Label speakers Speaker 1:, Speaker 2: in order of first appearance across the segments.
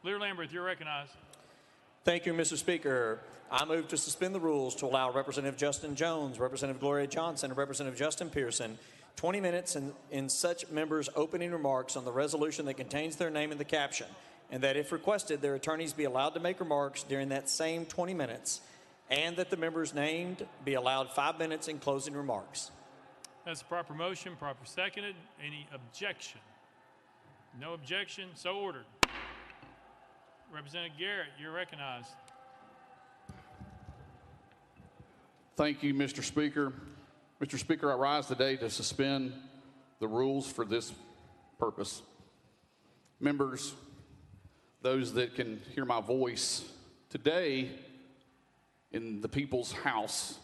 Speaker 1: Leader Lambert, you're recognized.
Speaker 2: Thank you, Mr. Speaker. I move to suspend the rules to allow Representative Justin Jones, Representative Gloria Johnson, and Representative Justin Pearson 20 minutes in such members' opening remarks on the resolution that contains their name in the caption, and that if requested, their attorneys be allowed to make remarks during that same 20 minutes, and that the members named be allowed 5 minutes in closing remarks.
Speaker 1: That's a proper motion, proper seconded. Any objection? No objection, so ordered. Representative Garrett, you're recognized.
Speaker 3: Thank you, Mr. Speaker. Mr. Speaker, I rise today to suspend the rules for this purpose. Members, those that can hear my voice, today in the People's House,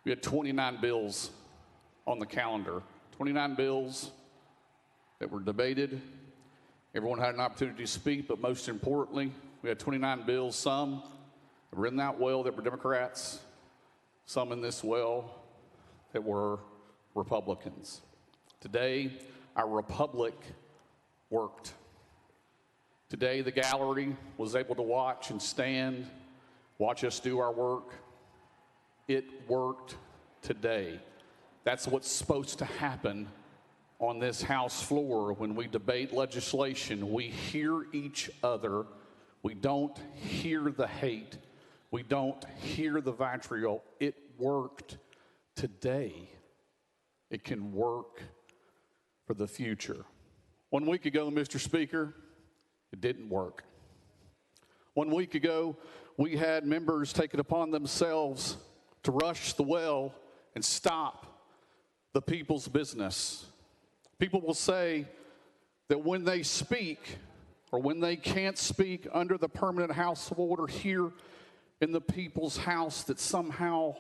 Speaker 3: we had 29 bills on the calendar. 29 bills that were debated. Everyone had an opportunity to speak, but most importantly, we had 29 bills, some that were in that well that were Democrats, some in this well that were Republicans. Today, our republic worked. Today, the gallery was able to watch and stand, watch us do our work. It worked today. That's what's supposed to happen on this House floor when we debate legislation. We hear each other. We don't hear the hate. We don't hear the vitriol. It worked today. It can work for the future. 1 week ago, Mr. Speaker, it didn't work. 1 week ago, we had members take it upon themselves to rush the well and stop the people's business. People will say that when they speak or when they can't speak under the permanent House of Order here in the People's House, that somehow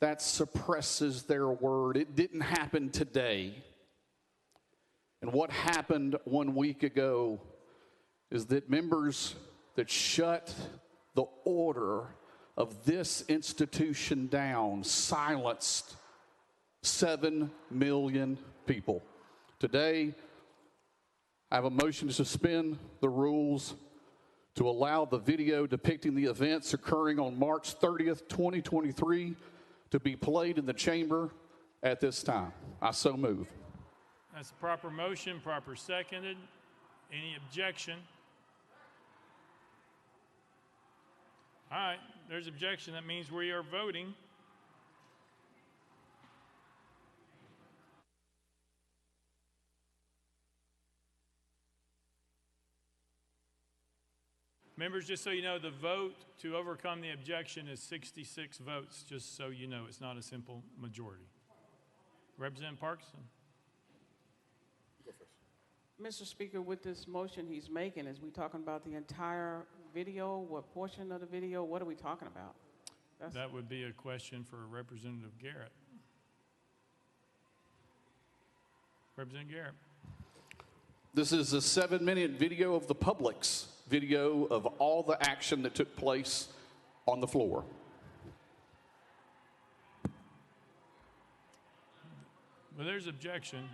Speaker 3: that suppresses their word. It didn't happen today. And what happened 1 week ago is that members that shut the order of this institution down silenced 7 million people. Today, I have a motion to suspend the rules to allow the video depicting the events occurring on March 30th, 2023 to be played in the chamber at this time. I so move.
Speaker 1: That's a proper motion, proper seconded. Any objection? All right, there's objection. That means we are voting. Members, just so you know, the vote to overcome the objection is 66 votes, just so you know. It's not a simple majority. Representative Parkinson.
Speaker 4: Mr. Speaker, with this motion he's making, is we talking about the entire video? What portion of the video? What are we talking about?
Speaker 1: That would be a question for Representative Garrett. Representative Garrett.
Speaker 3: This is a 7-minute video of the public's video of all the action that took place on the floor.
Speaker 1: Well, there's objection.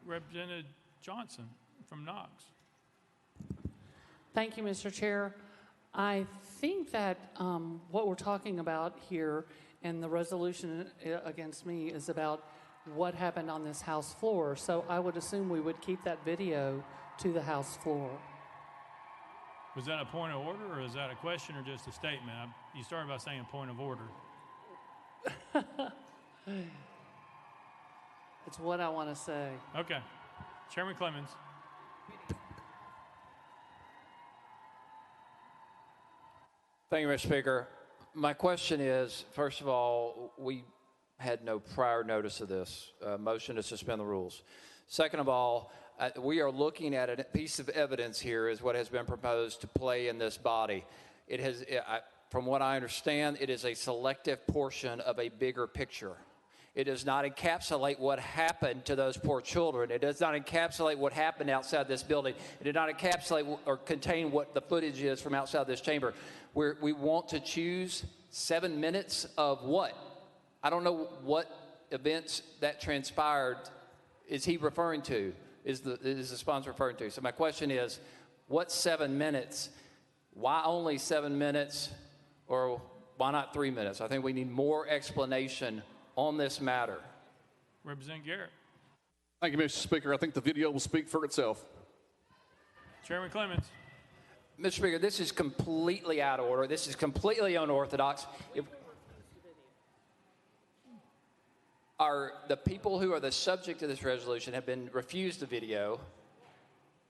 Speaker 1: Representative Johnson from Knox.
Speaker 5: Thank you, Mr. Chair. I think that what we're talking about here and the resolution against me is about what happened on this House floor. So I would assume we would keep that video to the House floor.
Speaker 1: Was that a point of order, or is that a question or just a statement? You started by saying point of order.
Speaker 5: It's what I want to say.
Speaker 1: Okay. Chairman Clemmons.
Speaker 6: Thank you, Mr. Speaker. My question is, first of all, we had no prior notice of this motion to suspend the rules. Second of all, we are looking at a piece of evidence here as what has been proposed to play in this body. It has, from what I understand, it is a selective portion of a bigger picture. It does not encapsulate what happened to those poor children. It does not encapsulate what happened outside this building. It did not encapsulate or contain what the footage is from outside this chamber. We want to choose 7 minutes of what? I don't know what events that transpired is he referring to. is the sponsor referring to. So my question is, what 7 minutes? Why only 7 minutes, or why not 3 minutes? I think we need more explanation on this matter.
Speaker 1: Representative Garrett.
Speaker 3: Thank you, Mr. Speaker. I think the video will speak for itself.
Speaker 1: Chairman Clemmons.
Speaker 6: Mr. Speaker, this is completely out of order. This is completely unorthodox. The people who are the subject of this resolution have been refused the video,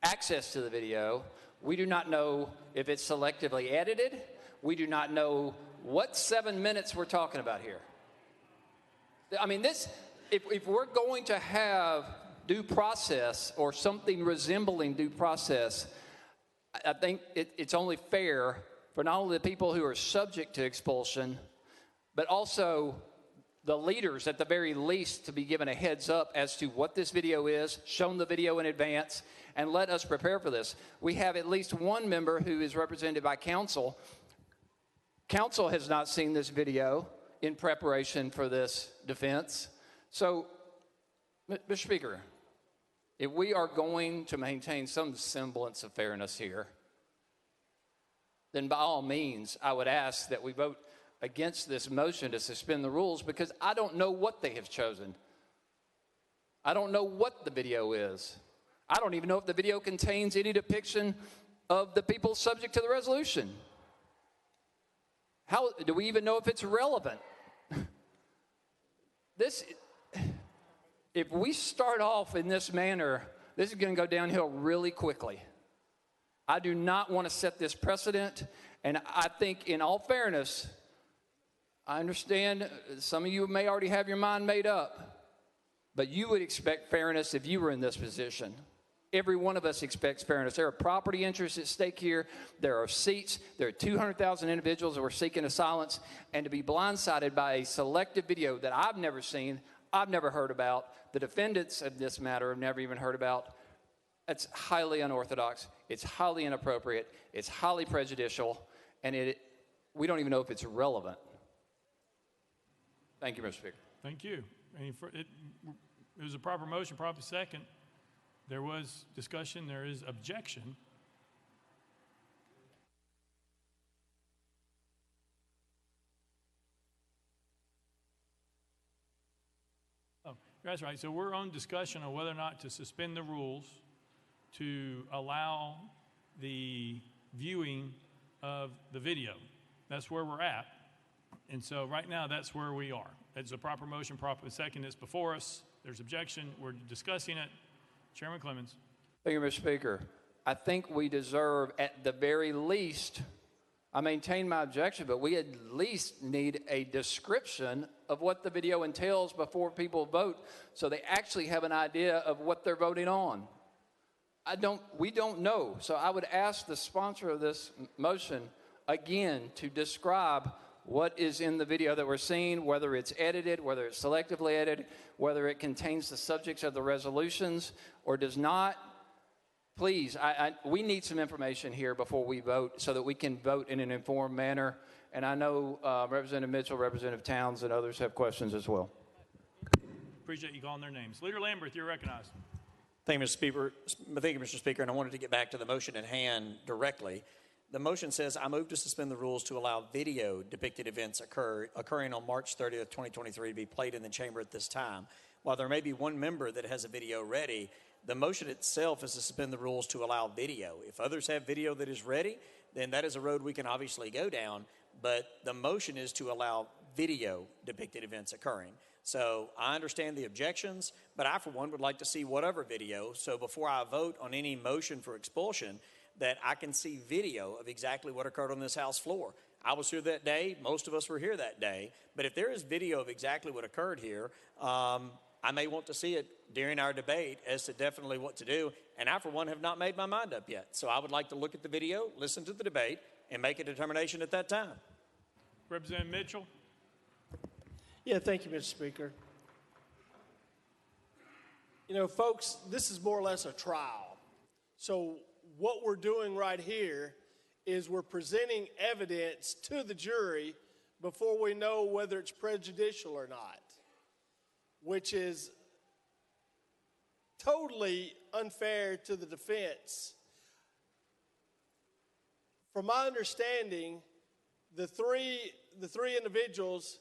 Speaker 6: access to the video. We do not know if it's selectively edited. We do not know what 7 minutes we're talking about here. I mean, if we're going to have due process or something resembling due process, I think it's only fair for not only the people who are subject to expulsion, but also the leaders at the very least to be given a heads up as to what this video is, shown the video in advance, and let us prepare for this. We have at least one member who is represented by counsel. Counsel has not seen this video in preparation for this defense. So, Mr. Speaker, if we are going to maintain some semblance of fairness here, then by all means, I would ask that we vote against this motion to suspend the rules, because I don't know what they have chosen. I don't know what the video is. I don't even know if the video contains any depiction of the people subject to the resolution. How do we even know if it's relevant? If we start off in this manner, this is going to go downhill really quickly. I do not want to set this precedent, and I think in all fairness, I understand some of you may already have your mind made up, but you would expect fairness if you were in this position. Every one of us expects fairness. There are property interests at stake here. There are seats. There are 200,000 individuals that were seeking a silence, and to be blindsided by a selective video that I've never seen, I've never heard about, the defendants of this matter have never even heard about, it's highly unorthodox. It's highly inappropriate. It's highly prejudicial, and we don't even know if it's relevant. Thank you, Mr. Speaker.
Speaker 1: Thank you. It was a proper motion, proper second. There was discussion. There is objection. Oh, that's right. So we're on discussion on whether or not to suspend the rules to allow the viewing of the video. That's where we're at. And so right now, that's where we are. It's a proper motion, proper second. It's before us. There's objection. We're discussing it. Chairman Clemmons.
Speaker 6: Thank you, Mr. Speaker. I think we deserve, at the very least, I maintain my objection, but we at least need a description of what the video entails before people vote, so they actually have an idea of what they're voting on. We don't know. So I would ask the sponsor of this motion again to describe what is in the video that we're seeing, whether it's edited, whether it's selectively edited, whether it contains the subjects of the resolutions or does not. Please, we need some information here before we vote so that we can vote in an informed manner. And I know Representative Mitchell, Representative Towns, and others have questions as well.
Speaker 1: Appreciate you calling their names. Leader Lambert, you're recognized.
Speaker 2: Thank you, Mr. Speaker, and I wanted to get back to the motion at hand directly. The motion says, I move to suspend the rules to allow video depicted events occurring on March 30th, 2023 to be played in the chamber at this time. While there may be one member that has a video ready, the motion itself is to suspend the rules to allow video. If others have video that is ready, then that is a road we can obviously go down, but the motion is to allow video depicted events occurring. So I understand the objections, but I, for one, would like to see whatever video. So before I vote on any motion for expulsion, that I can see video of exactly what occurred on this House floor. I was here that day. Most of us were here that day. But if there is video of exactly what occurred here, I may want to see it during our debate as to definitely what to do. And I, for one, have not made my mind up yet. So I would like to look at the video, listen to the debate, and make a determination at that time.
Speaker 1: Representative Mitchell.
Speaker 7: Yeah, thank you, Mr. Speaker. You know, folks, this is more or less a trial. So what we're doing right here is we're presenting evidence to the jury before we know whether it's prejudicial or not, which is totally unfair to the defense. From my understanding, the three individuals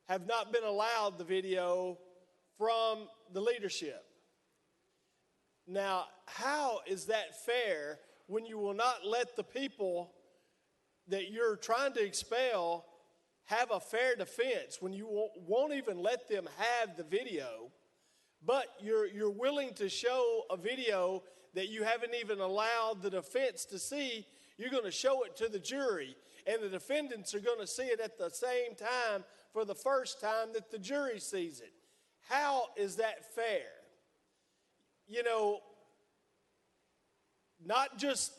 Speaker 7: have not been allowed the video from the leadership. Now, how is that fair when you will not let the people that you're trying to expel have a fair defense, when you won't even let them have the video, but you're willing to show a video that you haven't even allowed the defense to see? You're going to show it to the jury, and the defendants are going to see it at the same time for the first time that the jury sees it. How is that fair? You know, not just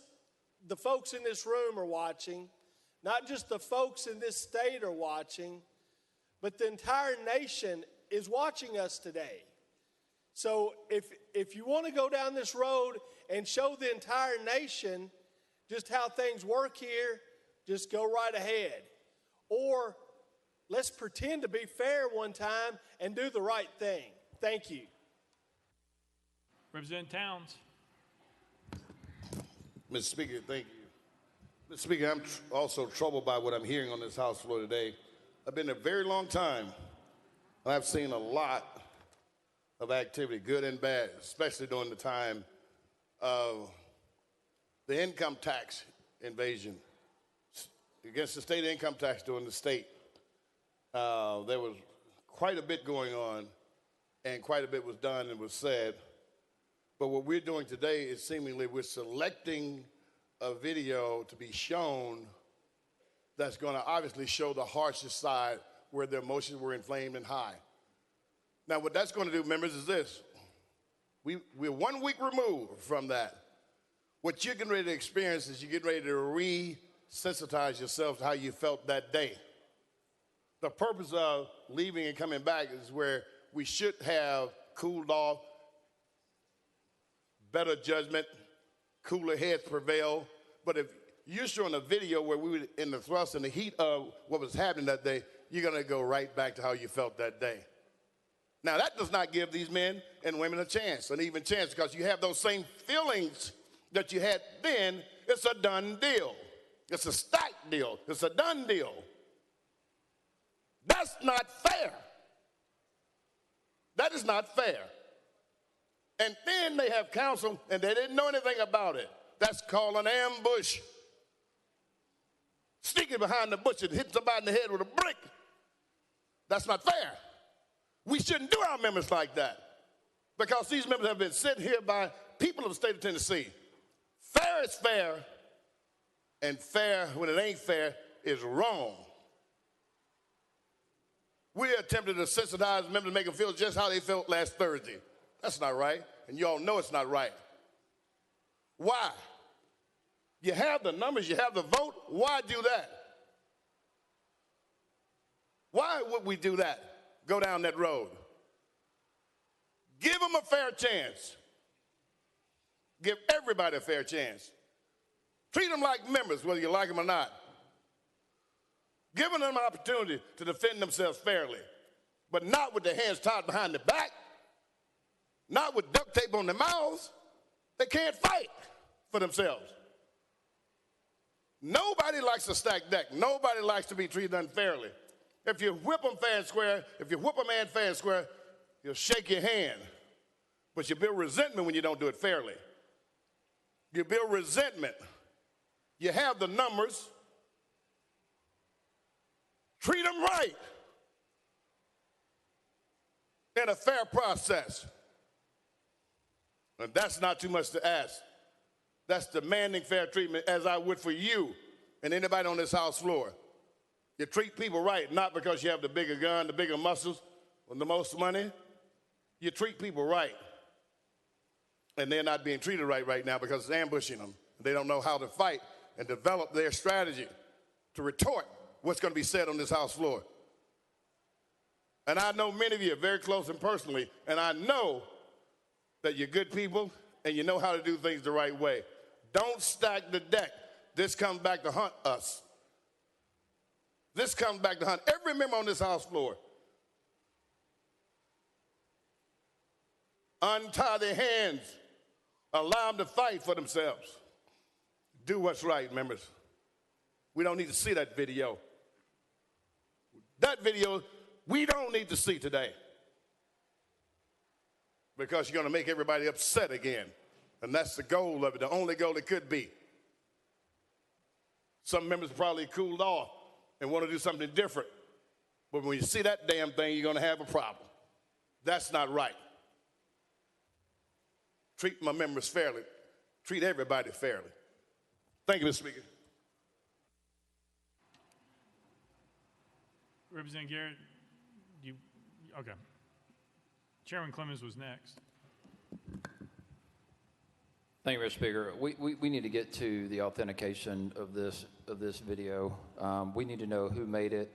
Speaker 7: the folks in this room are watching, not just the folks in this state are watching, but the entire nation is watching us today. So if you want to go down this road and show the entire nation just how things work here, just go right ahead. Or let's pretend to be fair one time and do the right thing. Thank you.
Speaker 1: Representative Towns.
Speaker 8: Mr. Speaker, thank you. Mr. Speaker, I'm also troubled by what I'm hearing on this House floor today. I've been there a very long time, and I've seen a lot of activity, good and bad, especially during the time of the income tax invasion against the state income tax during the state. There was quite a bit going on, and quite a bit was done and was said. But what we're doing today is seemingly we're selecting a video to be shown that's going to obviously show the harshest side where the emotions were inflamed and high. Now, what that's going to do, members, is this. We're 1 week removed from that. What you're getting ready to experience is you're getting ready to re-sensitize yourself to how you felt that day. The purpose of leaving and coming back is where we should have cooled off, better judgment, cooler heads prevail. But if you're showing a video where we were in the thrust and the heat of what was happening that day, you're going to go right back to how you felt that day. Now, that does not give these men and women a chance, an even chance, because you have those same feelings that you had then. It's a done deal. It's a stacked deal. It's a done deal. That's not fair. That is not fair. And then they have counsel, and they didn't know anything about it. That's called an ambush. Sneaking behind the bushes, hitting somebody in the head with a brick. That's not fair. We shouldn't do our members like that, because these members have been sitting here by people of the state of Tennessee. Fair is fair, and fair when it ain't fair is wrong. We attempted to sensitize members to make them feel just how they felt last Thursday. That's not right, and you all know it's not right. Why? You have the numbers, you have the vote. Why do that? Why would we do that? Go down that road. Give them a fair chance. Give everybody a fair chance. Treat them like members, whether you like them or not. Giving them an opportunity to defend themselves fairly, but not with their hands tied behind their back, not with duct tape on their mouths. They can't fight for themselves. Nobody likes a stacked deck. Nobody likes to be treated unfairly. If you whip them fair and square, if you whip a man fair and square, you'll shake your hand. But you build resentment when you don't do it fairly. You build resentment. You have the numbers. Treat them right in a fair process. And that's not too much to ask. That's demanding fair treatment, as I would for you and anybody on this House floor. You treat people right, not because you have the bigger gun, the bigger muscles, or the most money. You treat people right. And they're not being treated right now because it's ambushing them. They don't know how to fight and develop their strategy to retort what's going to be said on this House floor. And I know many of you are very close and personally, and I know that you're good people and you know how to do things the right way. Don't stack the deck. This comes back to hunt us. This comes back to hunt every member on this House floor. untie their hands, allow them to fight for themselves. Do what's right, members. We don't need to see that video. That video, we don't need to see today. Because you're going to make everybody upset again. And that's the goal of it, the only goal it could be. Some members probably cooled off and want to do something different. But when you see that damn thing, you're going to have a problem. That's not right. Treat my members fairly. Treat everybody fairly. Thank you, Mr. Speaker.
Speaker 1: Representative Garrett, okay. Chairman Clemmons was next.
Speaker 6: Thank you, Mr. Speaker. We need to get to the authentication of this video. We need to know who made it,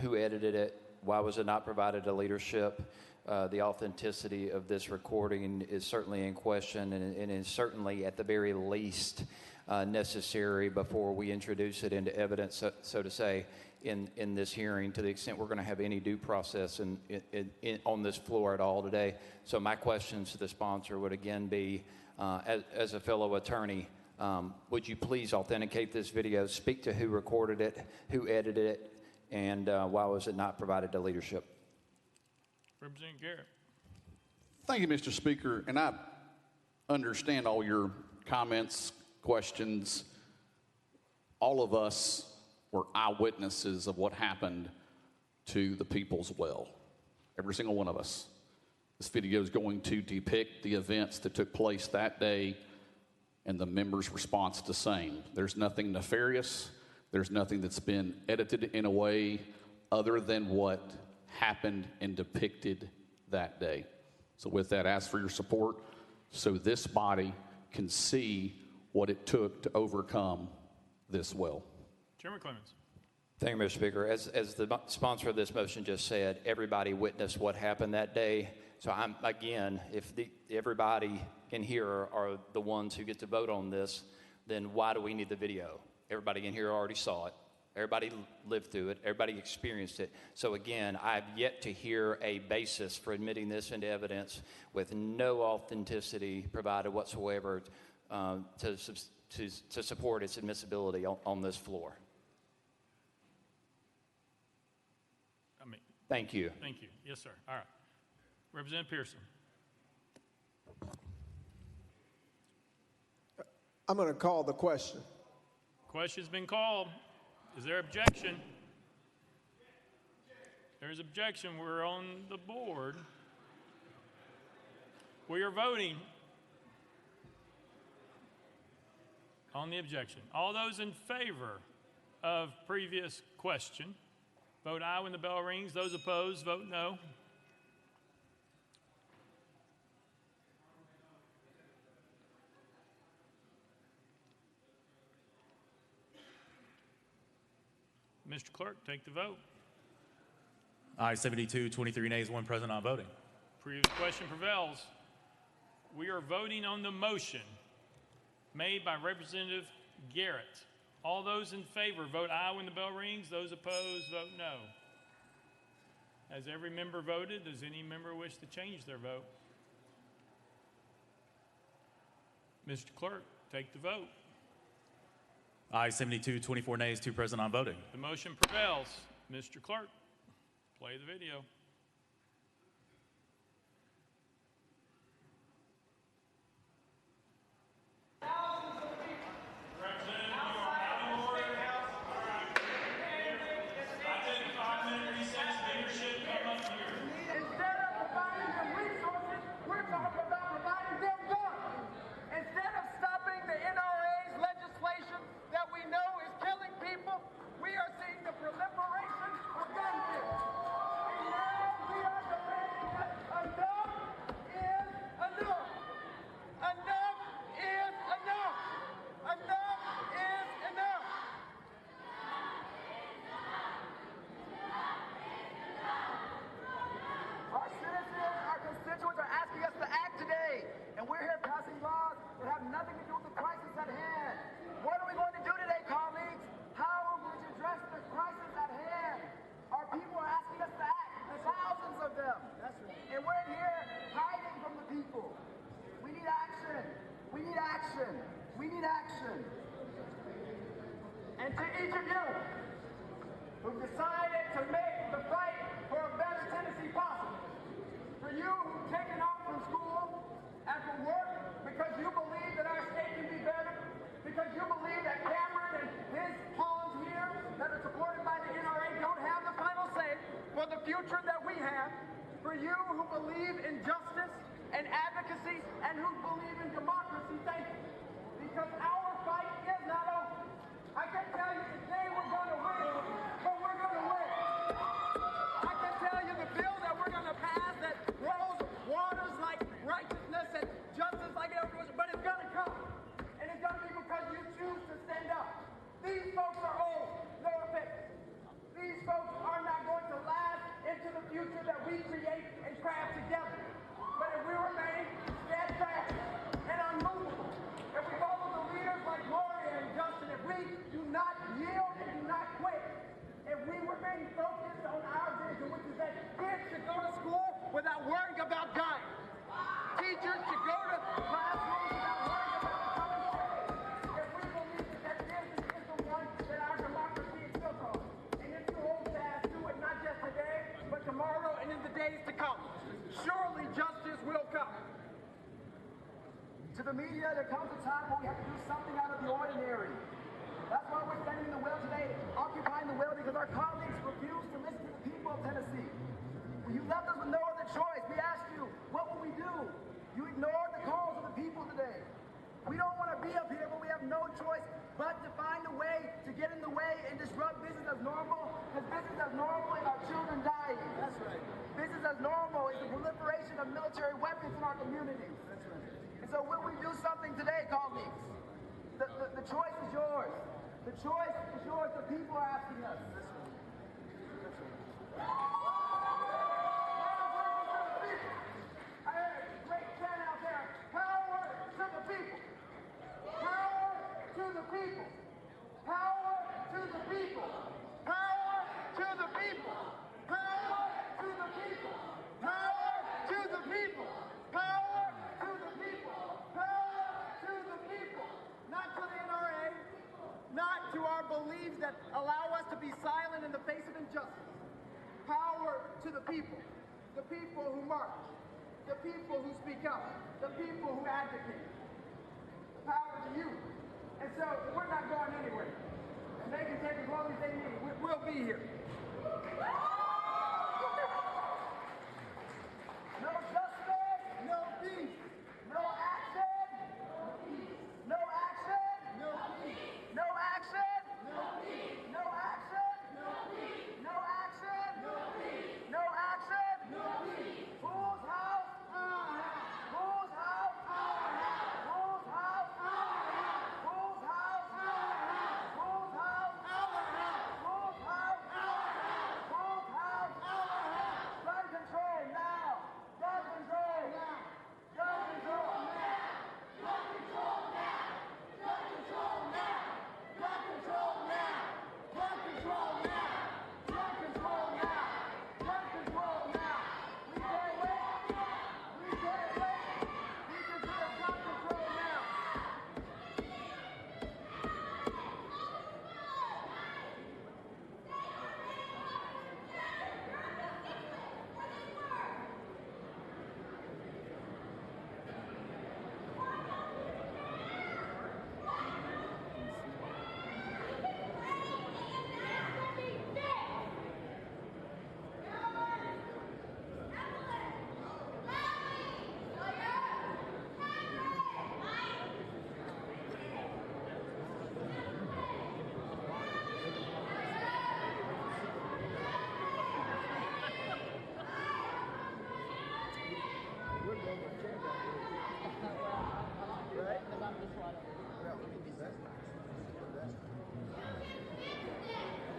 Speaker 6: who edited it, why was it not provided to leadership. The authenticity of this recording is certainly in question and is certainly at the very least necessary before we introduce it into evidence, so to say, in this hearing, to the extent we're going to have any due process on this floor at all today. So my questions to the sponsor would again be, as a fellow attorney, would you please authenticate this video, speak to who recorded it, who edited it, and why was it not provided to leadership?
Speaker 1: Representative Garrett.
Speaker 3: Thank you, Mr. Speaker. And I understand all your comments, questions. All of us were eyewitnesses of what happened to the People's Well. Every single one of us. This video is going to depict the events that took place that day and the members' response to same. There's nothing nefarious. There's nothing that's been edited in a way other than what happened and depicted that day. So with that, ask for your support so this body can see what it took to overcome this well.
Speaker 1: Chairman Clemmons.
Speaker 6: Thank you, Mr. Speaker. As the sponsor of this motion just said, everybody witnessed what happened that day. So again, if everybody in here are the ones who get to vote on this, then why do we need the video? Everybody in here already saw it. Everybody lived through it. Everybody experienced it. So again, I've yet to hear a basis for admitting this into evidence with no authenticity provided whatsoever to support its admissibility on this floor. Thank you.
Speaker 1: Thank you. Yes, sir. All right. Representative Pearson.
Speaker 9: I'm going to call the question.
Speaker 1: Question's been called. Is there objection? There's objection. We're on the board. We are voting on the objection. All those in favor of previous question, vote aye when the bell rings. Those opposed, vote no. Mr. Clerk, take the vote.
Speaker 10: Aye, 72, 23 nays, 1 present, not voting.
Speaker 1: Previous question prevails. We are voting on the motion made by Representative Garrett. All those in favor, vote aye when the bell rings. Those opposed, vote no. Has every member voted? Does any member wish to change their vote? Mr. Clerk, take the vote.
Speaker 10: Aye, 72, 24 nays, 2 present, not voting.
Speaker 1: The motion prevails. Mr. Clerk, play the video.
Speaker 11: action. We need action. And to each of you who decided to make the fight for a better Tennessee possible, for you who've taken off from school and from work because you believe that our state can be better, because you believe that Cameron and his pawns here that are supported by the NRA don't have the final say for the future that we have, for you who believe in justice and advocacy and who believe in democracy, thank you. Because our fight is not over. I can tell you today we're going to win, but we're going to win. I can tell you the bill that we're going to pass that flows waters like righteousness and justice like everyone, but it's going to come. And it's going to be because you choose to stand up. These folks are old, no offense. These folks are not going to last into the future that we create and craft together. But if we remain steadfast and unmovable, if we follow the leaders like Gloria and Justin, if we do not yield and do not quit, if we remain focused on our vision, which is that kids should go to school without worrying about dying. Teachers should go to classrooms without worrying about becoming sick. If we believe that vision is the one that our democracy is built on. And if you hold fast to it, not just today, but tomorrow and in the days to come, surely justice will come. To the media, there comes a time when we have to do something out of the ordinary. That's why we're standing in the well today, occupying the well, because our colleagues refuse to listen to the people of Tennessee. You left us with no other choice. We asked you, what will we do? You ignored the calls of the people today. We don't want to be up here, but we have no choice but to find a way to get in the way and disrupt business as normal, because business as normal is our children dying. That's right. Business as normal is the proliferation of military weapons in our communities. That's right. And so will we do something today, colleagues? The choice is yours. The choice is yours. The people are asking us. That's right. That's right. I heard a great chant out there. Power to the people. Power to the people. Power to the people. Power to the people. Power to the people. Power to the people. Power to the people. Power to the people. Not to the NRA. Not to our beliefs that allow us to be silent in the face of injustice. Power to the people. The people who march. The people who speak up. The people who advocate. Power to you. And so we're not going anywhere. And they can take as long as they need. We'll be here. No justice, no peace. No action, no peace. No action, no peace. No action, no peace. No action, no peace. No action, no peace. No action, no peace. Whose house? Our house. Whose house? Our house. Whose house? Our house. Whose house? Our house. Whose house? Our house. Whose house? Our house. Whose house? Our house. Gun control now. Gun control now. Gun control now. Gun control now. Gun control now. Gun control now. Gun control now. Gun control now. Gun control now. We can't wait. We can't wait. We can do a gun control now.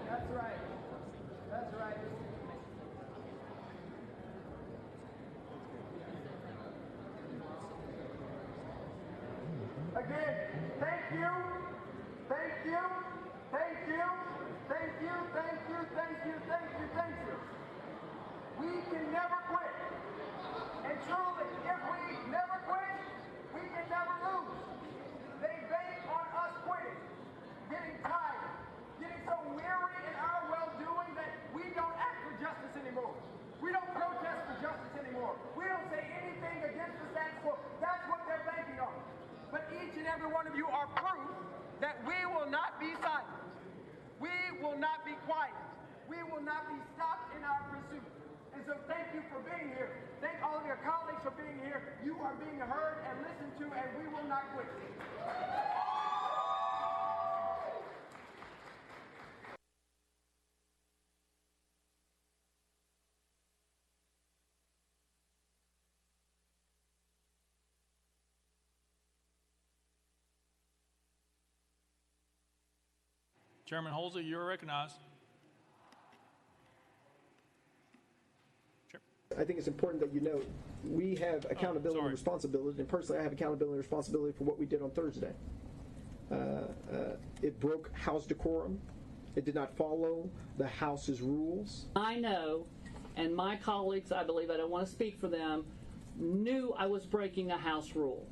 Speaker 11: That's right. That's right. Again, thank you, thank you, thank you, thank you, thank you, thank you, thank you, thank you. We can never quit. And truly, if we never quit, we can never lose. every one of you are proof that we will not be silent. We will not be quiet. We will not be stopped in our pursuit. And so thank you for being here. Thank all of your colleagues for being here. You are being heard and listened to, and we will not quit.
Speaker 1: Chairman Holsey, you are recognized.
Speaker 9: I think it's important that you note we have accountability and responsibility, and personally I have accountability and responsibility for what we did on Thursday. It broke House decorum. It did not follow the House's rules.
Speaker 5: I know, and my colleagues, I believe, I don't want to speak for them, knew I was breaking a House rule.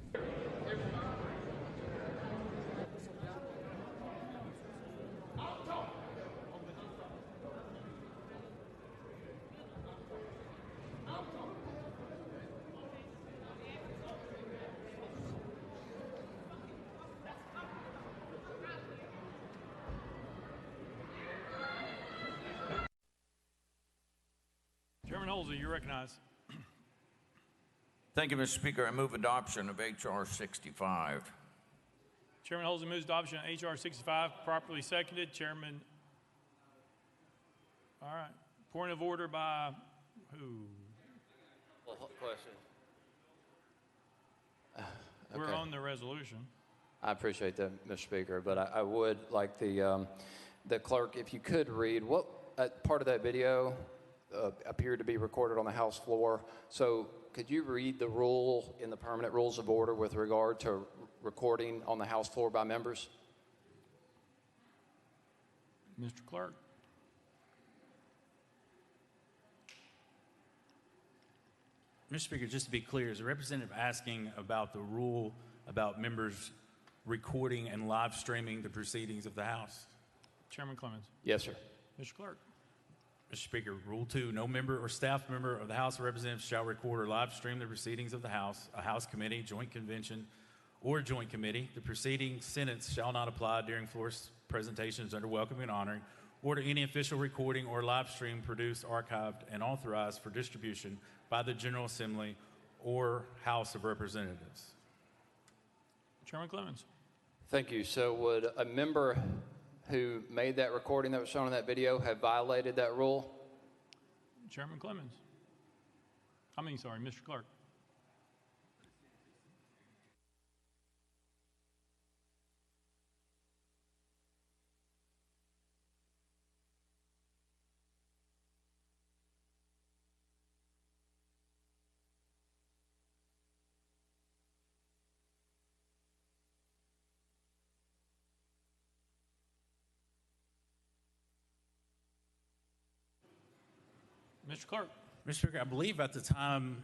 Speaker 1: Chairman Holsey, you recognize.
Speaker 12: Thank you, Mr. Speaker. I move adoption of H.R. 65.
Speaker 1: Chairman Holsey moves adoption of H.R. 65, properly seconded. Chairman. All right. Point of order by who?
Speaker 6: Question.
Speaker 1: We're on the resolution.
Speaker 6: I appreciate that, Mr. Speaker, but I would like the clerk, if you could read what part of that video appeared to be recorded on the House floor. So could you read the rule in the permanent rules of order with regard to recording on the House floor by members?
Speaker 1: Mr. Clerk.
Speaker 10: Mr. Speaker, just to be clear, is the representative asking about the rule about members recording and live streaming the proceedings of the House?
Speaker 1: Chairman Clemmons.
Speaker 6: Yes, sir.
Speaker 1: Mr. Clerk.
Speaker 10: Mr. Speaker, Rule 2, no member or staff member of the House of Representatives shall record or live stream the proceedings of the House, a House committee, joint convention, or joint committee. The preceding sentence shall not apply during floor presentations under welcoming and honoring, or to any official recording or live stream produced, archived, and authorized for distribution by the General Assembly or House of Representatives.
Speaker 1: Chairman Clemmons.
Speaker 6: Thank you. So would a member who made that recording that was shown in that video have violated that rule?
Speaker 1: Chairman Clemmons. Mr. Clerk. Mr. Clerk.
Speaker 10: Mr. Speaker, I believe at the time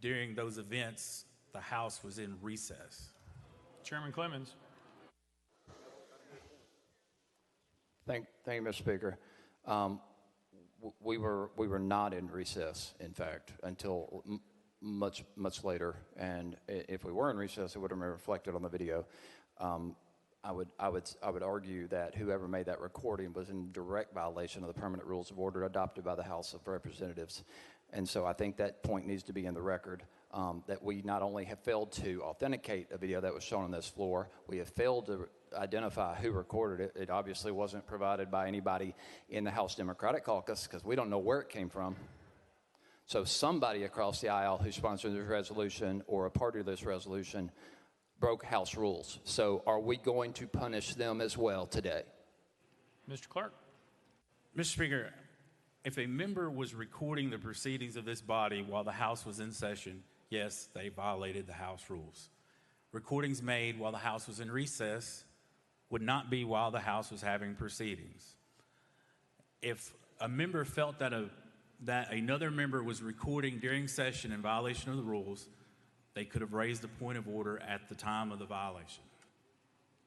Speaker 10: during those events, the House was in recess.
Speaker 1: Chairman Clemmons.
Speaker 6: Thank you, Mr. Speaker. We were not in recess, in fact, until much later. And if we were in recess, it would have been reflected on the video. I would argue that whoever made that recording was in direct violation of the permanent rules of order adopted by the House of Representatives. And so I think that point needs to be in the record, that we not only have failed to authenticate a video that was shown on this floor, we have failed to identify who recorded it. It obviously wasn't provided by anybody in the House Democratic Caucus because we don't know where it came from. So somebody across the aisle who sponsored this resolution or a part of this resolution broke House rules. So are we going to punish them as well today?
Speaker 1: Mr. Clerk.
Speaker 10: Mr. Speaker, if a member was recording the proceedings of this body while the House was in session, yes, they violated the House rules. Recordings made while the House was in recess would not be while the House was having proceedings. If a member felt that another member was recording during session in violation of the rules, they could have raised a point of order at the time of the violation.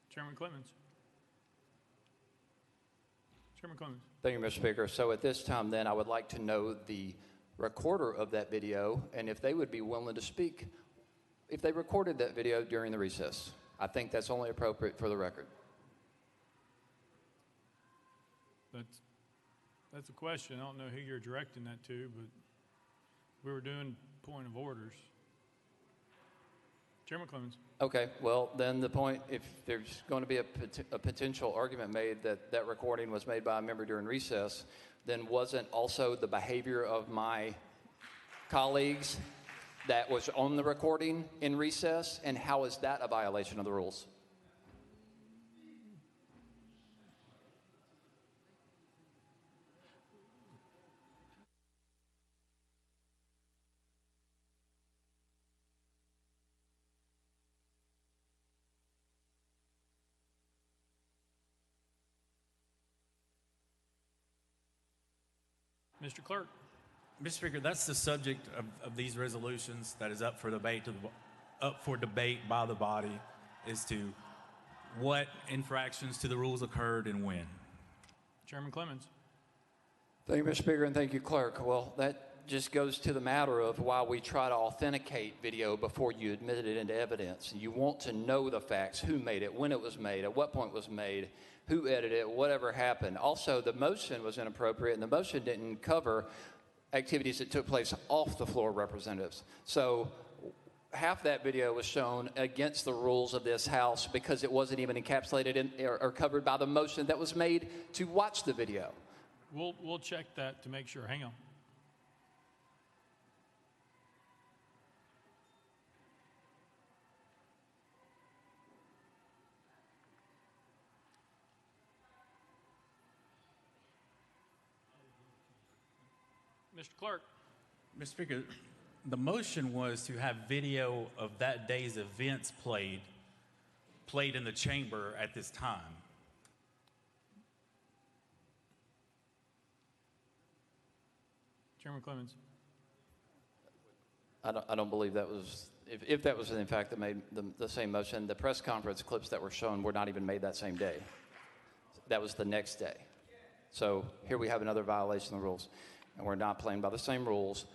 Speaker 1: Chairman Clemmons. Chairman Clemmons.
Speaker 6: Thank you, Mr. Speaker. So at this time, then, I would like to know the recorder of that video and if they would be willing to speak if they recorded that video during the recess. I think that's only appropriate for the record.
Speaker 1: That's a question. I don't know who you're directing that to, but we were doing point of orders. Chairman Clemmons.
Speaker 6: Okay, well, then the point, if there's going to be a potential argument made that that recording was made by a member during recess, then wasn't also the behavior of my colleagues that was on the recording in recess, and how is that a violation of the rules?
Speaker 1: Mr. Clerk.
Speaker 10: Mr. Speaker, that's the subject of these resolutions that is up for debate by the body, as to what infractions to the rules occurred and when.
Speaker 1: Chairman Clemmons.
Speaker 6: Thank you, Mr. Speaker, and thank you, Clerk. Well, that just goes to the matter of why we try to authenticate video before you admit it into evidence. You want to know the facts, who made it, when it was made, at what point it was made, who edited it, whatever happened. Also, the motion was inappropriate, and the motion didn't cover activities that took place off the floor of representatives. So half that video was shown against the rules of this House because it wasn't even encapsulated in, or covered by the motion that was made to watch the video.
Speaker 1: We'll check that to make sure. Hang on. Mr. Clerk.
Speaker 10: Mr. Speaker, the motion was to have video of that day's events played in the chamber at this time.
Speaker 1: Chairman Clemmons.
Speaker 6: I don't believe that was, if that was in fact the same motion, the press conference clips that were shown were not even made that same day. That was the next day. So here we have another violation of the rules, and we're not playing by the same rules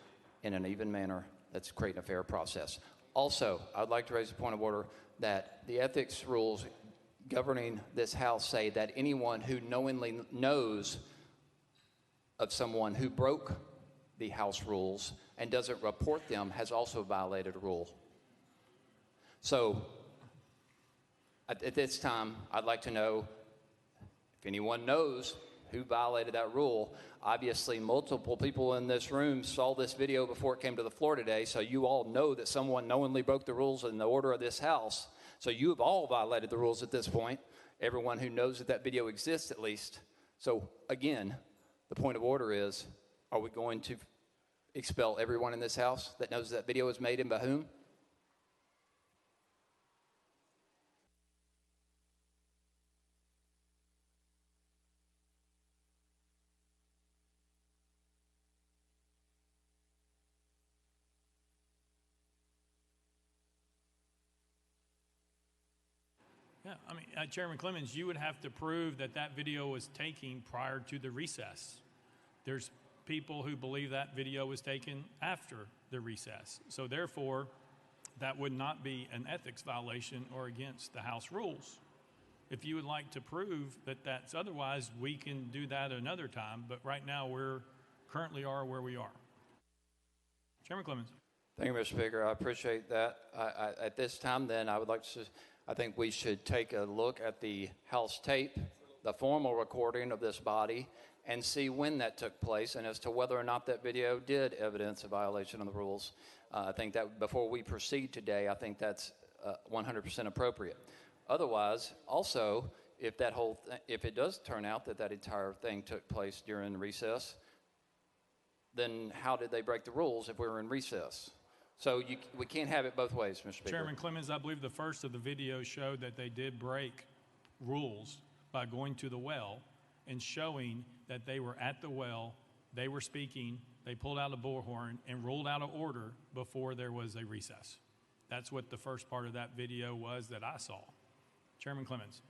Speaker 6: in an even manner that's creating a fair process. Also, I'd like to raise a point of order that the ethics rules governing this House say that anyone who knowingly knows of someone who broke the House rules and doesn't report them has also violated a rule. So at this time, I'd like to know if anyone knows who violated that rule. Obviously, multiple people in this room saw this video before it came to the floor today, so you all know that someone knowingly broke the rules in the order of this House. So you have all violated the rules at this point, everyone who knows that that video exists at least. So again, the point of order is, are we going to expel everyone in this House that knows that video was made and by whom?
Speaker 1: Yeah, I mean, Chairman Clemmons, you would have to prove that that video was taken prior to the recess. There's people who believe that video was taken after the recess. So therefore, that would not be an ethics violation or against the House rules. If you would like to prove that that's otherwise, we can do that another time. But right now, we're currently are where we are. Chairman Clemmons.
Speaker 6: Thank you, Mr. Speaker. I appreciate that. At this time, then, I would like to, I think we should take a look at the House tape, the formal recording of this body, and see when that took place and as to whether or not that video did evidence a violation of the rules. I think that before we proceed today, I think that's 100% appropriate. Otherwise, also, if that if it does turn out that that entire thing took place during recess, then how did they break the rules if we were in recess? So we can't have it both ways, Mr. Speaker.
Speaker 1: Chairman Clemmons, I believe the first of the videos showed that they did break rules by going to the well and showing that they were at the well, they were speaking, they pulled out a bullhorn and ruled out an order before there was a recess. That's what the first part of that video was that I saw. Chairman Clemmons.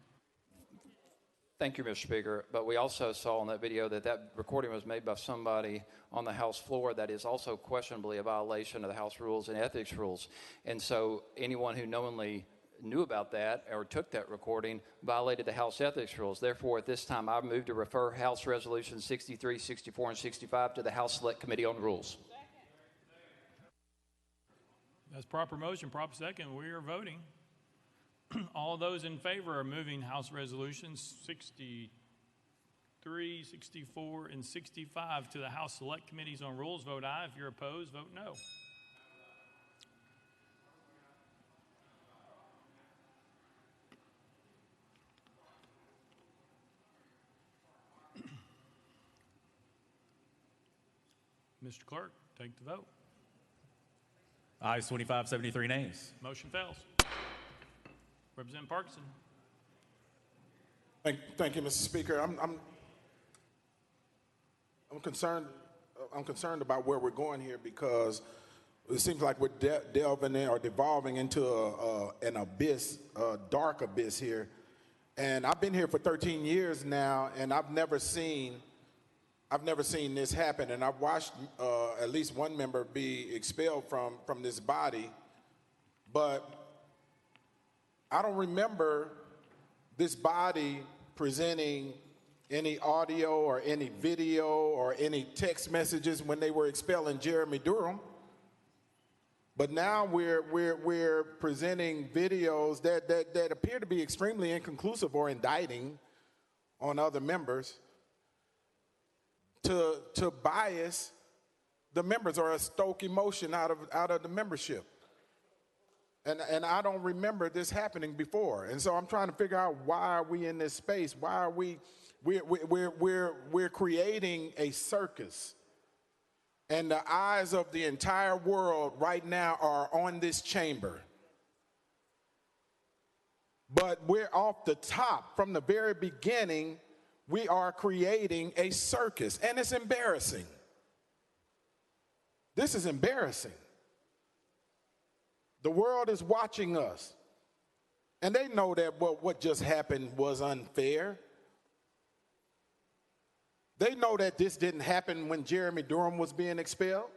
Speaker 6: Thank you, Mr. Speaker. But we also saw in that video that that recording was made by somebody on the House floor that is also questionably a violation of the House rules and ethics rules. And so anyone who knowingly knew about that or took that recording violated the House ethics rules. Therefore, at this time, I move to refer House Resolution 63, 64, and 65 to the House Select Committee on Rules.
Speaker 1: That's proper motion, proper second. We are voting. All those in favor of moving House Resolutions 63, 64, and 65 to the House Select Committees on Rules, vote aye. If you're opposed, vote no. Mr. Clerk, take the vote.
Speaker 10: Ayes 25, 73 nays.
Speaker 1: Motion fails. Representative Parkinson.
Speaker 13: Thank you, Mr. Speaker. I'm concerned. I'm concerned about where we're going here because it seems like we're delving in or devolving into an abyss, a dark abyss here. And I've been here for 13 years now, and I've never seen this happen. And I've watched at least one member be expelled from this body, but I don't remember this body presenting any audio or any video or any text messages when they were expelling Jeremy Durham. But now we're presenting videos that appear to be extremely inconclusive or indicting on other members to bias the members or stoke emotion out of the membership. And I don't remember this happening before. And so I'm trying to figure out, why are we in this space? Why are we're creating a circus? And the eyes of the entire world right now are on this chamber. But we're off the top. From the very beginning, we are creating a circus. And it's embarrassing. This is embarrassing. The world is watching us. And they know that what just happened was unfair. They know that this didn't happen when Jeremy Durham was being expelled.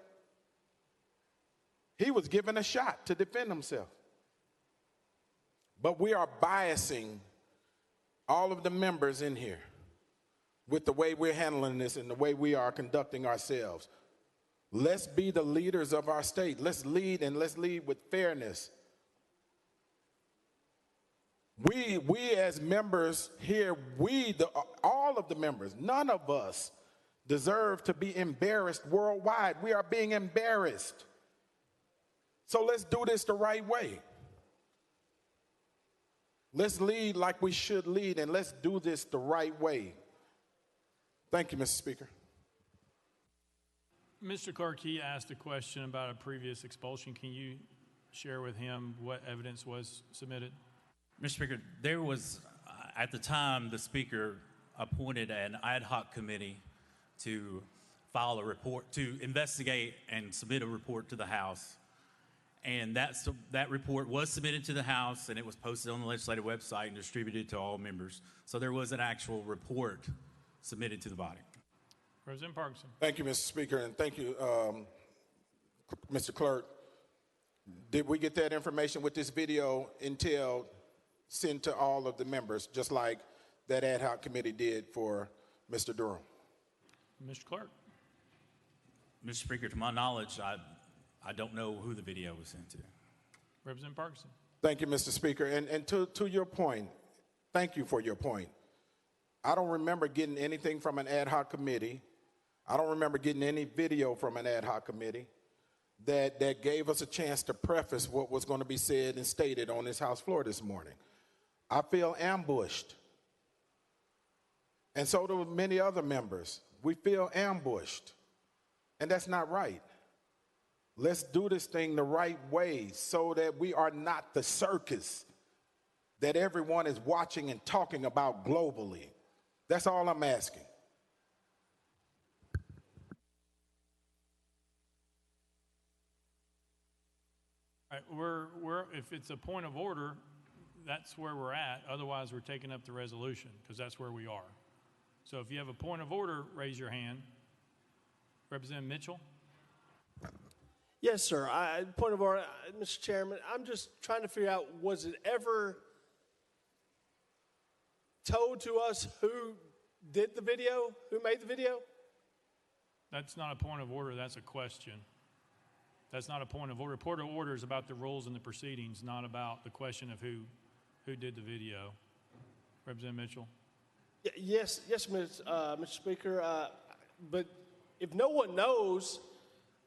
Speaker 13: He was given a shot to defend himself. But we are biasing all of the members in here with the way we're handling this and the way we are conducting ourselves. Let's be the leaders of our state. Let's lead, and let's lead with fairness. We as members here, all of the members, none of us deserve to be embarrassed worldwide. We are being embarrassed. So let's do this the right way. Let's lead like we should lead, and let's do this the right way. Thank you, Mr. Speaker.
Speaker 1: Mr. Clerk, he asked a question about a previous expulsion. Can you share with him what evidence was submitted?
Speaker 10: Mr. Speaker, there was, at the time, the Speaker appointed an ad hoc committee to file a report, to investigate and submit a report to the House. And that report was submitted to the House, and it was posted on the legislative website and distributed to all members. So there was an actual report submitted to the body.
Speaker 1: Representative Parkinson.
Speaker 13: Thank you, Mr. Speaker, and thank you, Mr. Clerk. Did we get that information with this video sent to all of the members, just like that ad hoc committee did for Mr. Durham?
Speaker 1: Mr. Clerk.
Speaker 10: Mr. Speaker, to my knowledge, I don't know who the video was sent to.
Speaker 1: Representative Parkinson.
Speaker 13: Thank you, Mr. Speaker. And to your point, thank you for your point. I don't remember getting anything from an ad hoc committee. I don't remember getting any video from an ad hoc committee that gave us a chance to preface what was going to be said and stated on this House floor this morning. I feel ambushed. And so do many other members. We feel ambushed. And that's not right. Let's do this thing the right way so that we are not the circus that everyone is watching and talking about globally. That's all I'm asking.
Speaker 1: All right, if it's a point of order, that's where we're at. Otherwise, we're taking up the resolution because that's where we are. So if you have a point of order, raise your hand. Representative Mitchell.
Speaker 7: Yes, sir. Point of order, Mr. Chairman. I'm just trying to figure out, was it ever told to us who did the video, who made the video?
Speaker 1: That's not a point of order, that's a question. That's not a point of order. Point of order is about the rules and the proceedings, not about the question of who did the video. Representative Mitchell.
Speaker 7: Yes, Mr. Speaker. But if no one knows,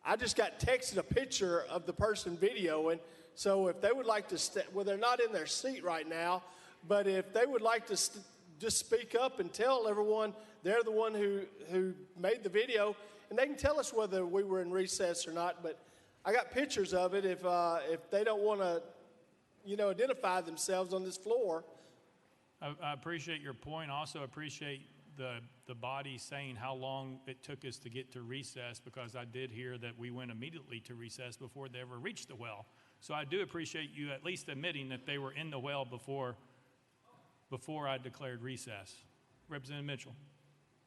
Speaker 7: I just got texted a picture of the person videoing. So if they would like to, well, they're not in their seat right now, but if they would like to just speak up and tell everyone they're the one who made the video, and they can tell us whether we were in recess or not. But I got pictures of it. If they don't want to, identify themselves on this floor.
Speaker 1: I appreciate your point. I also appreciate the body saying how long it took us to get to recess, because I did hear that we went immediately to recess before they ever reached the well. So I do appreciate you at least admitting that they were in the well before I declared recess. Representative Mitchell.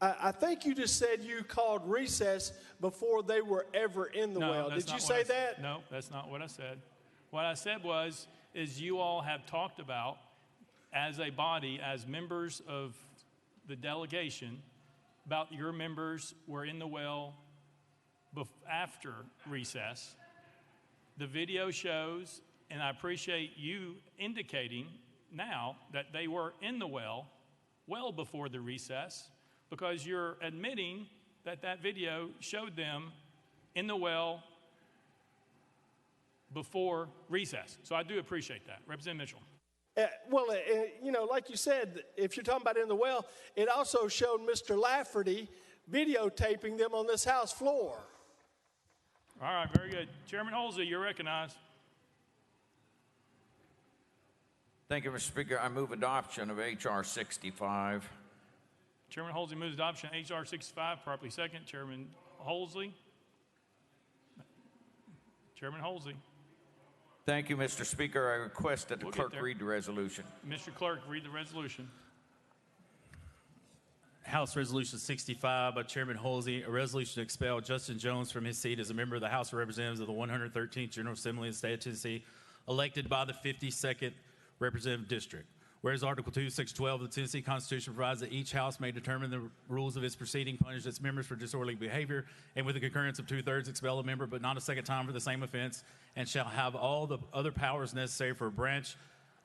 Speaker 7: I think you just said you called recess before they were ever in the well. Did you say that?
Speaker 1: No, that's not what I said. What I said is you all have talked about, as a body, as members of the delegation, about your members were in the well after recess. The video shows, and I appreciate you indicating now that they were in the well before the recess, because you're admitting that video showed them in the well before recess. So I do appreciate that. Representative Mitchell.
Speaker 7: Like you said, if you're talking about in the well, it also showed Mr. Lafferty videotaping them on this House floor.
Speaker 1: All right, very good. Chairman Halsey, you're recognized.
Speaker 12: Thank you, Mr. Speaker. I move adoption of H.R. 65.
Speaker 1: Chairman Halsey moves adoption of H.R. 65, properly second. Chairman Halsey. Chairman Halsey.
Speaker 12: Thank you, Mr. Speaker. I request that the clerk read the resolution.
Speaker 1: Mr. Clerk, read the resolution.
Speaker 10: House Resolution 65 by Chairman Halsey, a resolution to expel Justin Jones from his seat as a member of the House of Representatives of the 113th General Assembly of the State of Tennessee, elected by the 52nd Representative District. Whereas Article 2, Section 12 of the Tennessee Constitution provides that each House may determine the rules of its proceeding, punish its members for disorderly behavior, and with the concurrence of 2/3 expel a member, but not a second time for the same offense, and shall have all the other powers necessary for a branch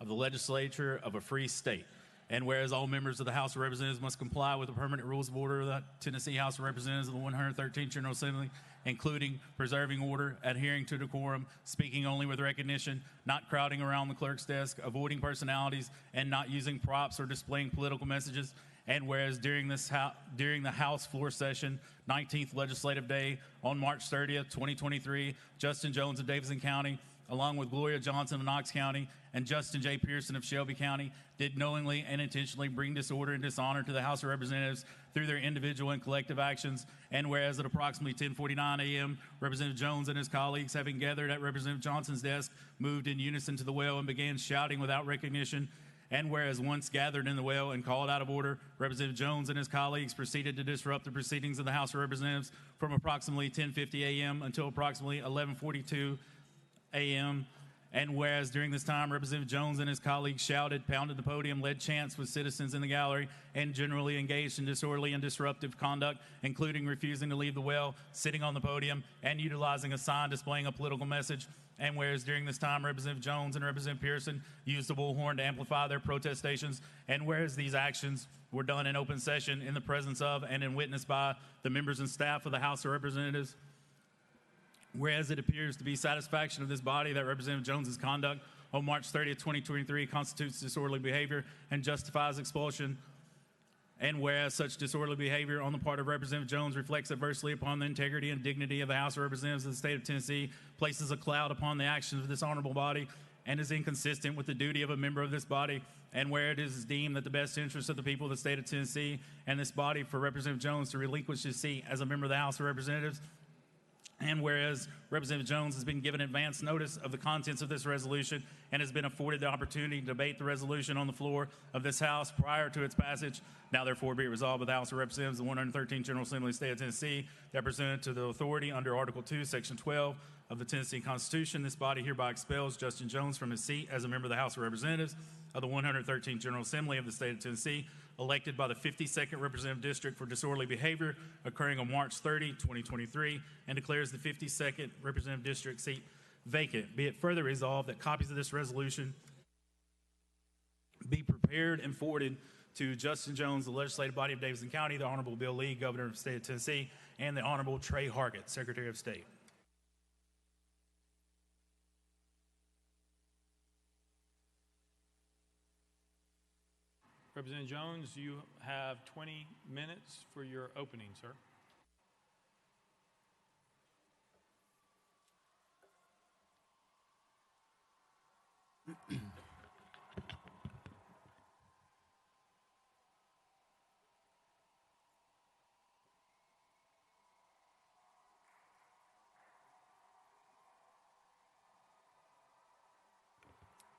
Speaker 10: of the legislature of a free state. And whereas all members of the House of Representatives must comply with the permanent rules of order of the Tennessee House of Representatives of the 113th General Assembly, including preserving order, adhering to decorum, speaking only with recognition, not crowding around the clerk's desk, avoiding personalities, and not using props or displaying political messages. And whereas during the House floor session, 19th legislative day on March 30th, 2023, Justin Jones of Davidson County, along with Gloria Johnson of Knox County and Justin J. Pearson of Shelby County, did knowingly and intentionally bring disorder and dishonor to the House of Representatives through their individual and collective actions. And whereas at approximately 10:49 a.m., Representative Jones and his colleagues, having gathered at Representative Johnson's desk, moved in unison to the well and began shouting without recognition. And whereas once gathered in the well and called out of order, Representative Jones and his colleagues proceeded to disrupt the proceedings of the House of Representatives from approximately 10:50 a.m. until approximately 11:42 a.m. And whereas during this time, Representative Jones and his colleagues shouted, pounded the podium, led chants with citizens in the gallery, and generally engaged in disorderly and disruptive conduct, including refusing to leave the well, sitting on the podium, and utilizing a sign displaying a political message. And whereas during this time, Representative Jones and Representative Pearson used the bullhorn to amplify their protestations, and whereas these actions were done in open session in the presence of and in witness by the members and staff of the House of Representatives, whereas it appears to be satisfaction of this body that Representative Jones's conduct on March 30th, 2023 constitutes disorderly behavior and justifies expulsion, and whereas such disorderly behavior on the part of Representative Jones reflects adversely upon the integrity and dignity of the House of Representatives of the state of Tennessee, places a cloud upon the actions of this honorable body, and is inconsistent with the duty of a member of this body, and where it is deemed that the best interest of the people of the state of Tennessee and this body for Representative Jones to relinquish his seat as a member of the House of Representatives, And whereas Representative Jones has been given advance notice of the contents of this resolution and has been afforded the opportunity to debate the resolution on the floor of this House prior to its passage, now therefore be it resolved by the House of Representatives of the 113th General Assembly of the State of Tennessee that pursuant to the authority under Article 2, Section 12 of the Tennessee Constitution, this body hereby expels Justin Jones from his seat as a member of the House of Representatives of the 113th General Assembly of the State of Tennessee, elected by the 52nd Representative District for disorderly behavior occurring on March 30, 2023, and declares the 52nd Representative District seat vacant. Be it further resolved that copies of this resolution be prepared and forwarded to Justin Jones, the legislative body of Davidson County, the Honorable Bill Lee, Governor of the State of Tennessee, and the Honorable Trey Hargett, Secretary of State.
Speaker 1: Representative Jones, you have 20 minutes for your opening, sir.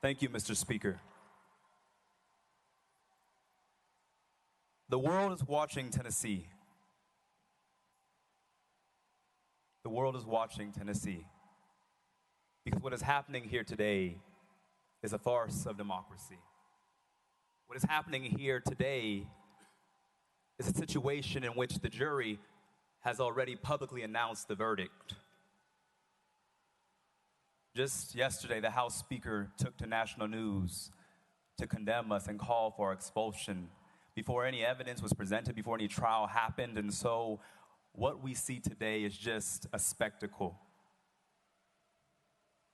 Speaker 14: Thank you, Mr. Speaker. The world is watching Tennessee. The world is watching Tennessee. Because what is happening here today is a farce of democracy. What is happening here today is a situation in which the jury has already publicly announced the verdict. Just yesterday, the House Speaker took to national news to condemn us and call for our expulsion before any evidence was presented, before any trial happened. And so what we see today is just a spectacle.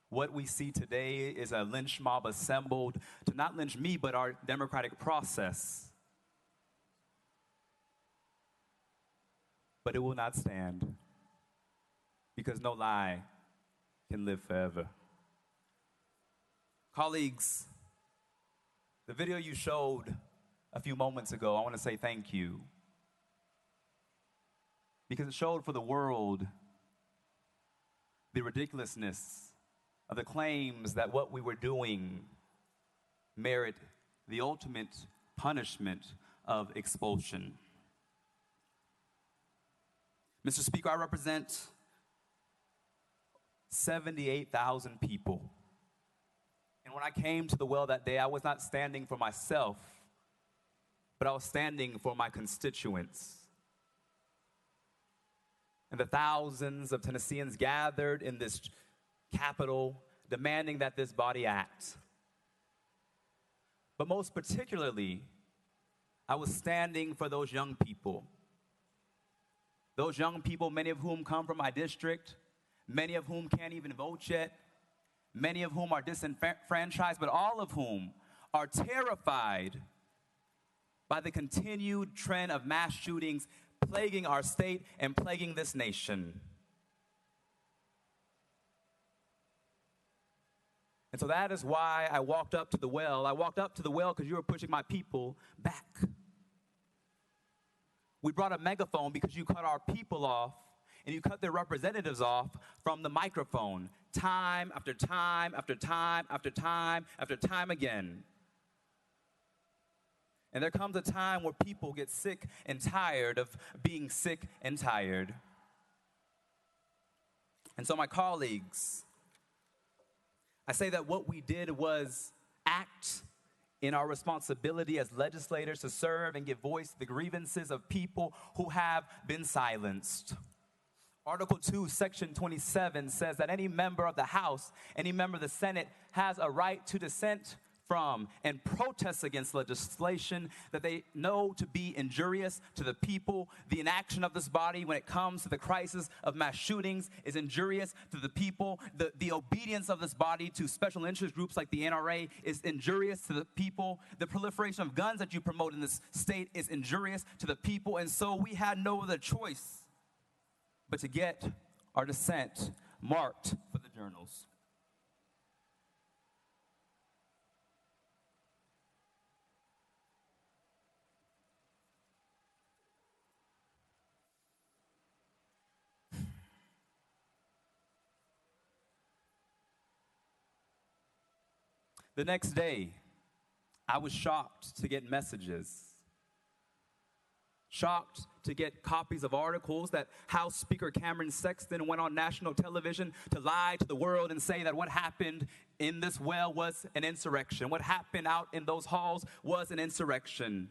Speaker 14: What we see today is a lynch mob assembled to not lynch me, but our democratic process. But it will not stand, because no lie can live forever. Colleagues, the video you showed a few moments ago, I want to say thank you, because it showed for the world the ridiculousness of the claims that what we were doing merit the ultimate punishment of expulsion. Mr. Speaker, I represent 78,000 people. And when I came to the well that day, I was not standing for myself, but I was standing for my constituents. And the thousands of Tennesseans gathered in this Capitol demanding that this body act. But most particularly, I was standing for those young people. Those young people, many of whom come from my district, many of whom can't even vote yet, many of whom are disenfranchised, but all of whom are terrified by the continued trend of mass shootings plaguing our state and plaguing this nation. And so that is why I walked up to the well. I walked up to the well because you were pushing my people back. We brought a megaphone because you cut our people off and you cut their representatives off from the microphone time after time after time after time after time again. And there comes a time where people get sick and tired of being sick and tired. And so my colleagues, I say that what we did was act in our responsibility as legislators to serve and give voice to the grievances of people who have been silenced. Article 2, Section 27 says that any member of the House, any member of the Senate has a right to dissent from and protest against legislation that they know to be injurious to the people. The inaction of this body when it comes to the crisis of mass shootings is injurious to the people. The obedience of this body to special interest groups like the NRA is injurious to the people. The proliferation of guns that you promote in this state is injurious to the people. And so we had no other choice but to get our dissent marked for the journals. The next day, I was shocked to get messages. Shocked to get copies of articles that House Speaker Cameron Sexton went on national television to lie to the world and say that what happened in this well was an insurrection. What happened out in those halls was an insurrection.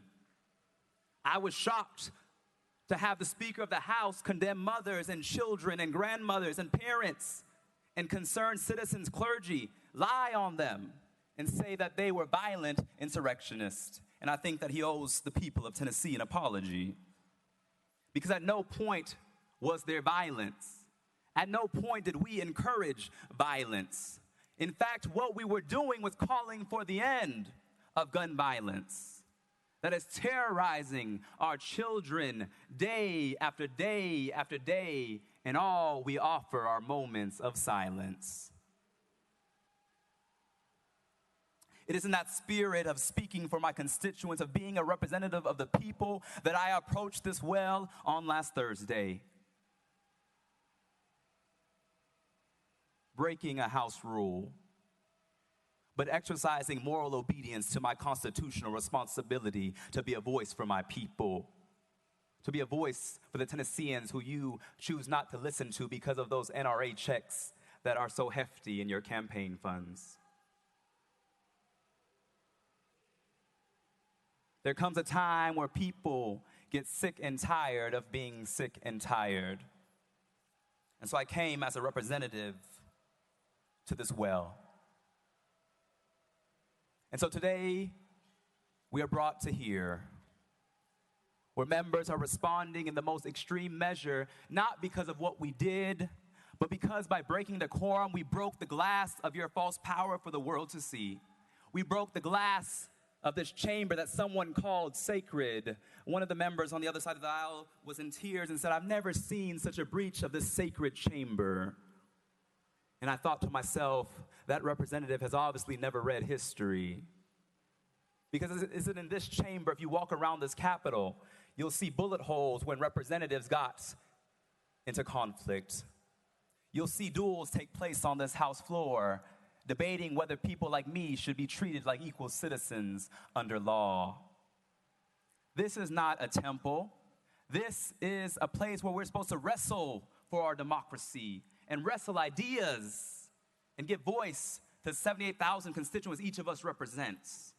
Speaker 14: I was shocked to have the Speaker of the House condemn mothers and children and grandmothers and parents and concerned citizens, clergy, lie on them and say that they were violent insurrectionists. And I think that he owes the people of Tennessee an apology. Because at no point was there violence. At no point did we encourage violence. In fact, what we were doing was calling for the end of gun violence that is terrorizing our children day after day after day, and all we offer are moments of silence. It is in that spirit of speaking for my constituents, of being a representative of the people, that I approached this well on last Thursday. Breaking a house rule, but exercising moral obedience to my constitutional responsibility to be a voice for my people, to be a voice for the Tennesseans who you choose not to listen to because of those NRA checks that are so hefty in your campaign funds. There comes a time where people get sick and tired of being sick and tired. And so I came as a representative to this well. And so today, we are brought to here, where members are responding in the most extreme measure, not because of what we did, but because by breaking decorum, we broke the glass of your false power for the world to see. We broke the glass of this chamber that someone called sacred. One of the members on the other side of the aisle was in tears and said, "I've never seen such a breach of this sacred chamber." And I thought to myself, that representative has obviously never read history. Because is it in this chamber, if you walk around this Capitol, you'll see bullet holes when representatives got into conflict. You'll see duels take place on this House floor, debating whether people like me should be treated like equal citizens under law. This is not a temple. This is a place where we're supposed to wrestle for our democracy and wrestle ideas and give voice to 78,000 constituents each of us represents.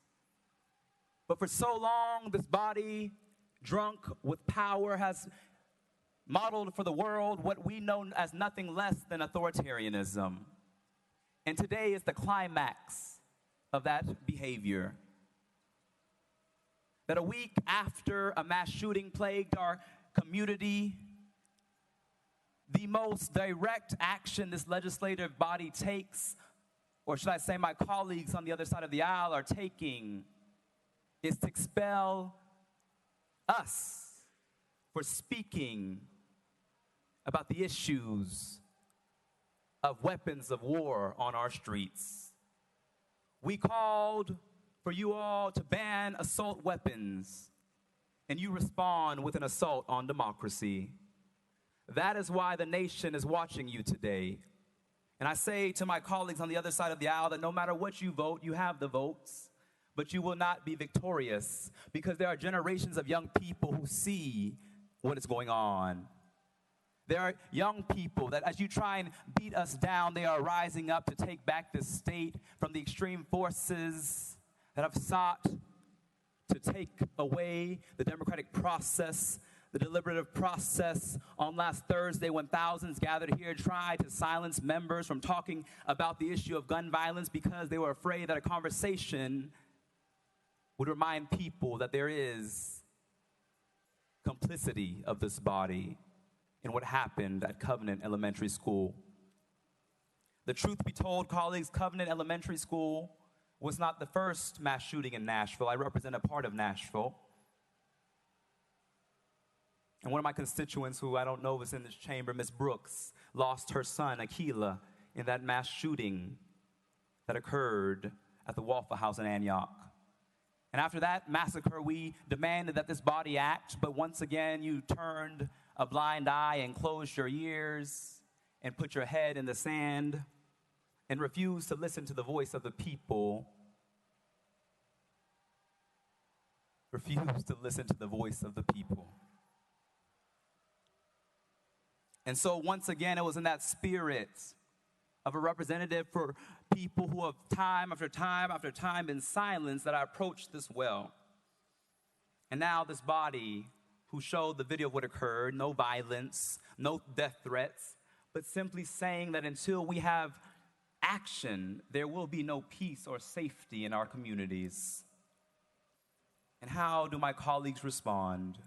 Speaker 14: But for so long, this body, drunk with power, has modeled for the world what we know as nothing less than authoritarianism. And today is the climax of that behavior. That a week after a mass shooting plagued our community, the most direct action this legislative body takes, or should I say my colleagues on the other side of the aisle are taking, is to expel us for speaking about the issues of weapons of war on our streets. We called for you all to ban assault weapons, and you respond with an assault on democracy. That is why the nation is watching you today. And I say to my colleagues on the other side of the aisle that no matter what you vote, you have the votes, but you will not be victorious, because there are generations of young people who see what is going on. There are young people that as you try and beat us down, they are rising up to take back this state from the extreme forces that have sought to take away the democratic process, the deliberative process. On last Thursday, when thousands gathered here, tried to silence members from talking about the issue of gun violence because they were afraid that a conversation would remind people that there is complicity of this body in what happened at Covenant Elementary School. The truth be told, colleagues, Covenant Elementary School was not the first mass shooting in Nashville. I represent a part of Nashville. And one of my constituents, who I don't know is in this chamber, Ms. Brooks, lost her son, Akila, in that mass shooting that occurred at the Waffle House in Antioch. And after that massacre, we demanded that this body act, but once again, you turned a blind eye and closed your ears and put your head in the sand and refused to listen to the voice of the people refused to listen to the voice of the people. And so once again, it was in that spirit of a representative for people who have time after time after time been silenced that I approached this well. And now this body who showed the video of what occurred, no violence, no death threats, but simply saying that until we have action, there will be no peace or safety in our communities. And how do my colleagues respond?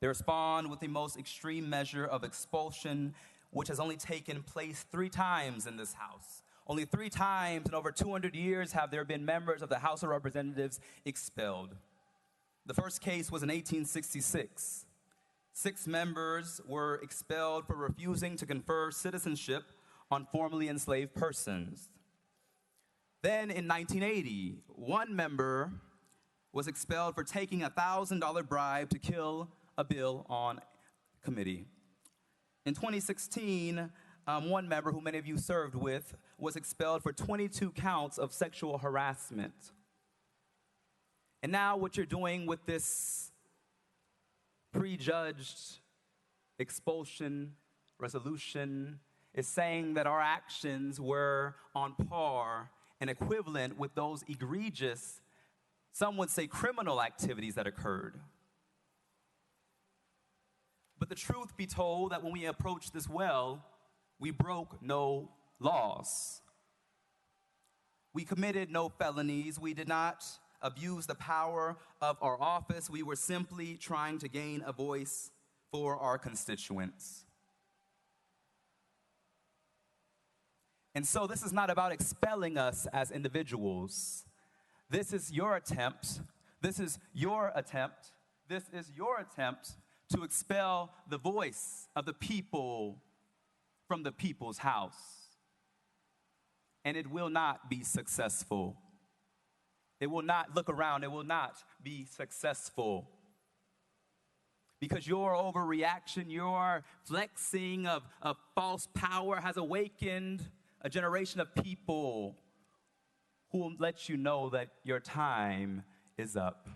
Speaker 14: They respond with the most extreme measure of expulsion, which has only taken place 3 times in this House. Only 3 times in over 200 years have there been members of the House of Representatives expelled. The first case was in 1866. 6 members were expelled for refusing to confer citizenship on formerly enslaved persons. Then in 1980, 1 member was expelled for taking a $1,000 bribe to kill a bill on committee. In 2016, 1 member who many of you served with was expelled for 22 counts of sexual harassment. And now what you're doing with this prejudged expulsion resolution is saying that our actions were on par and equivalent with those egregious, some would say criminal activities that occurred. But the truth be told that when we approached this well, we broke no laws. We committed no felonies. We did not abuse the power of our office. We were simply trying to gain a voice for our constituents. And so this is not about expelling us as individuals. This is your attempt. This is your attempt. This is your attempt to expel the voice of the people from the people's house. And it will not be successful. It will not, look around, it will not be successful. Because your overreaction, your flexing of false power has awakened a generation of people who will let you know that your time is up.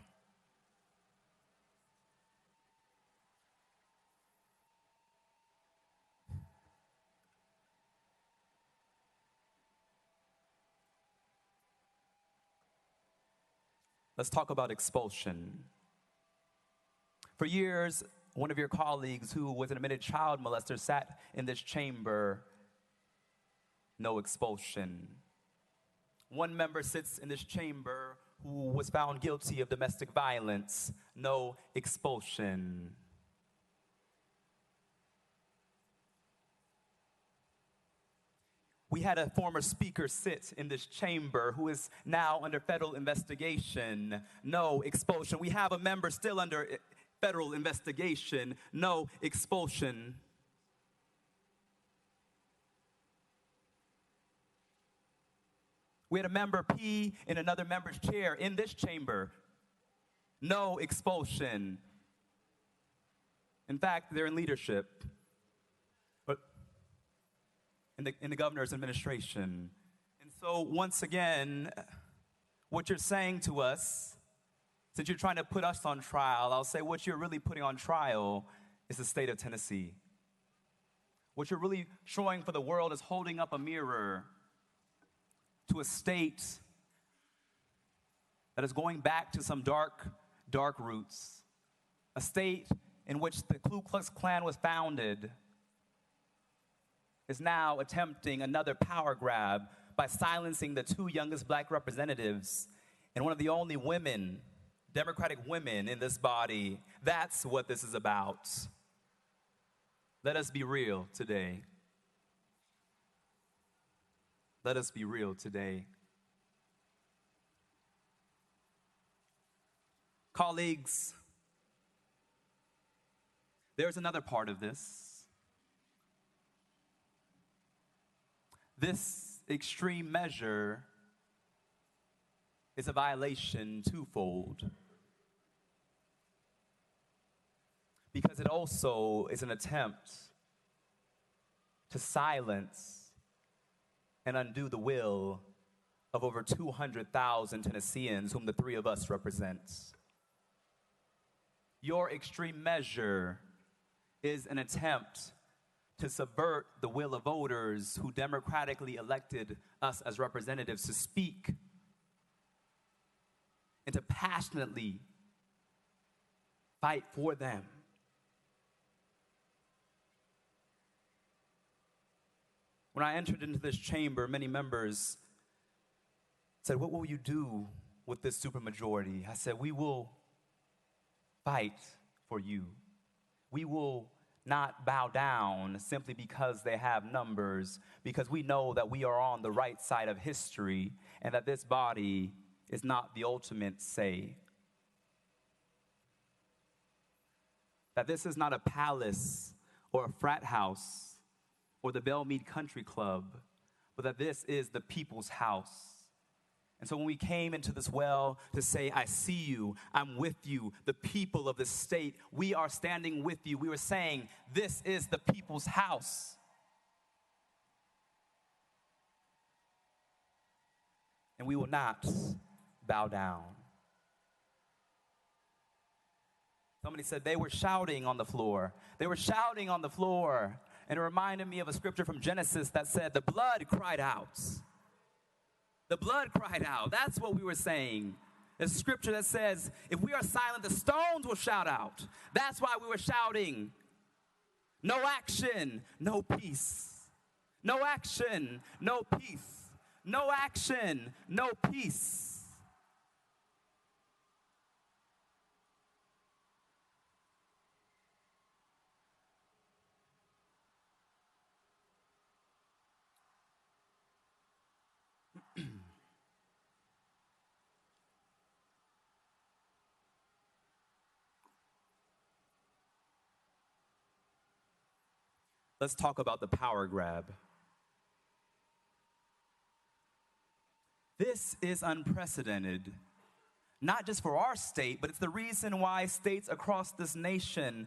Speaker 14: Let's talk about expulsion. For years, one of your colleagues who was an admitted child molester sat in this chamber. No expulsion. 1 member sits in this chamber who was found guilty of domestic violence. No expulsion. We had a former speaker sit in this chamber who is now under federal investigation. No expulsion. We have a member still under federal investigation. No expulsion. We had a member pee in another member's chair in this chamber. No expulsion. In fact, they're in leadership. But in the governor's administration. And so once again, what you're saying to us, since you're trying to put us on trial, I'll say what you're really putting on trial is the state of Tennessee. What you're really showing for the world is holding up a mirror to a state that is going back to some dark, dark roots. A state in which the Ku Klux Klan was founded is now attempting another power grab by silencing the 2 youngest black representatives and one of the only women, Democratic women in this body. That's what this is about. Let us be real today. Let us be real today. Colleagues, there's another part of this. This extreme measure is a violation twofold. Because it also is an attempt to silence and undo the will of over 200,000 Tennesseans whom the three of us represent. Your extreme measure is an attempt to subvert the will of voters who democratically elected us as representatives to speak and to passionately fight for them. When I entered into this chamber, many members said, "What will you do with this supermajority?" I said, "We will fight for you. We will not bow down simply because they have numbers, because we know that we are on the right side of history and that this body is not the ultimate say. That this is not a palace or a frat house or the Belmead Country Club, but that this is the people's house. And so when we came into this well to say, I see you, I'm with you, the people of the state, we are standing with you, we were saying, this is the people's house. And we will not bow down. Somebody said they were shouting on the floor. They were shouting on the floor. And it reminded me of a scripture from Genesis that said, the blood cried out. The blood cried out. That's what we were saying. There's a scripture that says, if we are silent, the stones will shout out. That's why we were shouting. No action, no peace. No action, no peace. No action, no peace. Let's talk about the power grab. This is unprecedented, not just for our state, but it's the reason why states across this nation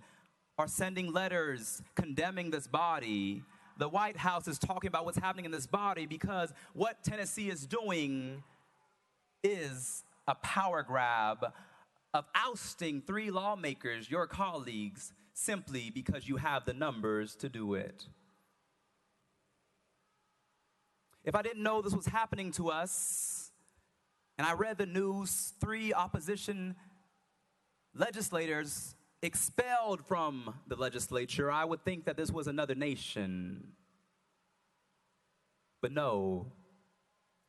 Speaker 14: are sending letters condemning this body. The White House is talking about what's happening in this body because what Tennessee is doing is a power grab of ousting 3 lawmakers, your colleagues, simply because you have the numbers to do it. If I didn't know this was happening to us, and I read the news, 3 opposition legislators expelled from the legislature, I would think that this was another nation. But no,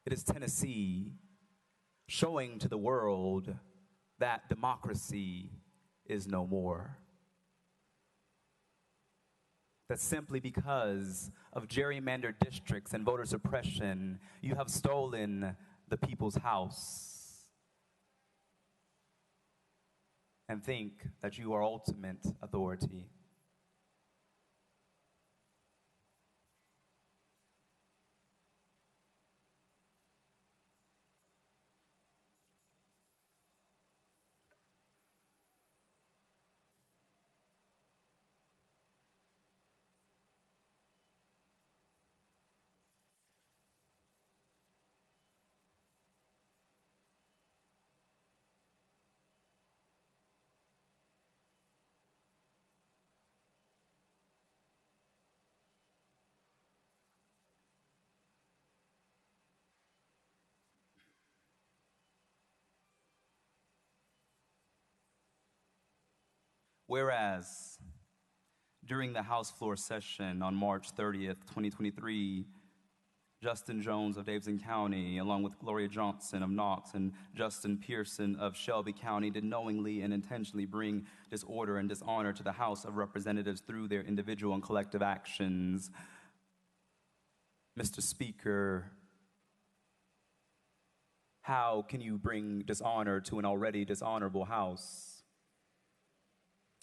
Speaker 14: it is Tennessee showing to the world that democracy is no more. That simply because of gerrymandered districts and voter suppression, you have stolen the people's house and think that you are ultimate authority. Whereas, during the House floor session on March 30th, 2023, Justin Jones of Davidson County, along with Gloria Johnson of Knox and Justin Pearson of Shelby County, did knowingly and intentionally bring disorder and dishonor to the House of Representatives through their individual and collective actions. Mr. Speaker, how can you bring dishonor to an already dishonorable House?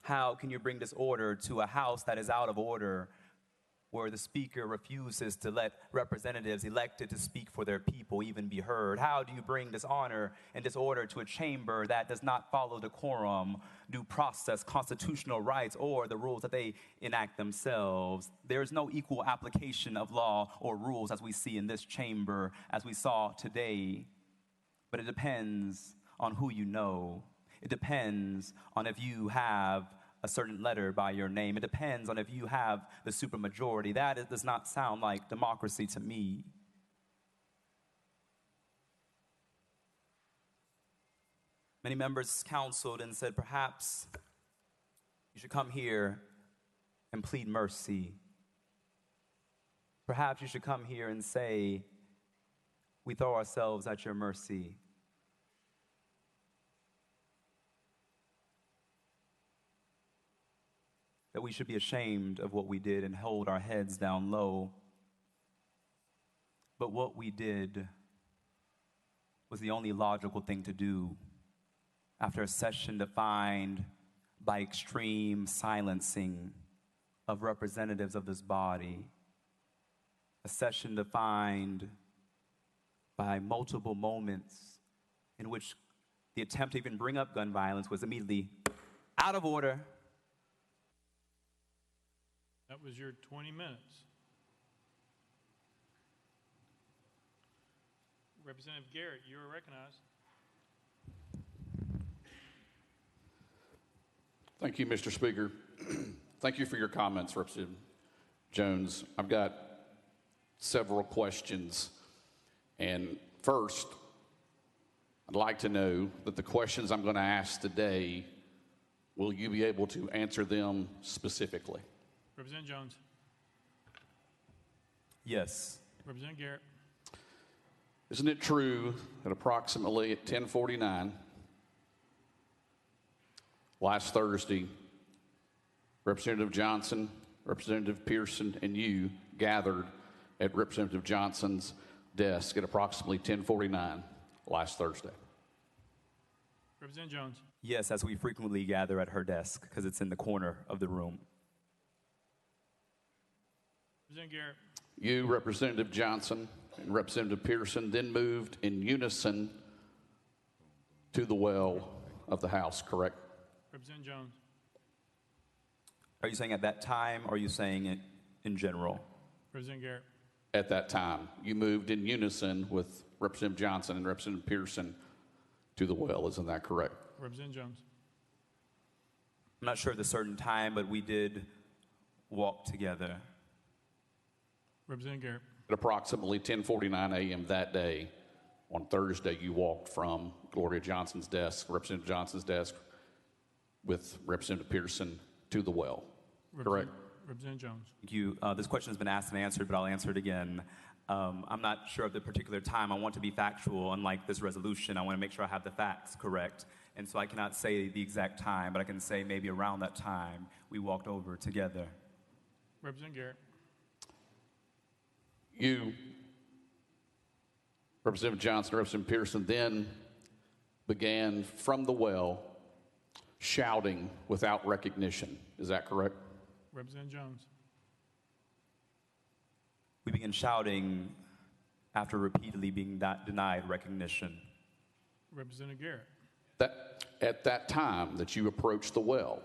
Speaker 14: How can you bring disorder to a House that is out of order? where the speaker refuses to let representatives elected to speak for their people even be heard? How do you bring dishonor and disorder to a chamber that does not follow decorum, due process, constitutional rights, or the rules that they enact themselves? There is no equal application of law or rules as we see in this chamber, as we saw today. But it depends on who you know. It depends on if you have a certain letter by your name. It depends on if you have the supermajority. Does not sound like democracy to me. Many members counseled and said, perhaps you should come here and plead mercy. Perhaps you should come here and say, we throw ourselves at your mercy. That we should be ashamed of what we did and hold our heads down low. But what we did was the only logical thing to do after a session defined by extreme silencing of representatives of this body, a session defined by multiple moments in which the attempt to even bring up gun violence was immediately out of order.
Speaker 1: That was your 20 minutes. Representative Garrett, you are recognized.
Speaker 3: Thank you, Mr. Speaker. Thank you for your comments, Representative Jones. I've got several questions. And first, I'd like to know that the questions I'm going to ask today, will you be able to answer them specifically?
Speaker 1: Representative Jones.
Speaker 14: Yes.
Speaker 1: Representative Garrett.
Speaker 3: Isn't it true that approximately at 10:49 last Thursday, Representative Johnson, Representative Pearson, and you gathered at Representative Johnson's desk at approximately 10:49 last Thursday?
Speaker 1: Representative Jones.
Speaker 14: Yes, as we frequently gather at her desk because it's in the corner of the room.
Speaker 1: Representative Garrett.
Speaker 3: You, Representative Johnson, and Representative Pearson then moved in unison to the well of the House, correct?
Speaker 1: Representative Jones.
Speaker 14: Are you saying at that time, or are you saying it in general?
Speaker 1: Representative Garrett.
Speaker 3: At that time, you moved in unison with Representative Johnson and Representative Pearson to the well, isn't that correct?
Speaker 1: Representative Jones.
Speaker 14: I'm not sure at a certain time, but we did walk together.
Speaker 1: Representative Garrett.
Speaker 3: At approximately 10:49 a.m. that day, on Thursday, you walked from Gloria Johnson's desk, Representative Johnson's desk, with Representative Pearson to the well, correct?
Speaker 1: Representative Jones.
Speaker 14: Thank you. This question has been asked and answered, but I'll answer it again. I'm not sure of the particular time. I want to be factual. Unlike this resolution, I want to make sure I have the facts correct. And so I cannot say the exact time, but I can say maybe around that time we walked over together.
Speaker 1: Representative Garrett.
Speaker 3: You, Representative Johnson, Representative Pearson, then began from the well shouting without recognition. Is that correct?
Speaker 1: Representative Jones.
Speaker 14: We began shouting after repeatedly being denied recognition.
Speaker 1: Representative Garrett.
Speaker 3: At that time that you approached the well,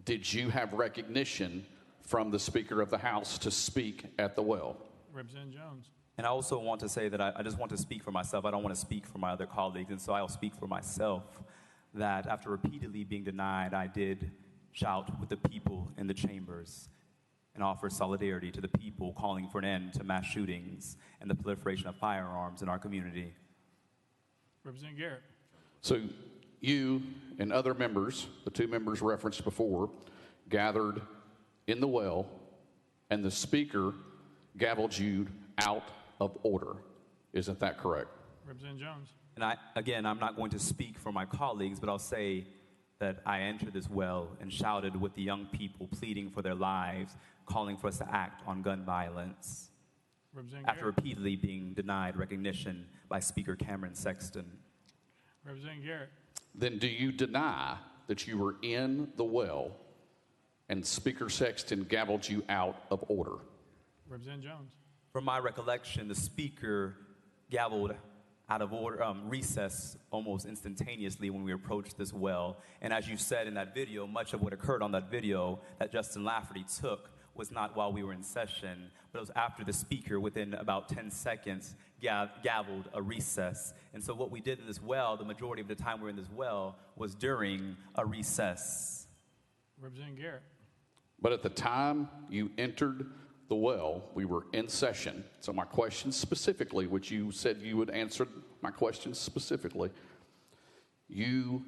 Speaker 3: did you have recognition from the Speaker of the House to speak at the well?
Speaker 1: Representative Jones.
Speaker 14: And I also want to say that I just want to speak for myself. I don't want to speak for my other colleagues, and so I'll speak for myself that after repeatedly being denied, I did shout with the people in the chambers and offer solidarity to the people calling for an end to mass shootings and the proliferation of firearms in our community.
Speaker 1: Representative Garrett.
Speaker 3: So you and other members, the two members referenced before, gathered in the well, and the Speaker gavelled you out of order. Isn't that correct?
Speaker 1: Representative Jones.
Speaker 14: And I'm not going to speak for my colleagues, but I'll say that I entered this well and shouted with the young people pleading for their lives, calling for us to act on gun violence. After repeatedly being denied recognition by Speaker Cameron Sexton.
Speaker 1: Representative Garrett.
Speaker 3: Then do you deny that you were in the well and Speaker Sexton gavelled you out of order?
Speaker 1: Representative Jones.
Speaker 14: From my recollection, the speaker gavelled out of order, recess almost instantaneously when we approached this well. And as you said in that video, much of what occurred on that video that Justin Lafferty took was not while we were in session, but it was after the speaker, within about 10 seconds, gavelled a recess. And so what we did in this well, the majority of the time we were in this well, was during a recess.
Speaker 1: Representative Garrett.
Speaker 3: But at the time you entered the well, we were in session. So my question specifically, which you said you would answer my question specifically, you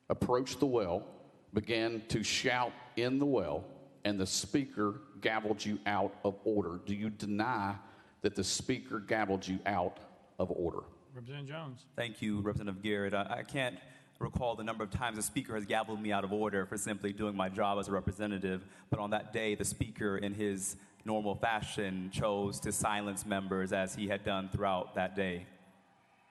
Speaker 3: approached the well, began to shout in the well, and the speaker gavelled you out of order. Do you deny that the speaker gavelled you out of order?
Speaker 1: Representative Jones.
Speaker 14: Thank you, Representative Garrett. I can't recall the number of times the speaker has gavelled me out of order for simply doing my job as a representative, but on that day, the speaker, in his normal fashion, chose to silence members as he had done throughout that day.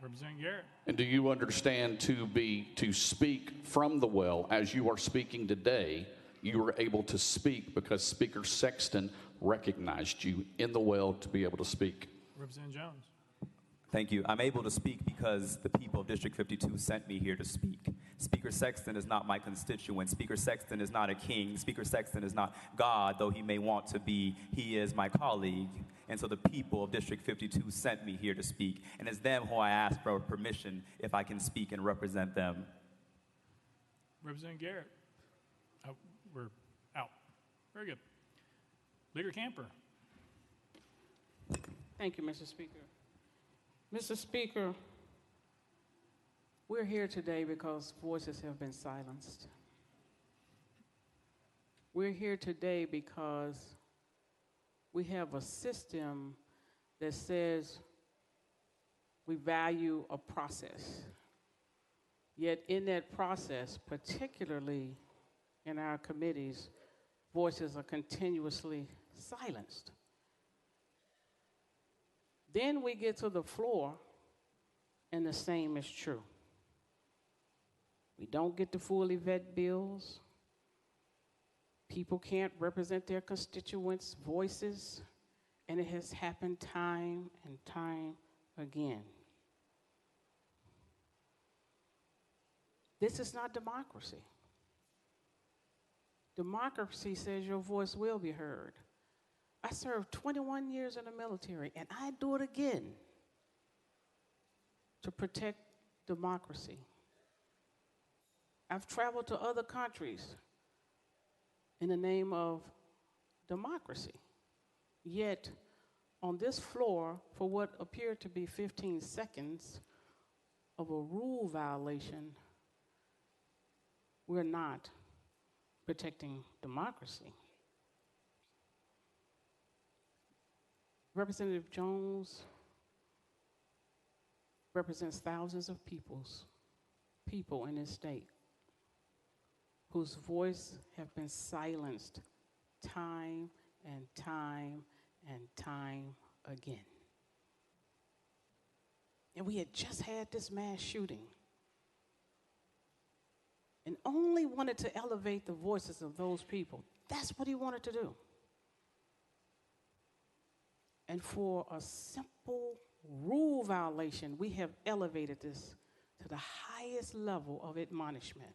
Speaker 1: Representative Garrett.
Speaker 3: And do you understand to speak from the well as you are speaking today, you were able to speak because Speaker Sexton recognized you in the well to be able to speak?
Speaker 1: Representative Jones.
Speaker 14: Thank you. I'm able to speak because the people of District 52 sent me here to speak. Speaker Sexton is not my constituent. Speaker Sexton is not a king. Speaker Sexton is not God, though he may want to be. He is my colleague. And so the people of District 52 sent me here to speak. And it's them who I ask for permission if I can speak and represent them.
Speaker 1: Representative Garrett. Oh, we're out. Very good. Leader Camper.
Speaker 4: Thank you, Mr. Speaker. Mr. Speaker, we're here today because voices have been silenced. We're here today because we have a system that says we value a process. Yet in that process, particularly in our committees, voices are continuously silenced. Then we get to the floor, and the same is true. We don't get to fully vet bills. People can't represent their constituents' voices, and it has happened time and time again. This is not democracy. Democracy says your voice will be heard. I served 21 years in the military, and I do it again to protect democracy. I've traveled to other countries in the name of democracy. Yet, on this floor, for what appeared to be 15 seconds of a rule violation, we're not protecting democracy. Representative Jones represents thousands of people in this state whose voice have been silenced time and time and time again. And we had just had this mass shooting and only wanted to elevate the voices of those people. That's what he wanted to do. And for a simple rule violation, we have elevated this to the highest level of admonishment.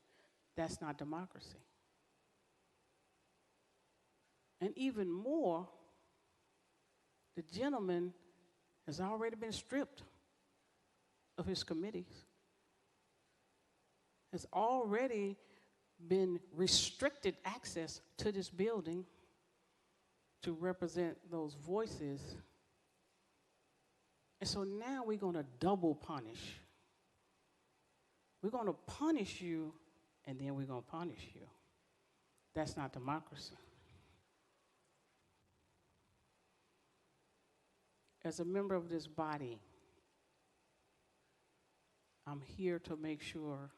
Speaker 4: That's not democracy. And even more, the gentleman has already been stripped of his committees, has already been restricted access to this building to represent those voices. And so now we're going to double punish. We're going to punish you, and then we're going to punish you. That's not democracy. As a member of this body, I'm here to make sure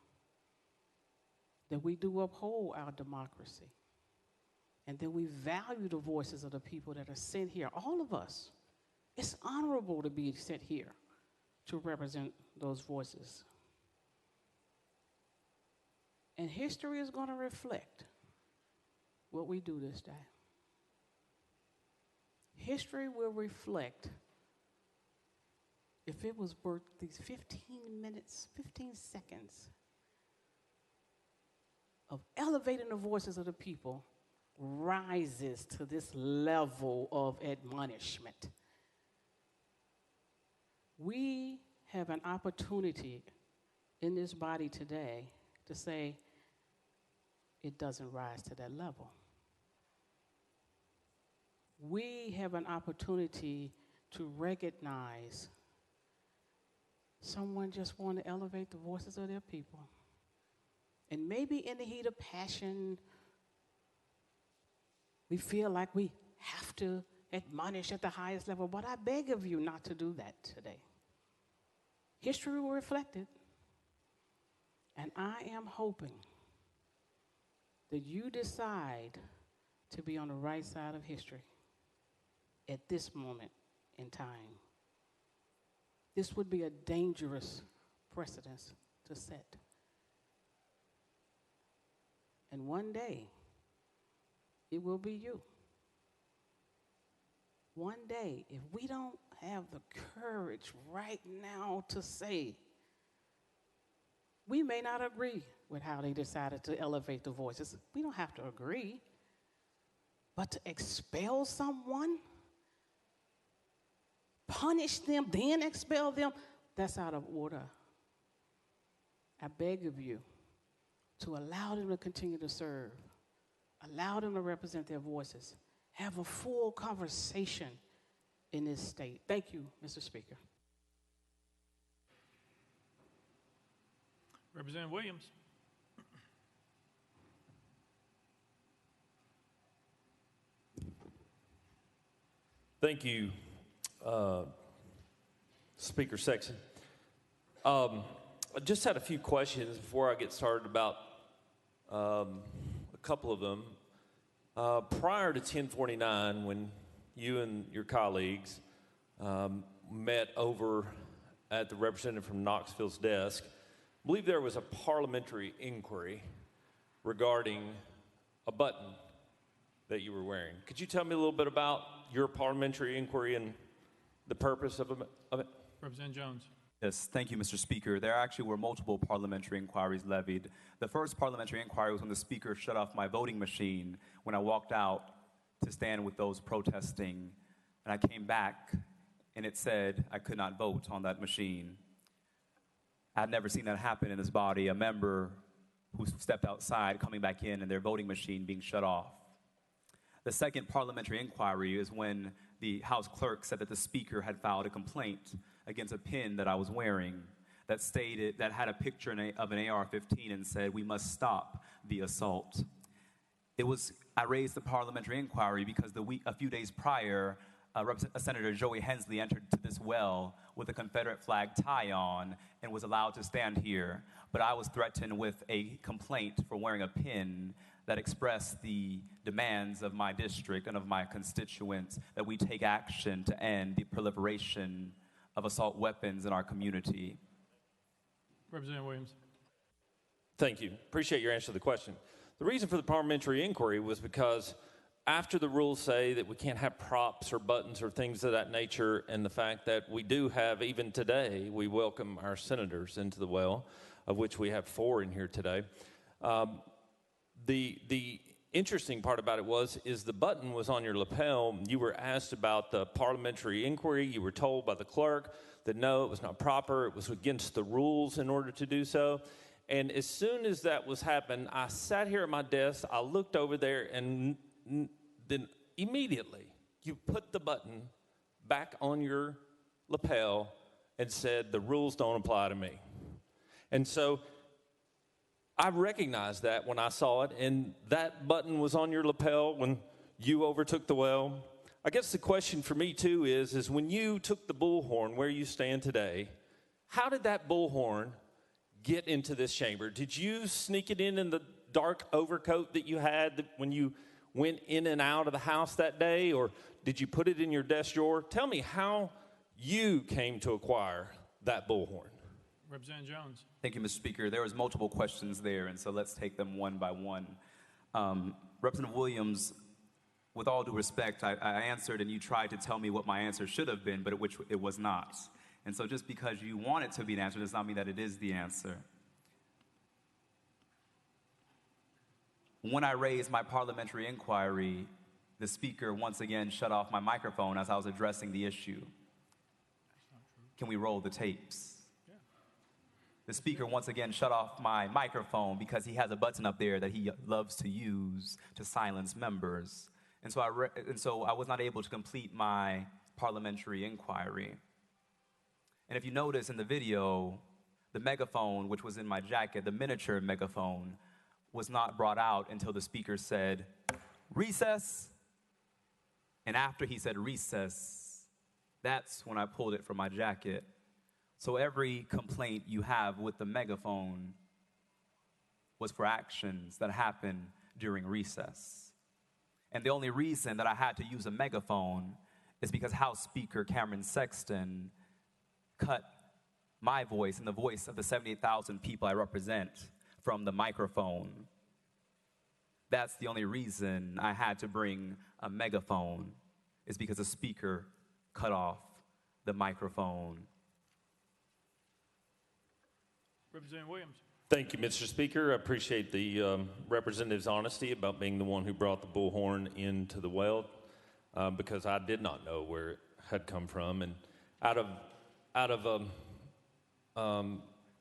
Speaker 4: that we do uphold our democracy and that we value the voices of the people that are sent here, all of us. It's honorable to be sent here to represent those voices. And history is going to reflect what we do this day. History will reflect if it was worth these 15 minutes, 15 seconds of elevating the voices of the people rises to this level of admonishment. We have an opportunity in this body today to say it doesn't rise to that level. We have an opportunity to recognize someone just want to elevate the voices of their people. And maybe in the heat of passion, we feel like we have to admonish at the highest level, but I beg of you not to do that today. History will reflect it. And I am hoping that you decide to be on the right side of history at this moment in time. This would be a dangerous precedent to set. And one day, it will be you. One day, if we don't have the courage right now to say, we may not agree with how they decided to elevate the voices. We don't have to agree. But to expel someone, punish them, then expel them, that's out of order. I beg of you to allow them to continue to serve, allow them to represent their voices, have a full conversation in this state. Thank you, Mr. Speaker.
Speaker 1: Representative Williams.
Speaker 15: Thank you, Speaker Sexton. I just had a few questions before I get started about a couple of them. Prior to 1049, when you and your colleagues met over at the representative from Knoxville's desk, I believe there was a parliamentary inquiry regarding a button that you were wearing. Could you tell me a little bit about your parliamentary inquiry and the purpose of it?
Speaker 1: Representative Jones.
Speaker 14: Yes, thank you, Mr. Speaker. There actually were multiple parliamentary inquiries levied. The first parliamentary inquiry was when the Speaker shut off my voting machine when I walked out to stand with those protesting. And I came back, and it said I could not vote on that machine. I've never seen that happen in this body, a member who stepped outside coming back in and their voting machine being shut off. The second parliamentary inquiry is when the House Clerk said that the Speaker had filed a complaint against a pin that I was wearing that stated, that had a picture of an AR-15 and said, "We must stop the assault." I raised the parliamentary inquiry because a few days prior, Senator Joey Hensley entered to this well with a Confederate flag tie on and was allowed to stand here. But I was threatened with a complaint for wearing a pin that expressed the demands of my district and of my constituents that we take action to end the proliferation of assault weapons in our community.
Speaker 1: Representative Williams.
Speaker 15: Thank you. Appreciate your answer to the question. The reason for the parliamentary inquiry was because after the rules say that we can't have props or buttons or things of that nature, and the fact that we do have, even today, we welcome our senators into the well, of which we have 4 in here today. The interesting part about it is the button was on your lapel. You were asked about the parliamentary inquiry. You were told by the clerk that no, it was not proper. It was against the rules in order to do so. And as soon as that was happening, I sat here at my desk. I looked over there, and then immediately you put the button back on your lapel and said, "The rules don't apply to me." And so I recognized that when I saw it, and that button was on your lapel when you overtook the well. I guess the question for me, too, is when you took the bullhorn where you stand today, how did that bullhorn get into this chamber? Did you sneak it in the dark overcoat that you had when you went in and out of the house that day, or did you put it in your desk drawer? Tell me how you came to acquire that bullhorn.
Speaker 1: Representative Jones.
Speaker 14: Thank you, Mr. Speaker. There was multiple questions there, and so let's take them one by one. Representative Williams, with all due respect, I answered and you tried to tell me what my answer should have been, but which it was not. And so just because you want it to be an answer does not mean that it is the answer. When I raised my parliamentary inquiry, the speaker once again shut off my microphone as I was addressing the issue. Can we roll the tapes? Yeah. The speaker once again shut off my microphone because he has a button up there that he loves to use to silence members. And so I was not able to complete my parliamentary inquiry. And if you notice in the video, the megaphone, which was in my jacket, the miniature megaphone, was not brought out until the speaker said, "Recess." And after he said recess, that's when I pulled it from my jacket. So every complaint you have with the megaphone was for actions that happened during recess. And the only reason that I had to use a megaphone is because House Speaker Cameron Sexton cut my voice and the voice of the 78,000 people I represent from the microphone. That's the only reason I had to bring a megaphone, is because the speaker cut off the microphone.
Speaker 1: Representative Williams.
Speaker 15: Thank you, Mr. Speaker. I appreciate the representative's honesty about being the one who brought the bullhorn into the well, because I did not know where it had come from. And out of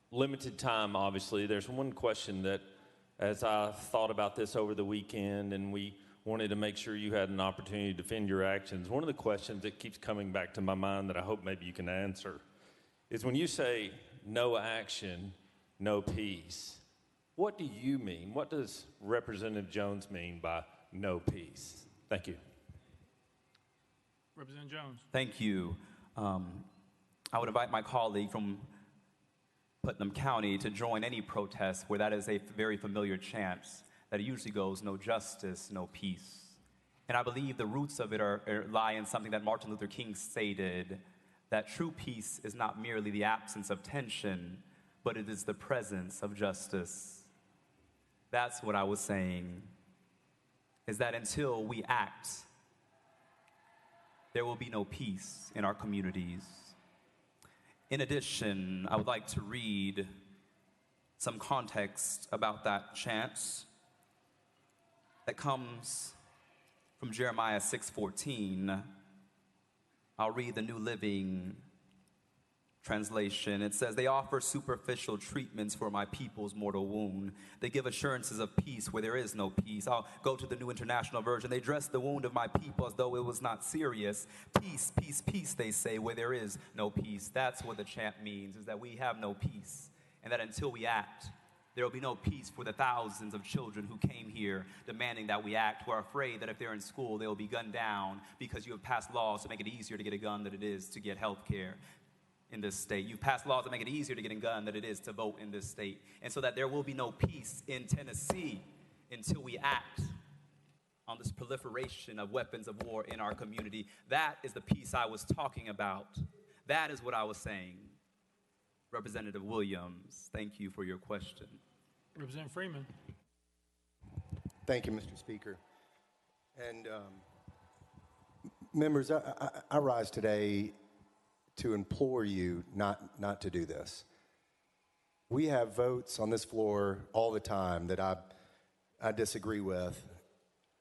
Speaker 15: limited time, obviously, there's one question that, as I thought about this over the weekend and we wanted to make sure you had an opportunity to defend your actions, one of the questions that keeps coming back to my mind that I hope maybe you can answer is, when you say no action, no peace, what do you mean? What does Representative Jones mean by no peace? Thank you.
Speaker 1: Representative Jones.
Speaker 14: Thank you. I would invite my colleague from Putnam County to join any protest where that is a very familiar chant that usually goes, no justice, no peace. And I believe the roots of it lie in something that Martin Luther King stated, that true peace is not merely the absence of tension, but it is the presence of justice. That's what I was saying, is that until we act, there will be no peace in our communities. In addition, I would like to read some context about that chant that comes from Jeremiah 6:14. I'll read the New Living Translation. It says, "They offer superficial treatments for my people's mortal wound. They give assurances of peace where there is no peace." I'll go to the New International Version. "They dress the wound of my people as though it was not serious. Peace, peace, peace, they say, where there is no peace." That's what the chant means, is that we have no peace, and that until we act, there will be no peace for the thousands of children who came here demanding that we act, who are afraid that if they're in school, they will be gunned down because you have passed laws to make it easier to get a gun than it is to get health care in this state. You've passed laws to make it easier to get a gun than it is to vote in this state. And so that there will be no peace in Tennessee until we act on this proliferation of weapons of war in our community. That is the peace I was talking about. That is what I was saying. Representative Williams, thank you for your question.
Speaker 1: Representative Freeman.
Speaker 16: Thank you, Mr. Speaker. And members, I rise today to implore you not to do this. We have votes on this floor all the time that I disagree with,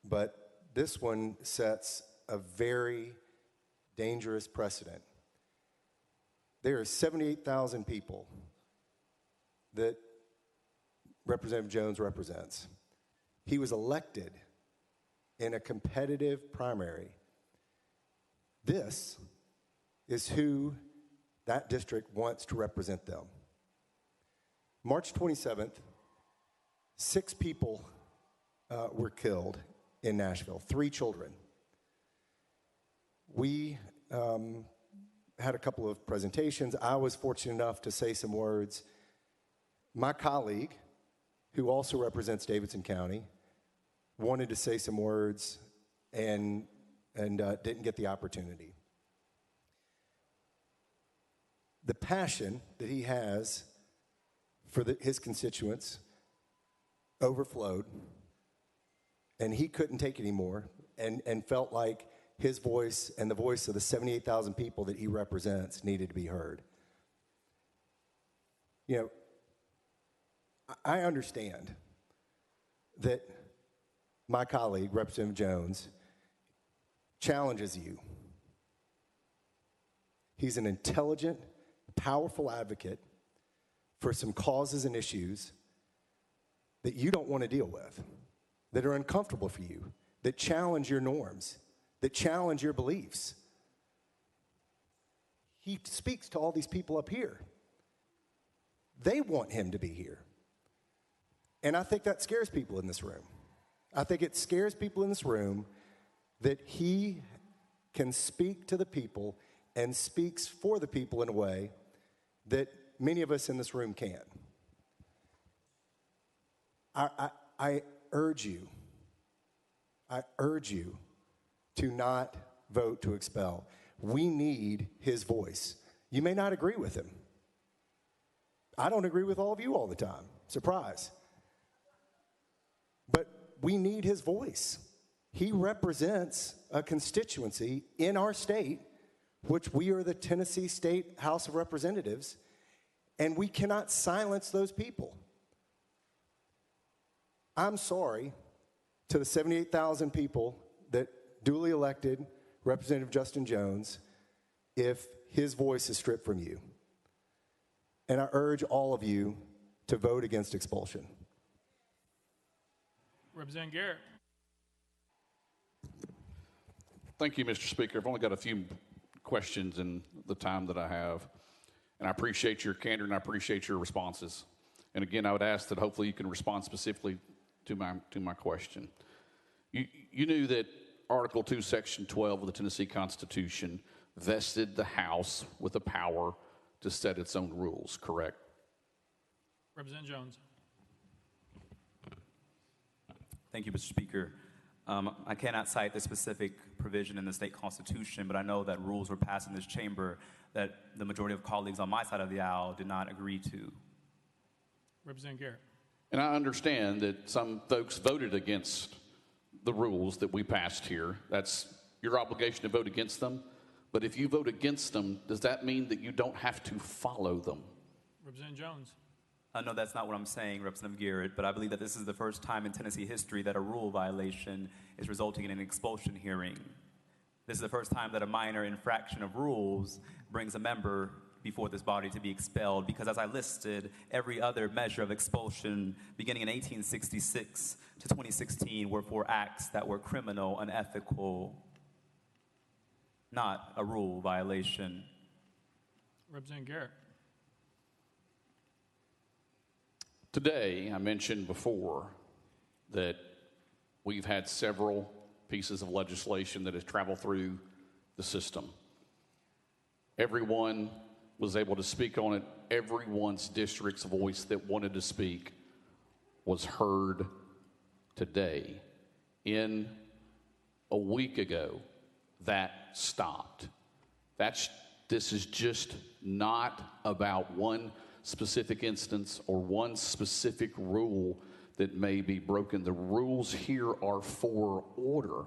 Speaker 16: but this one sets a very dangerous precedent. There are 78,000 people that Representative Jones represents. He was elected in a competitive primary. This is who that district wants to represent them. March 27th, 6 people were killed in Nashville, 3 children. We had a couple of presentations. I was fortunate enough to say some words. My colleague, who also represents Davidson County, wanted to say some words and didn't get the opportunity. The passion that he has for his constituents overflowed, and he couldn't take it anymore. and felt like his voice and the voice of the 78,000 people that he represents needed to be heard. You know, I understand that my colleague, Representative Jones, challenges you. He's an intelligent, powerful advocate for some causes and issues that you don't want to deal with, that are uncomfortable for you, that challenge your norms, that challenge your beliefs. He speaks to all these people up here. They want him to be here. And I think that scares people in this room. I think it scares people in this room that he can speak to the people and speaks for the people in a way that many of us in this room can't. I urge you to not vote to expel. We need his voice. You may not agree with him. I don't agree with all of you all the time. Surprise. But we need his voice. He represents a constituency in our state, which we are the Tennessee State House of Representatives, and we cannot silence those people. I'm sorry to the 78,000 people that duly elected Representative Justin Jones if his voice is stripped from you. And I urge all of you to vote against expulsion.
Speaker 1: Representative Garrett.
Speaker 3: Thank you, Mr. Speaker. I've only got a few questions in the time that I have, and I appreciate your candor and I appreciate your responses. And again, I would ask that hopefully you can respond specifically to my question. You knew that Article 2, Section 12 of the Tennessee Constitution vested the House with the power to set its own rules, correct?
Speaker 1: Representative Jones.
Speaker 14: Thank you, Mr. Speaker. I cannot cite the specific provision in the state constitution, but I know that rules were passed in this chamber that the majority of colleagues on my side of the aisle did not agree to.
Speaker 1: Representative Garrett.
Speaker 3: And I understand that some folks voted against the rules that we passed here. That's your obligation to vote against them. But if you vote against them, does that mean that you don't have to follow them?
Speaker 1: Representative Jones.
Speaker 14: No, that's not what I'm saying, Representative Garrett, but I believe that this is the first time in Tennessee history that a rule violation is resulting in an expulsion hearing. This is the first time that a minor infraction of rules brings a member before this body to be expelled, because as I listed, every other measure of expulsion beginning in 1866 to 2016 were for acts that were criminal, unethical, not a rule violation.
Speaker 1: Representative Garrett.
Speaker 3: Today, I mentioned before that we've had several pieces of legislation that has traveled through the system. Everyone was able to speak on it. Everyone's district's voice that wanted to speak was heard today. In a week ago, that stopped. This is just not about one specific instance or one specific rule that may be broken. The rules here are for order.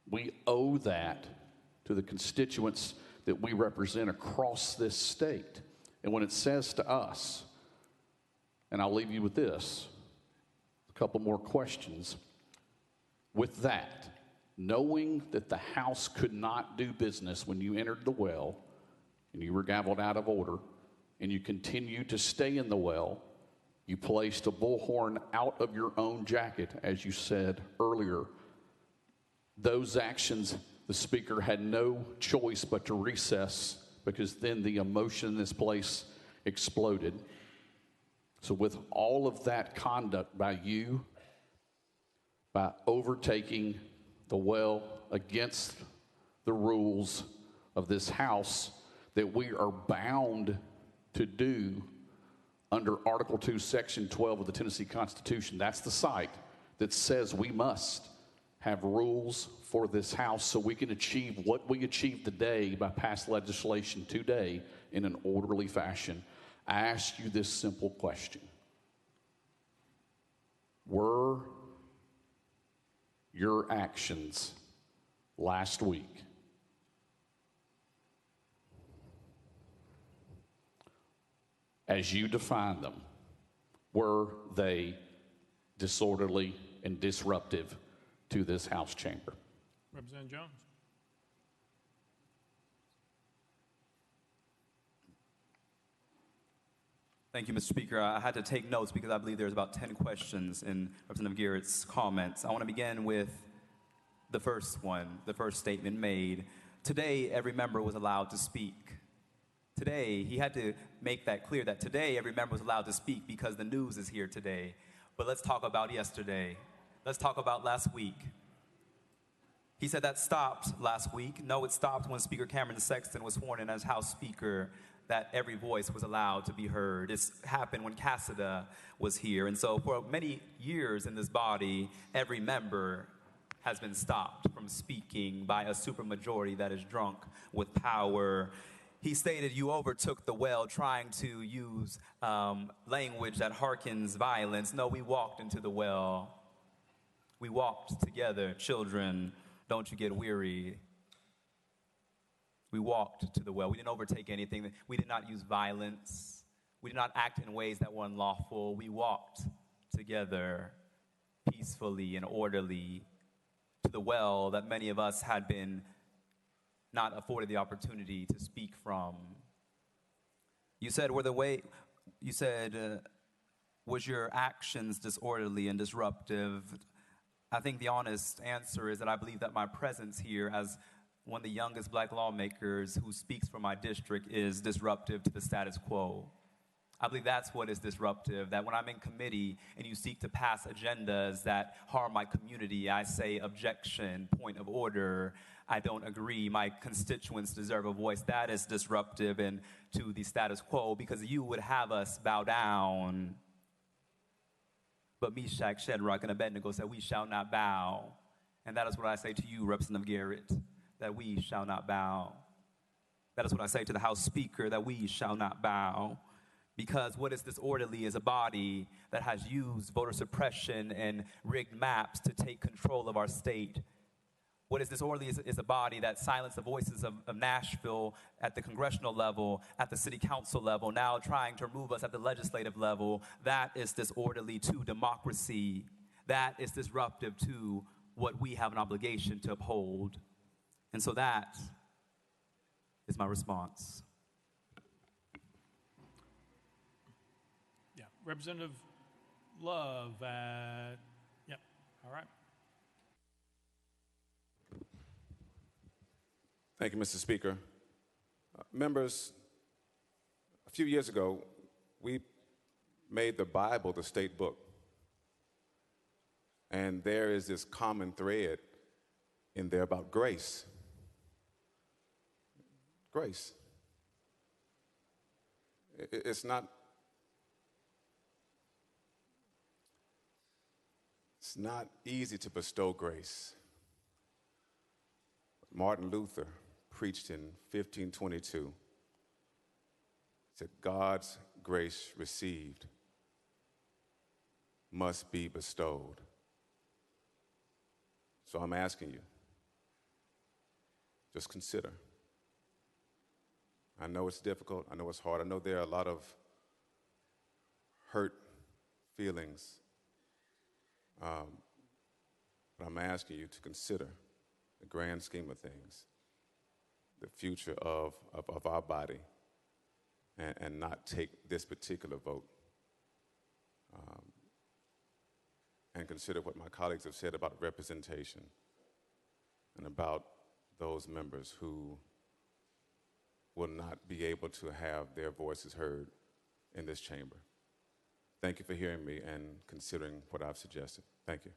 Speaker 3: We owe that to the constituents that we represent across this state. And when it says to us, and I'll leave you with this, a couple more questions. With that, knowing that the House could not do business when you entered the well and you were gavelled out of order, and you continue to stay in the well, you placed a bullhorn out of your own jacket, as you said earlier. Those actions, the Speaker had no choice but to recess, because then the emotion in this place exploded. So with all of that conduct by you, by overtaking the well against the rules of this House that we are bound to do under Article 2, Section 12 of the Tennessee Constitution. That's the site that says we must have rules for this House so we can achieve what we achieved today by passed legislation today in an orderly fashion. I ask you this simple question. Were your actions last week as you define them, were they disorderly and disruptive to this House chamber?
Speaker 1: Representative Jones.
Speaker 14: Thank you, Mr. Speaker. I had to take notes because I believe there's about 10 questions in Representative Garrett's comments. I want to begin with the first one, the first statement made. Today, every member was allowed to speak. Today, he had to make that clear that today every member was allowed to speak because the news is here today. But let's talk about yesterday. Let's talk about last week. He said that stopped last week. No, it stopped when Speaker Cameron Sexton was sworn in as House Speaker, that every voice was allowed to be heard. This happened when Cassida was here. And so for many years in this body, every member has been stopped from speaking by a supermajority that is drunk with power. He stated, you overtook the well trying to use language that harkens violence. No, we walked into the well. We walked together. Children, don't you get weary. We walked to the well. We didn't overtake anything. We did not use violence. We did not act in ways that were unlawful. We walked together peacefully and orderly to the well that many of us had been not afforded the opportunity to speak from. You said, was your actions disorderly and disruptive? I think the honest answer is that I believe that my presence here as one of the youngest black lawmakers who speaks for my district is disruptive to the status quo. I believe that's what is disruptive, that when I'm in committee and you seek to pass agendas that harm my community, I say objection, point of order, I don't agree, my constituents deserve a voice. That is disruptive and to the status quo because you would have us bow down. But Meshach, Shadrach, and Abednego said, we shall not bow. And that is what I say to you, Representative Garrett, that we shall not bow. That is what I say to the House Speaker, that we shall not bow. Because what is disorderly is a body that has used voter suppression and rigged maps to take control of our state. What is disorderly is a body that silenced the voices of Nashville at the congressional level, at the city council level, now trying to remove us at the legislative level. That is disorderly to democracy. That is disruptive to what we have an obligation to uphold. And so that is my response.
Speaker 1: Yeah, Representative Love at, yeah, all right.
Speaker 17: Thank you, Mr. Speaker. Members, a few years ago, we made the Bible the state book. And there is this common thread in there about grace. Grace. It's not easy to bestow grace. Martin Luther preached in 1522. Said, God's grace received must be bestowed. So I'm asking you, just consider. I know it's difficult. I know it's hard. I know there are a lot of hurt feelings. But I'm asking you to consider the grand scheme of things, the future of our body, and not take this particular vote. And consider what my colleagues have said about representation and about those members who will not be able to have their voices heard in this chamber. Thank you for hearing me and considering what I've suggested. Thank you.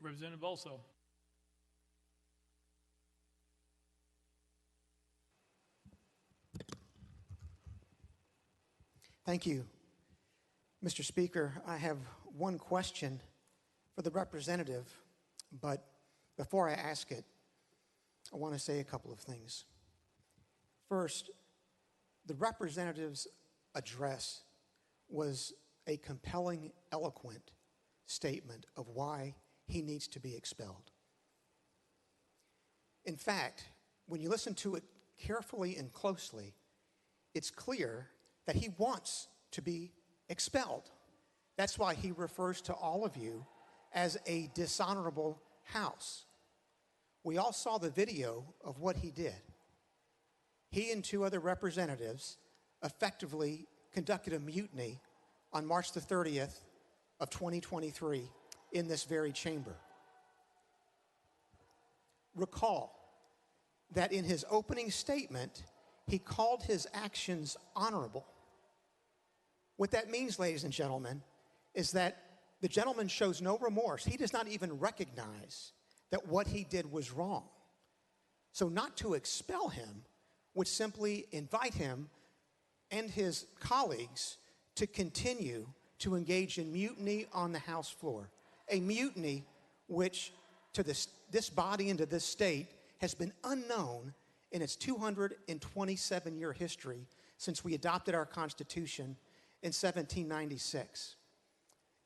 Speaker 1: Representative Bulso.
Speaker 18: Thank you. Mr. Speaker, I have one question for the representative, but before I ask it, I want to say a couple of things. First, the representative's address was a compelling, eloquent statement of why he needs to be expelled. In fact, when you listen to it carefully and closely, it's clear that he wants to be expelled. That's why he refers to all of you as a dishonorable house. We all saw the video of what he did. He and two other representatives effectively conducted a mutiny on March the 30th of 2023 in this very chamber. Recall that in his opening statement, he called his actions honorable. What that means, ladies and gentlemen, is that the gentleman shows no remorse. He does not even recognize that what he did was wrong. So not to expel him would simply invite him and his colleagues to continue to engage in mutiny on the House floor. A mutiny which to this body and to this state has been unknown in its 227-year history since we adopted our Constitution in 1796.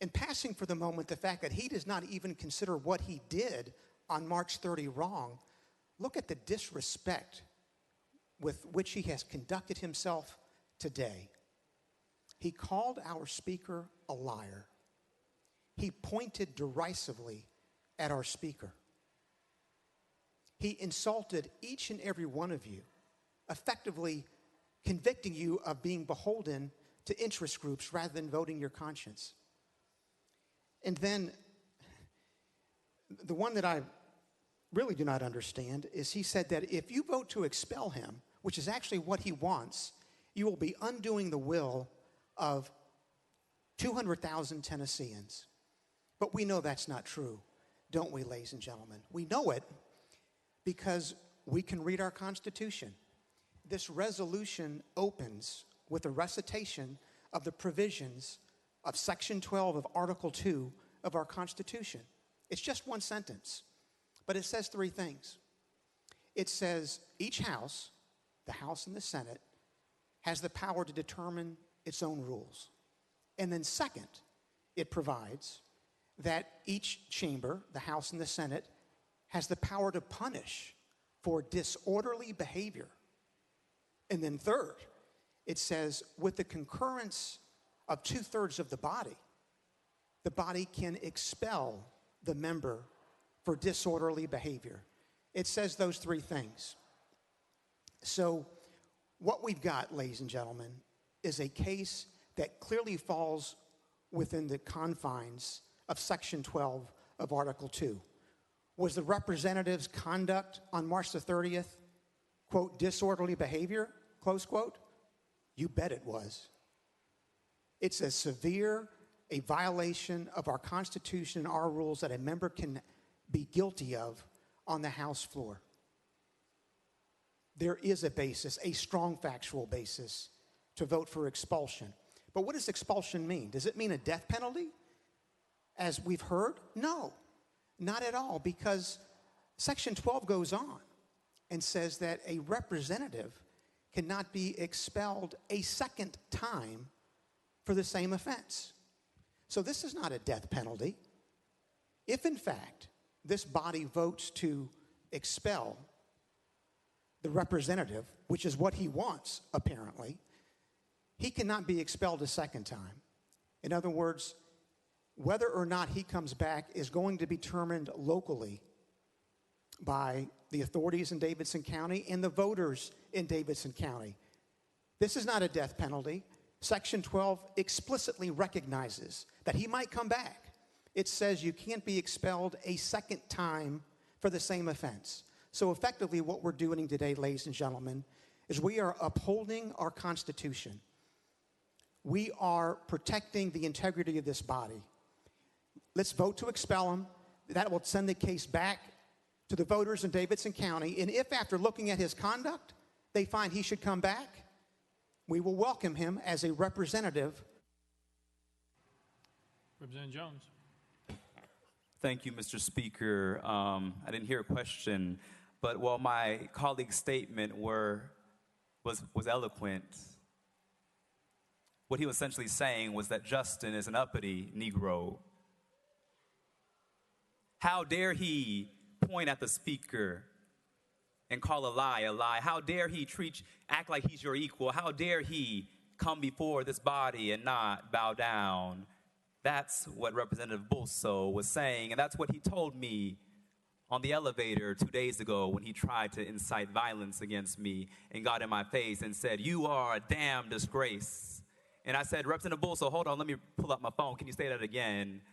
Speaker 18: And passing for the moment the fact that he does not even consider what he did on March 30 wrong, look at the disrespect with which he has conducted himself today. He called our speaker a liar. He pointed derisively at our speaker. He insulted each and every one of you, effectively convicting you of being beholden to interest groups rather than voting your conscience. And then the one that I really do not understand is he said that if you vote to expel him, which is actually what he wants, you will be undoing the will of 200,000 Tennesseans. But we know that's not true, don't we, ladies and gentlemen? We know it because we can read our Constitution. This resolution opens with a recitation of the provisions of Section 12 of Article 2 of our Constitution. It's just one sentence, but it says three things. It says each house, the House and the Senate, has the power to determine its own rules. And then second, it provides that each chamber, the House and the Senate, has the power to punish for disorderly behavior. And then third, it says with the concurrence of 2/3 of the body can expel the member for disorderly behavior. It says those three things. So what we've got, ladies and gentlemen, is a case that clearly falls within the confines of Section 12 of Article 2. Was the representative's conduct on March the 30th, quote, disorderly behavior, close quote? You bet it was. It's as severe a violation of our Constitution and our rules that a member can be guilty of on the House floor. There is a basis, a strong factual basis, to vote for expulsion. But what does expulsion mean? Does it mean a death penalty, as we've heard? No, not at all, because Section 12 goes on and says that a representative cannot be expelled a second time for the same offense. So this is not a death penalty. If, in fact, this body votes to expel the representative, which is what he wants, apparently, he cannot be expelled a second time. In other words, whether or not he comes back is going to be determined locally by the authorities in Davidson County and the voters in Davidson County. This is not a death penalty. Section 12 explicitly recognizes that he might come back. It says you can't be expelled a second time for the same offense. So effectively what we're doing today, ladies and gentlemen, is we are upholding our Constitution. We are protecting the integrity of this body. Let's vote to expel him. That will send the case back to the voters in Davidson County. And if after looking at his conduct, they find he should come back, we will welcome him as a representative.
Speaker 1: Representative Jones.
Speaker 14: Thank you, Mr. Speaker. I didn't hear a question, but while my colleague's statement was eloquent, what he was essentially saying was that Justin is an uppity Negro. How dare he point at the speaker and call a lie a lie? How dare he act like he's your equal? How dare he come before this body and not bow down? That's what Representative Bulso was saying, and that's what he told me on the elevator 2 days ago when he tried to incite violence against me and got in my face and said, "You are a damn disgrace." And I said, "Representative Bulso, hold on, let me pull up my phone. Can you say that again?"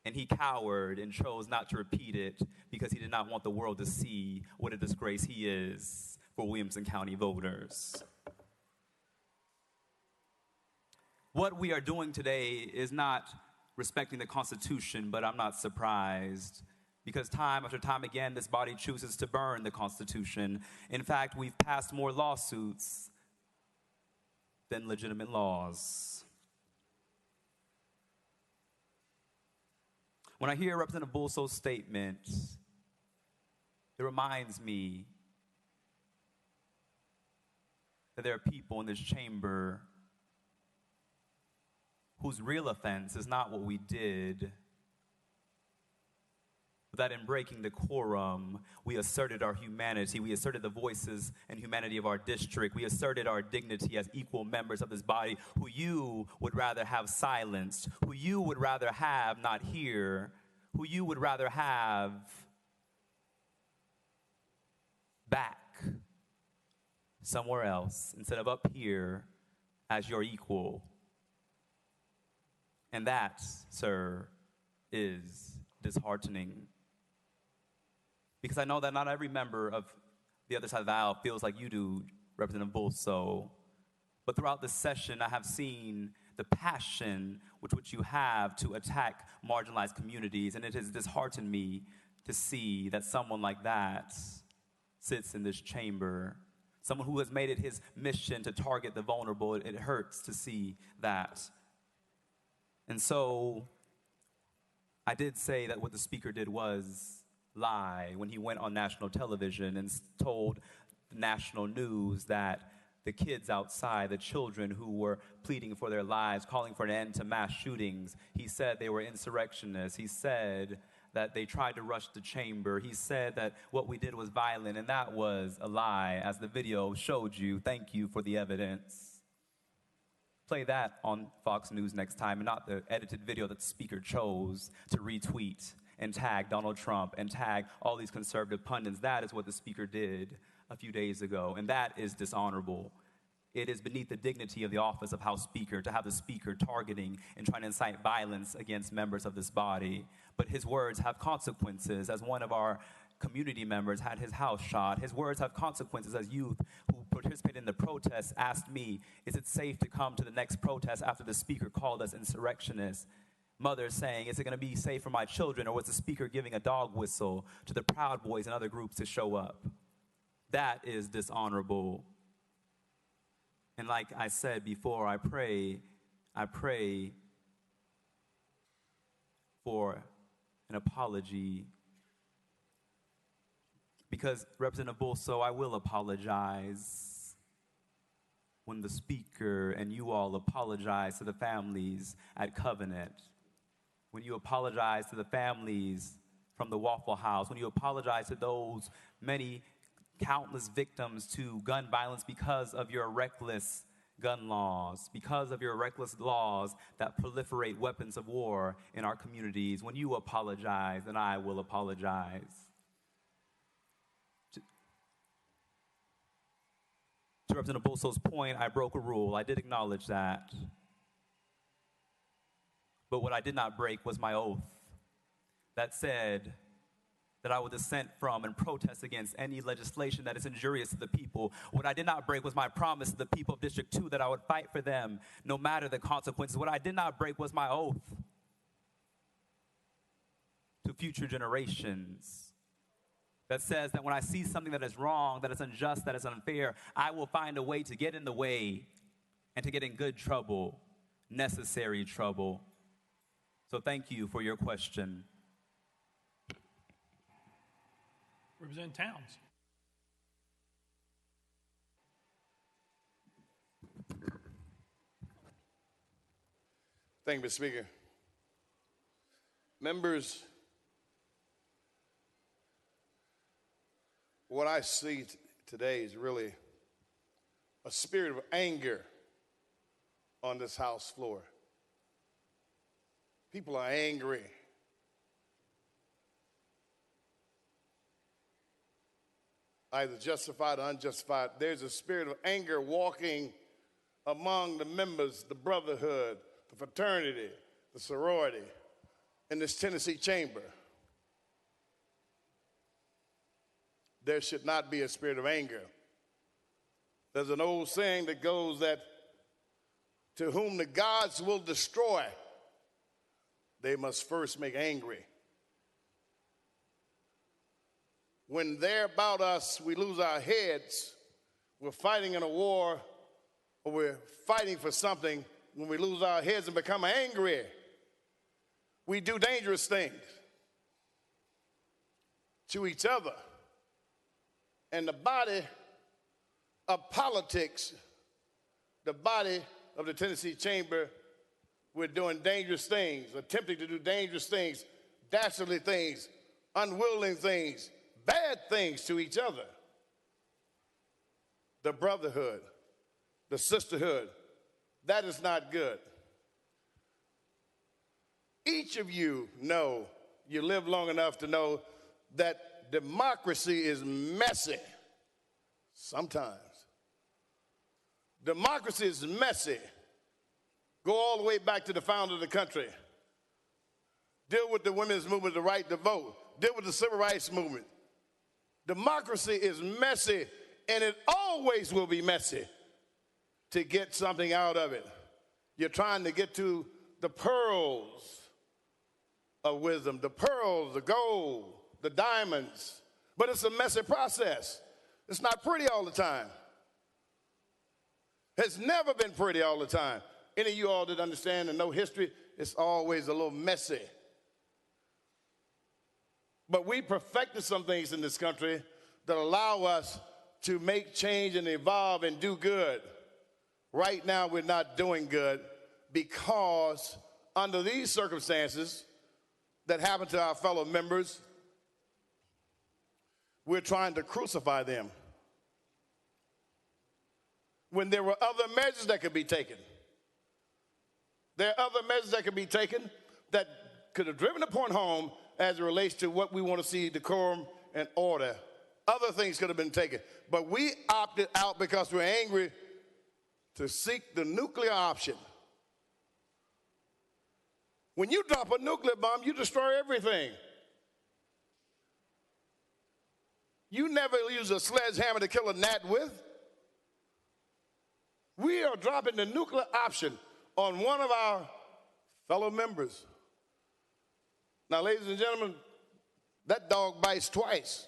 Speaker 14: And he cowered and chose not to repeat it because he did not want the world to see what a disgrace he is for Williamson County voters. What we are doing today is not respecting the Constitution, but I'm not surprised because time after time again, this body chooses to burn the Constitution. In fact, we've passed more lawsuits than legitimate laws. When I hear Representative Bulso's statement, it reminds me that there are people in this chamber whose real offense is not what we did, but that in breaking decorum, we asserted our humanity, we asserted the voices and humanity of our district, we asserted our dignity as equal members of this body who you would rather have silenced, who you would rather have not hear, who you would rather have back somewhere else instead of up here as your equal. And that, sir, is disheartening. Because I know that not every member of the other side of the aisle feels like you do, Representative Bulso. But throughout this session, I have seen the passion with which you have to attack marginalized communities, and it has disheartened me to see that someone like that sits in this chamber. Someone who has made it his mission to target the vulnerable. It hurts to see that. And so I did say that what the speaker did was lie when he went on national television and told the national news that the kids outside, the children who were pleading for their lives, calling for an end to mass shootings, he said they were insurrectionists. He said that they tried to rush the chamber. He said that what we did was violent, and that was a lie, as the video showed you. Thank you for the evidence. Play that on Fox News next time, and not the edited video that the speaker chose to retweet and tag Donald Trump and tag all these conservative pundits. That is what the speaker did a few days ago, and that is dishonorable. It is beneath the dignity of the office of House Speaker to have the speaker targeting and trying to incite violence against members of this body. But his words have consequences. As one of our community members had his house shot, his words have consequences. As youth who participated in the protests asked me, is it safe to come to the next protest after the speaker called us insurrectionists? Mothers saying, is it going to be safe for my children? Or was the speaker giving a dog whistle to the Proud Boys and other groups to show up? That is dishonorable. And like I said before, I pray for an apology. Because, Representative Bulso, I will apologize when the speaker and you all apologize to the families at Covenant, when you apologize to the families from the Waffle House, when you apologize to those many countless victims to gun violence because of your reckless gun laws, because of your reckless laws that proliferate weapons of war in our communities. When you apologize, then I will apologize. To Representative Bulso's point, I broke a rule. I did acknowledge that. But what I did not break was my oath that said that I will dissent from and protest against any legislation that is injurious to the people. What I did not break was my promise to the people of District 2 that I would fight for them no matter the consequences. What I did not break was my oath to future generations that says that when I see something that is wrong, that is unjust, that is unfair, I will find a way to get in the way and to get in good trouble, necessary trouble. So thank you for your question.
Speaker 1: Representative Towns.
Speaker 8: Thank you, Mr. Speaker. Members what I see today is really a spirit of anger on this House floor. People are angry. Either justified or unjustified. There's a spirit of anger walking among the members, the brotherhood, the fraternity, the sorority in this Tennessee chamber. There should not be a spirit of anger. There's an old saying that goes that to whom the gods will destroy, they must first make angry. When they're about us, we lose our heads. We're fighting in a war, or we're fighting for something. When we lose our heads and become angry, we do dangerous things to each other. And the body of politics, the body of the Tennessee Chamber, we're doing dangerous things, attempting to do dangerous things, dastardly things, unwilling things, bad things to each other. The brotherhood, the sisterhood, that is not good. Each of you know, you live long enough to know that democracy is messy sometimes. Democracy is messy. Go all the way back to the founder of the country. Deal with the women's movement, the right to vote. Deal with the civil rights movement. Democracy is messy, and it always will be messy to get something out of it. You're trying to get to the pearls of wisdom, the pearls, the gold, the diamonds. But it's a messy process. It's not pretty all the time. It's never been pretty all the time. Any of you all that understand and know history, it's always a little messy. But we perfected some things in this country that allow us to make change and evolve and do good. Right now, we're not doing good because under these circumstances that happen to our fellow members, we're trying to crucify them. When there were other measures that could be taken. There are other measures that could be taken that could have driven the point home as it relates to what we want to see, decorum and order. Other things could have been taken. But we opted out because we're angry to seek the nuclear option. When you drop a nuclear bomb, you destroy everything. You never use a sledgehammer to kill a gnat with. We are dropping the nuclear option on one of our fellow members. Now, ladies and gentlemen, that dog bites twice.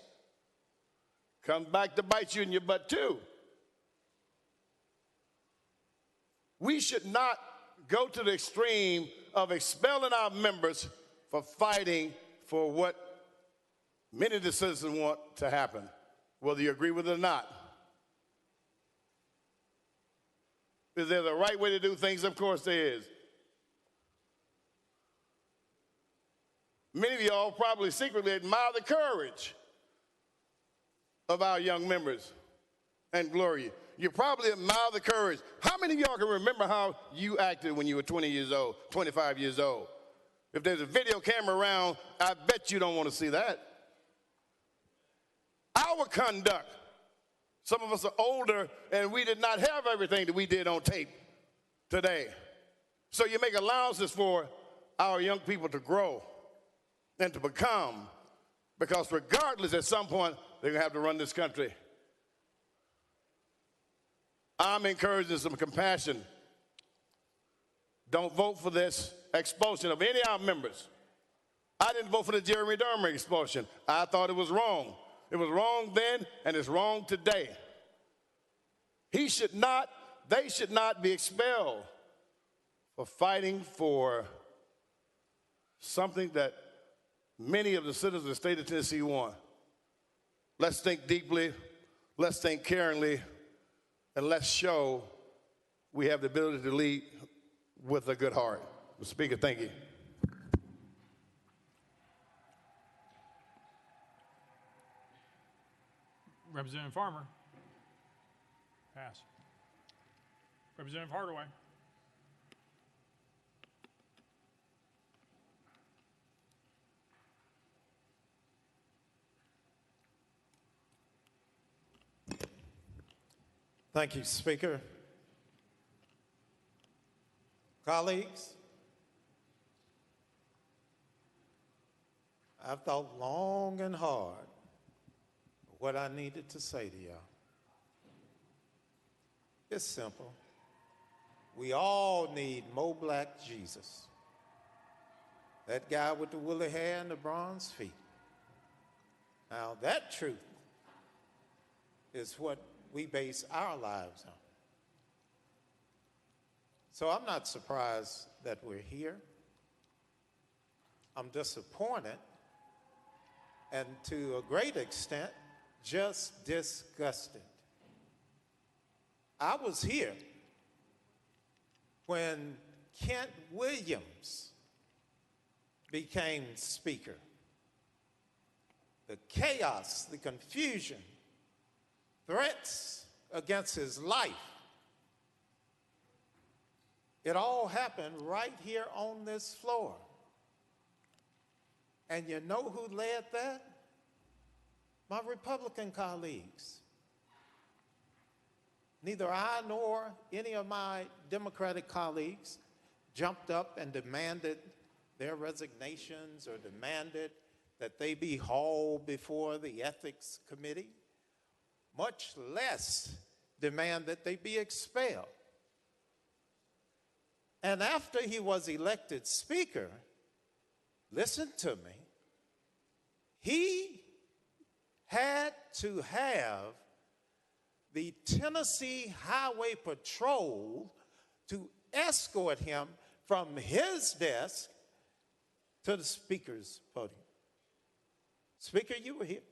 Speaker 8: Comes back to bite you in your butt, too. We should not go to the extreme of expelling our members for fighting for what many of the citizens want to happen, whether you agree with it or not. Is there the right way to do things? Of course there is. Many of y'all probably secretly admire the courage of our young members and glory. You probably admire the courage. How many of y'all can remember how you acted when you were 20 years old, 25 years old? If there's a video camera around, I bet you don't want to see that. Our conduct. Some of us are older, and we did not have everything that we did on tape today. So you make allowances for our young people to grow and to become, because regardless, at some point, they're going to have to run this country. I'm encouraging some compassion. Don't vote for this expulsion of any of our members. I didn't vote for the Jeremy Dermer expulsion. I thought it was wrong. It was wrong then, and it's wrong today. They should not be expelled for fighting for something that many of the citizens of the state of Tennessee want. Let's think deeply, let's think caringly, and let's show we have the ability to lead with a good heart. Mr. Speaker, thank you.
Speaker 1: Representative Farmer. Pass. Representative Hardaway.
Speaker 19: Thank you, Speaker. Colleagues, I've thought long and hard what I needed to say to y'all. It's simple. We all need more black Jesus. That guy with the woolly hair and the bronze feet. Now, that truth is what we base our lives on. So I'm not surprised that we're here. I'm disappointed and to a great extent, just disgusted. I was here when Kent Williams became Speaker. The chaos, the confusion, threats against his life, it all happened right here on this floor. And you know who led that? My Republican colleagues. Neither I nor any of my Democratic colleagues jumped up and demanded their resignations or demanded that they be hauled before the Ethics Committee, much less demand that they be expelled. And after he was elected Speaker, listen to me, he had to have the Tennessee Highway Patrol to escort him from his desk to the Speaker's podium. Speaker, you were here.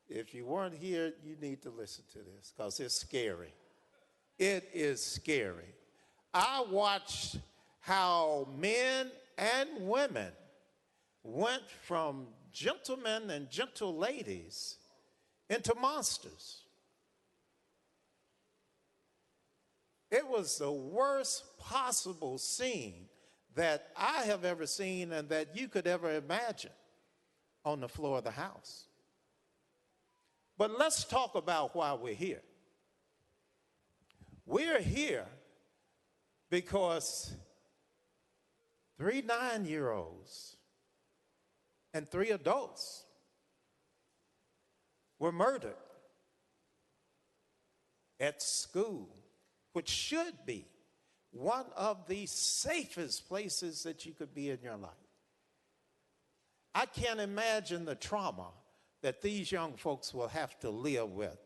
Speaker 19: If you weren't here, you need to listen to this because it's scary. It is scary. I watched how men and women went from gentlemen and gentle ladies into monsters. It was the worst possible scene that I have ever seen and that you could ever imagine on the floor of the House. But let's talk about why we're here. We're here because 3 9-year-olds and 3 adults were murdered at school, which should be one of the safest places that you could be in your life. I can't imagine the trauma that these young folks will have to live with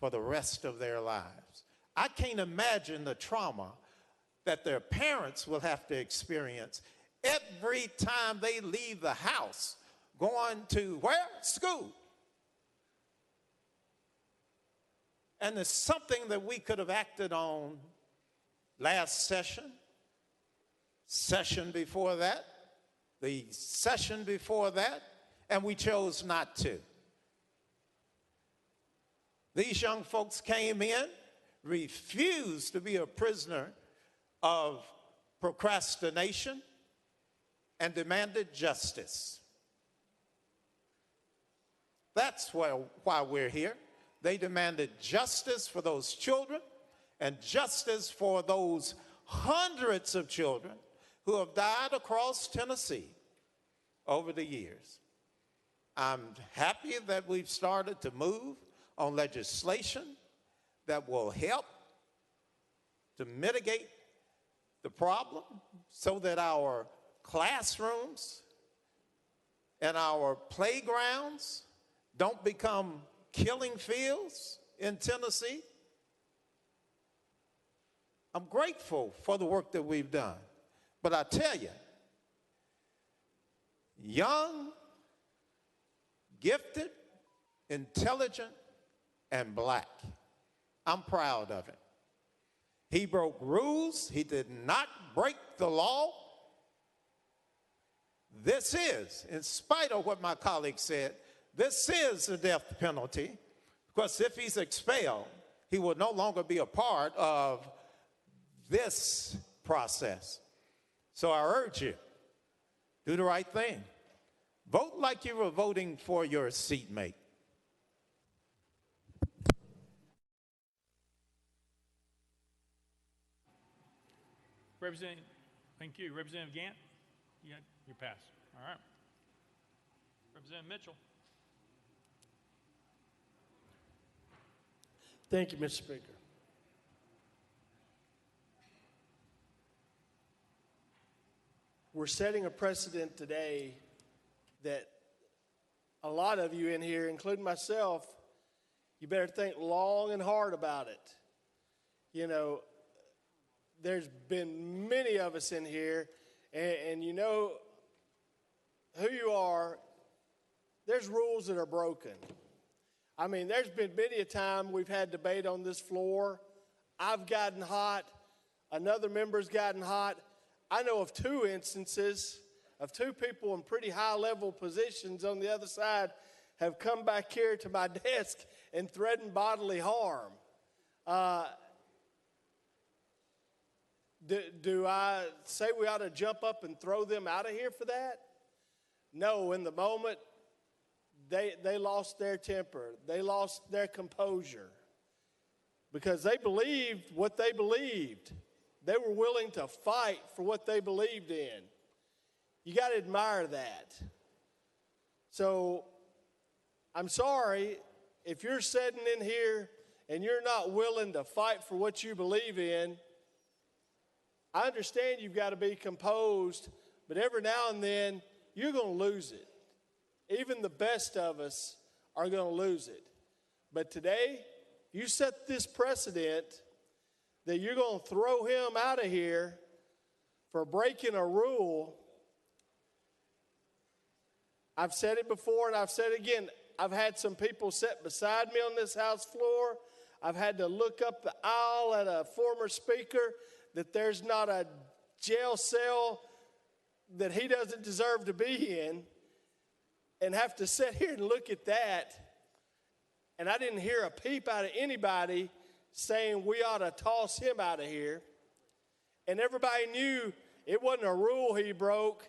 Speaker 19: for the rest of their lives. I can't imagine the trauma that their parents will have to experience every time they leave the house going to where? School. And it's something that we could have acted on last session, session before that, the session before that, and we chose not to. These young folks came in, refused to be a prisoner of procrastination, and demanded justice. That's why we're here. They demanded justice for those children and justice for those hundreds of children who have died across Tennessee over the years. I'm happy that we've started to move on legislation that will help to mitigate the problem so that our classrooms and our playgrounds don't become killing fields in Tennessee. I'm grateful for the work that we've done. But I tell you, young, gifted, intelligent, and black, I'm proud of him. He broke rules. He did not break the law. This is, in spite of what my colleague said, This is the death penalty, because if he's expelled, he will no longer be a part of this process. So I urge you, do the right thing. Vote like you were voting for your seatmate.
Speaker 1: Representative, thank you. Representative Gant, you're passed. All right. Representative Mitchell.
Speaker 7: Thank you, Mr. Speaker. We're setting a precedent today that a lot of you in here, including myself, you better think long and hard about it. You know, there's been many of us in here, and you know who you are. There's rules that are broken. I mean, there's been many a time we've had debate on this floor. I've gotten hot. Another member's gotten hot. I know of 2 instances of 2 people in pretty high-level positions on the other side have come back here to my desk and threatened bodily harm. Do I say we ought to jump up and throw them out of here for that? No, in the moment, they lost their temper. They lost their composure because they believed what they believed. They were willing to fight for what they believed in. You got to admire that. So I'm sorry if you're sitting in here and you're not willing to fight for what you believe in. I understand you've got to be composed, but every now and then you're going to lose it. Even the best of us are going to lose it. But today, you set this precedent that you're going to throw him out of here for breaking a rule. I've said it before and I've said it again. I've had some people sit beside me on this House floor. I've had to look up the aisle at a former speaker that there's not a jail cell that he doesn't deserve to be in, and have to sit here and look at that. And I didn't hear a peep out of anybody saying we ought to toss him out of here. And everybody knew it wasn't a rule he broke.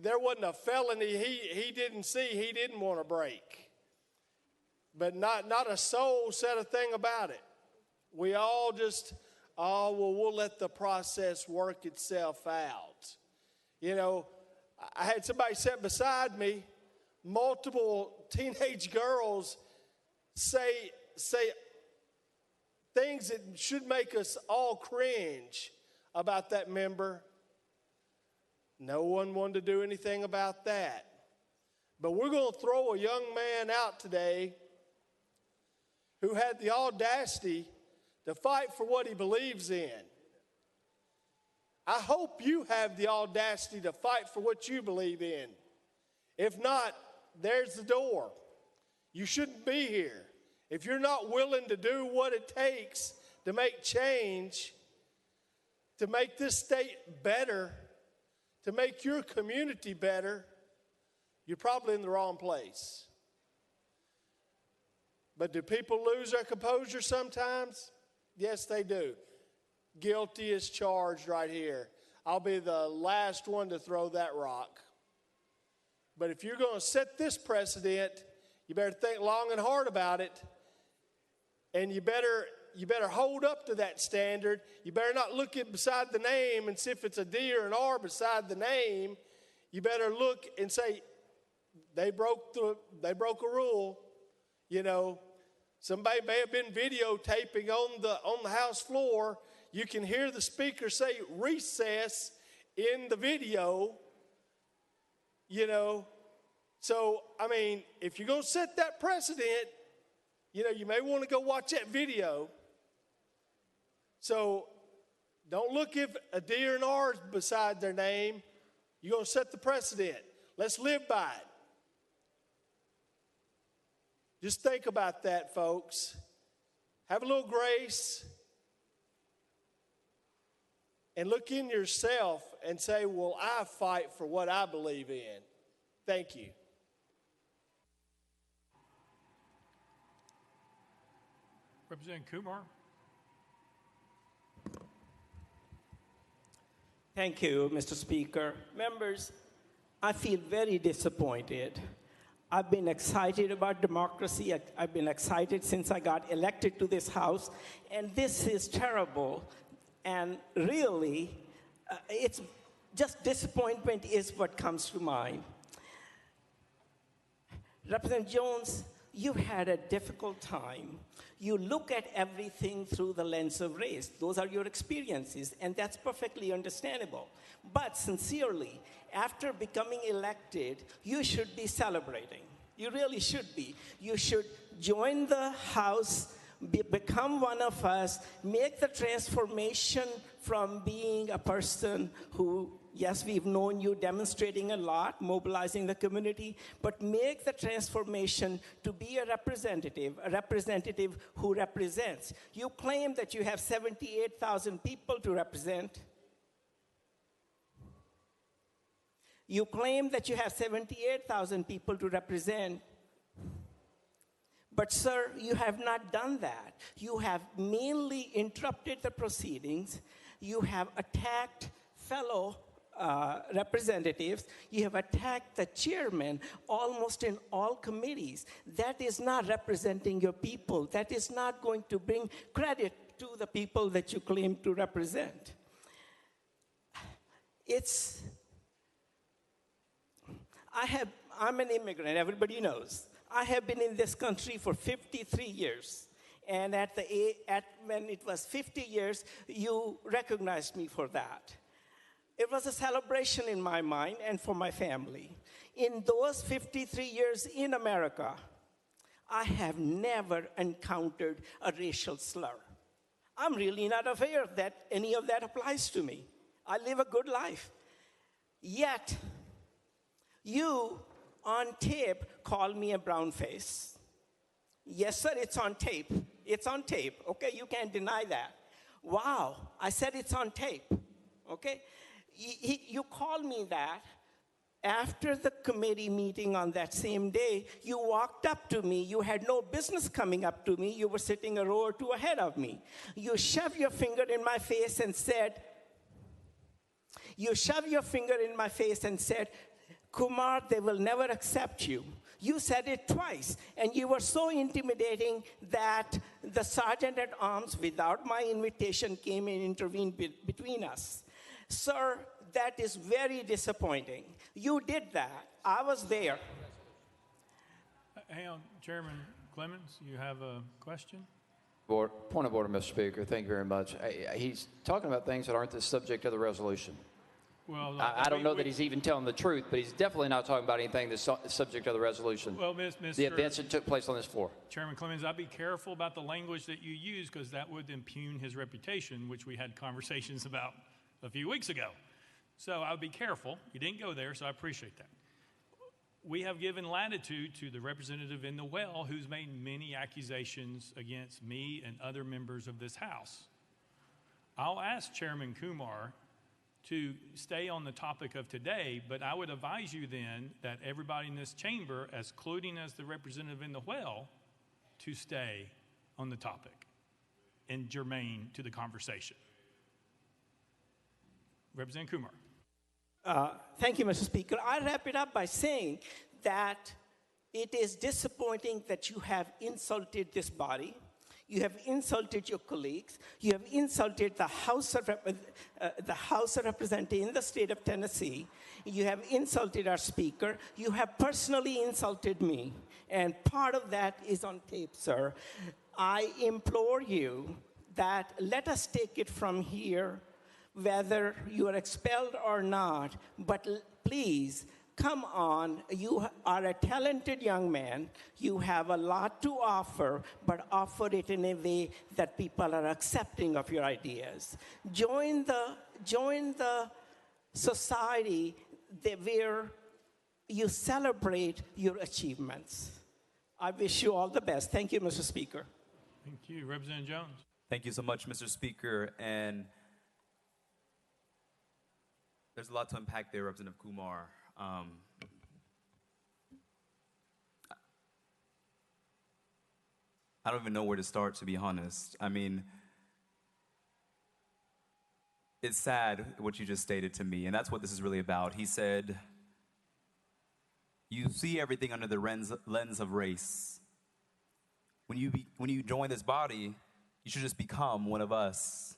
Speaker 7: There wasn't a felony he didn't see, he didn't want to break. But not a soul said a thing about it. We all just, we'll let the process work itself out. You know, I had somebody sit beside me, multiple teenage girls say things that should make us all cringe about that member. No one wanted to do anything about that. But we're going to throw a young man out today who had the audacity to fight for what he believes in. I hope you have the audacity to fight for what you believe in. If not, there's the door. You shouldn't be here. If you're not willing to do what it takes to make change, to make this state better, to make your community better, you're probably in the wrong place. But do people lose their composure sometimes? Yes, they do. Guilty as charged right here. I'll be the last one to throw that rock. But if you're going to set this precedent, you better think long and hard about it. And you better hold up to that standard. You better not look at beside the name and see if it's a D or an R beside the name. You better look and say, they broke a rule. You know, somebody may have been videotaping on the House floor. You can hear the speaker say recess in the video, you know. So, I mean, if you're going to set that precedent, you know, you may want to go watch that video. So, don't look if a D or an R is beside their name. You're going to set the precedent. Let's live by it. Just think about that, folks. Have a little grace. And look in yourself and say, well, I fight for what I believe in. Thank you.
Speaker 1: Representative Kumar.
Speaker 20: Thank you, Mr. Speaker. Members, I feel very disappointed. I've been excited about democracy. I've been excited since I got elected to this House, and this is terrible. And really, it's just disappointment is what comes to mind. Representative Jones, you had a difficult time. You look at everything through the lens of race. Those are your experiences, and that's perfectly understandable. But sincerely, after becoming elected, you should be celebrating. You really should be. You should join the House, become one of us, make the transformation from being a person who, yes, we've known you demonstrating a lot, mobilizing the community, but make the transformation to be a representative who represents. You claim that you have 78,000 people to represent. You claim that you have 78,000 people to represent. But, sir, you have not done that. You have mainly interrupted the proceedings. You have attacked fellow representatives. You have attacked the chairman almost in all committees. That is not representing your people. That is not going to bring credit to the people that you claim to represent. I'm an immigrant, everybody knows. I have been in this country for 53 years. And when it was 50 years, you recognized me for that. It was a celebration in my mind and for my family. In those 53 years in America, I have never encountered a racial slur. I'm really not aware that any of that applies to me. I live a good life. Yet, you, on tape, call me a brown face. Yes, sir, it's on tape. It's on tape, okay? You can't deny that. Wow, I said it's on tape, okay? You called me that. After the committee meeting on that same day, you walked up to me. You had no business coming up to me. You were sitting a row or two ahead of me. You shoved your finger in my face and said, Kumar, they will never accept you. You said it twice, and you were so intimidating that the sergeant at arms, without my invitation, came and intervened between us. Sir, that is very disappointing. You did that. I was there.
Speaker 1: Hang on, Chairman Clemmons, you have a question?
Speaker 6: Point of order, Mr. Speaker. Thank you very much. He's talking about things that aren't the subject of the resolution.
Speaker 1: Well,
Speaker 6: I don't know that he's even telling the truth, but he's definitely not talking about anything that's subject of the resolution.
Speaker 1: Well,
Speaker 6: the events that took place on this floor.
Speaker 1: Chairman Clemmons, I'd be careful about the language that you use because that would impugn his reputation, which we had conversations about a few weeks ago. So I would be careful. You didn't go there, so I appreciate that. We have given latitude to the representative in the well who's made many accusations against me and other members of this House. I'll ask Chairman Kumar to stay on the topic of today, but I would advise you then that everybody in this chamber, including as the representative in the well, to stay on the topic and germane to the conversation. Representative Kumar.
Speaker 20: Thank you, Mr. Speaker. I'll wrap it up by saying that it is disappointing that you have insulted this body. You have insulted your colleagues. You have insulted the House of Representatives in the state of Tennessee. You have insulted our Speaker. You have personally insulted me. And part of that is on tape, sir. I implore you that let us take it from here, whether you are expelled or not. But please, come on, you are a talented young man. You have a lot to offer, but offer it in a way that people are accepting of your ideas. Join the society where you celebrate your achievements. I wish you all the best. Thank you, Mr. Speaker.
Speaker 1: Thank you. Representative Jones.
Speaker 14: Thank you so much, Mr. Speaker. And there's a lot to unpack there, Representative Kumar. I don't even know where to start, to be honest. I mean, it's sad what you just stated to me, and that's what this is really about. He said, you see everything under the lens of race. When you join this body, you should just become one of us.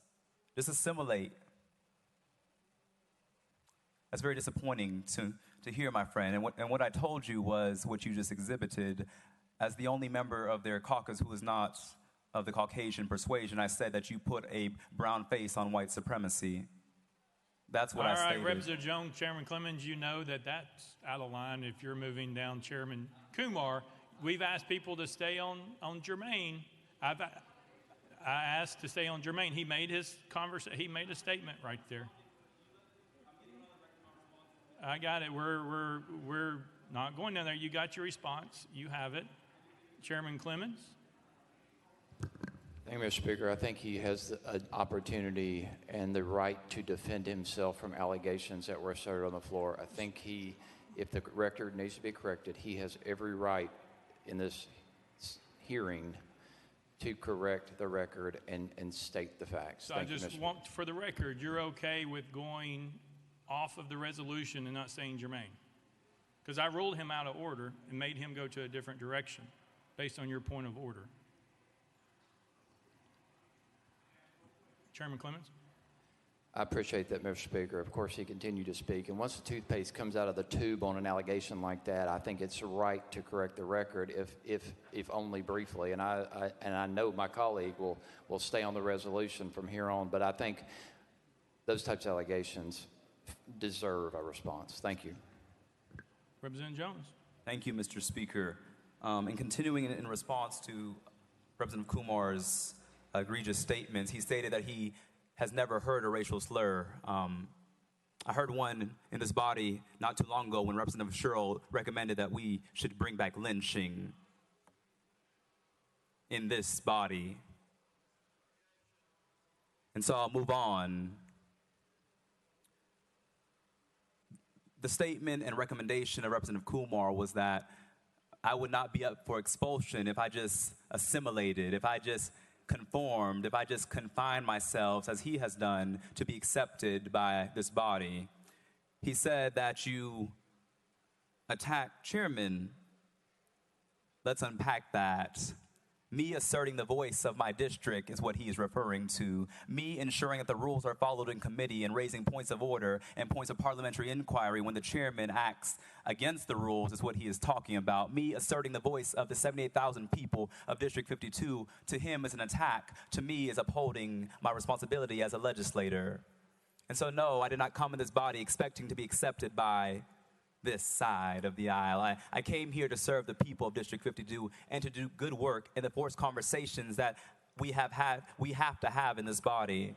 Speaker 14: Just assimilate. That's very disappointing to hear, my friend. And what I told you was what you just exhibited. As the only member of their caucus who is not of the Caucasian persuasion, I said that you put a brown face on white supremacy. That's what I stated.
Speaker 1: All right, Representative Jones, Chairman Clemmons, you know that that's out of line if you're moving down Chairman Kumar. We've asked people to stay on Jermaine. I asked to stay on Jermaine. He made his he made a statement right there. I got it. We're not going down there. You got your response. You have it. Chairman Clemmons?
Speaker 6: Thank you, Mr. Speaker. I think he has an opportunity and the right to defend himself from allegations that were asserted on the floor. I think if the record needs to be corrected, he has every right in this hearing to correct the record and state the facts.
Speaker 1: So I just want, for the record, you're okay with going off of the resolution and not saying Jermaine? Because I ruled him out of order and made him go to a different direction based on your point of order. Chairman Clemmons?
Speaker 6: I appreciate that, Mr. Speaker. Of course, he continued to speak. And once the toothpaste comes out of the tube on an allegation like that, I think it's right to correct the record, if only briefly. And I know my colleague will stay on the resolution from here on. But I think those types of allegations deserve a response. Thank you.
Speaker 1: Representative Jones.
Speaker 14: Thank you, Mr. Speaker. And continuing in response to Representative Kumar's egregious statements, he stated that he has never heard a racial slur. I heard one in this body not too long ago when Representative Sherrill recommended that we should bring back lynching in this body. And so I'll move on. The statement and recommendation of Representative Kumar was that I would not be up for expulsion if I just assimilated, if I just conformed, if I just confined myself, as he has done, to be accepted by this body. He said that you attack chairman. Let's unpack that. Me asserting the voice of my district is what he is referring to. Me ensuring that the rules are followed in committee and raising points of order and points of parliamentary inquiry when the chairman acts against the rules is what he is talking about. Me asserting the voice of the 78,000 people of District 52 to him is an attack. To me is upholding my responsibility as a legislator. And so no, I did not come in this body expecting to be accepted by this side of the aisle. I came here to serve the people of District 52 and to do good work in the forced conversations that we have to have in this body.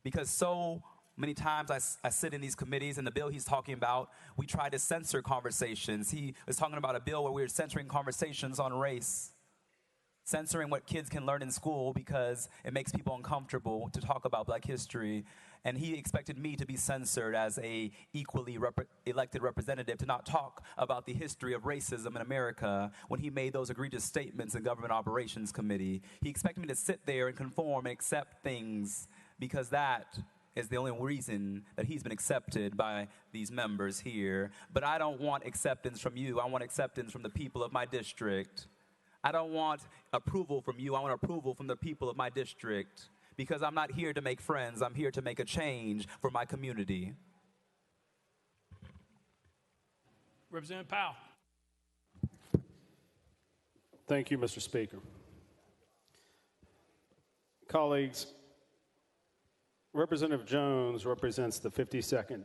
Speaker 14: Because so many times I sit in these committees, and the bill he's talking about, we try to censor conversations. He was talking about a bill where we were censoring conversations on race, censoring what kids can learn in school because it makes people uncomfortable to talk about Black history. And he expected me to be censored as a equally elected representative to not talk about the history of racism in America when he made those egregious statements in Government Operations Committee. He expected me to sit there and conform and accept things because that is the only reason that he's been accepted by these members here. But I don't want acceptance from you. I want acceptance from the people of my district. I don't want approval from you. I want approval from the people of my district. Because I'm not here to make friends. I'm here to make a change for my community.
Speaker 1: Representative Powell.
Speaker 21: Thank you, Mr. Speaker. Colleagues, Representative Jones represents the 52nd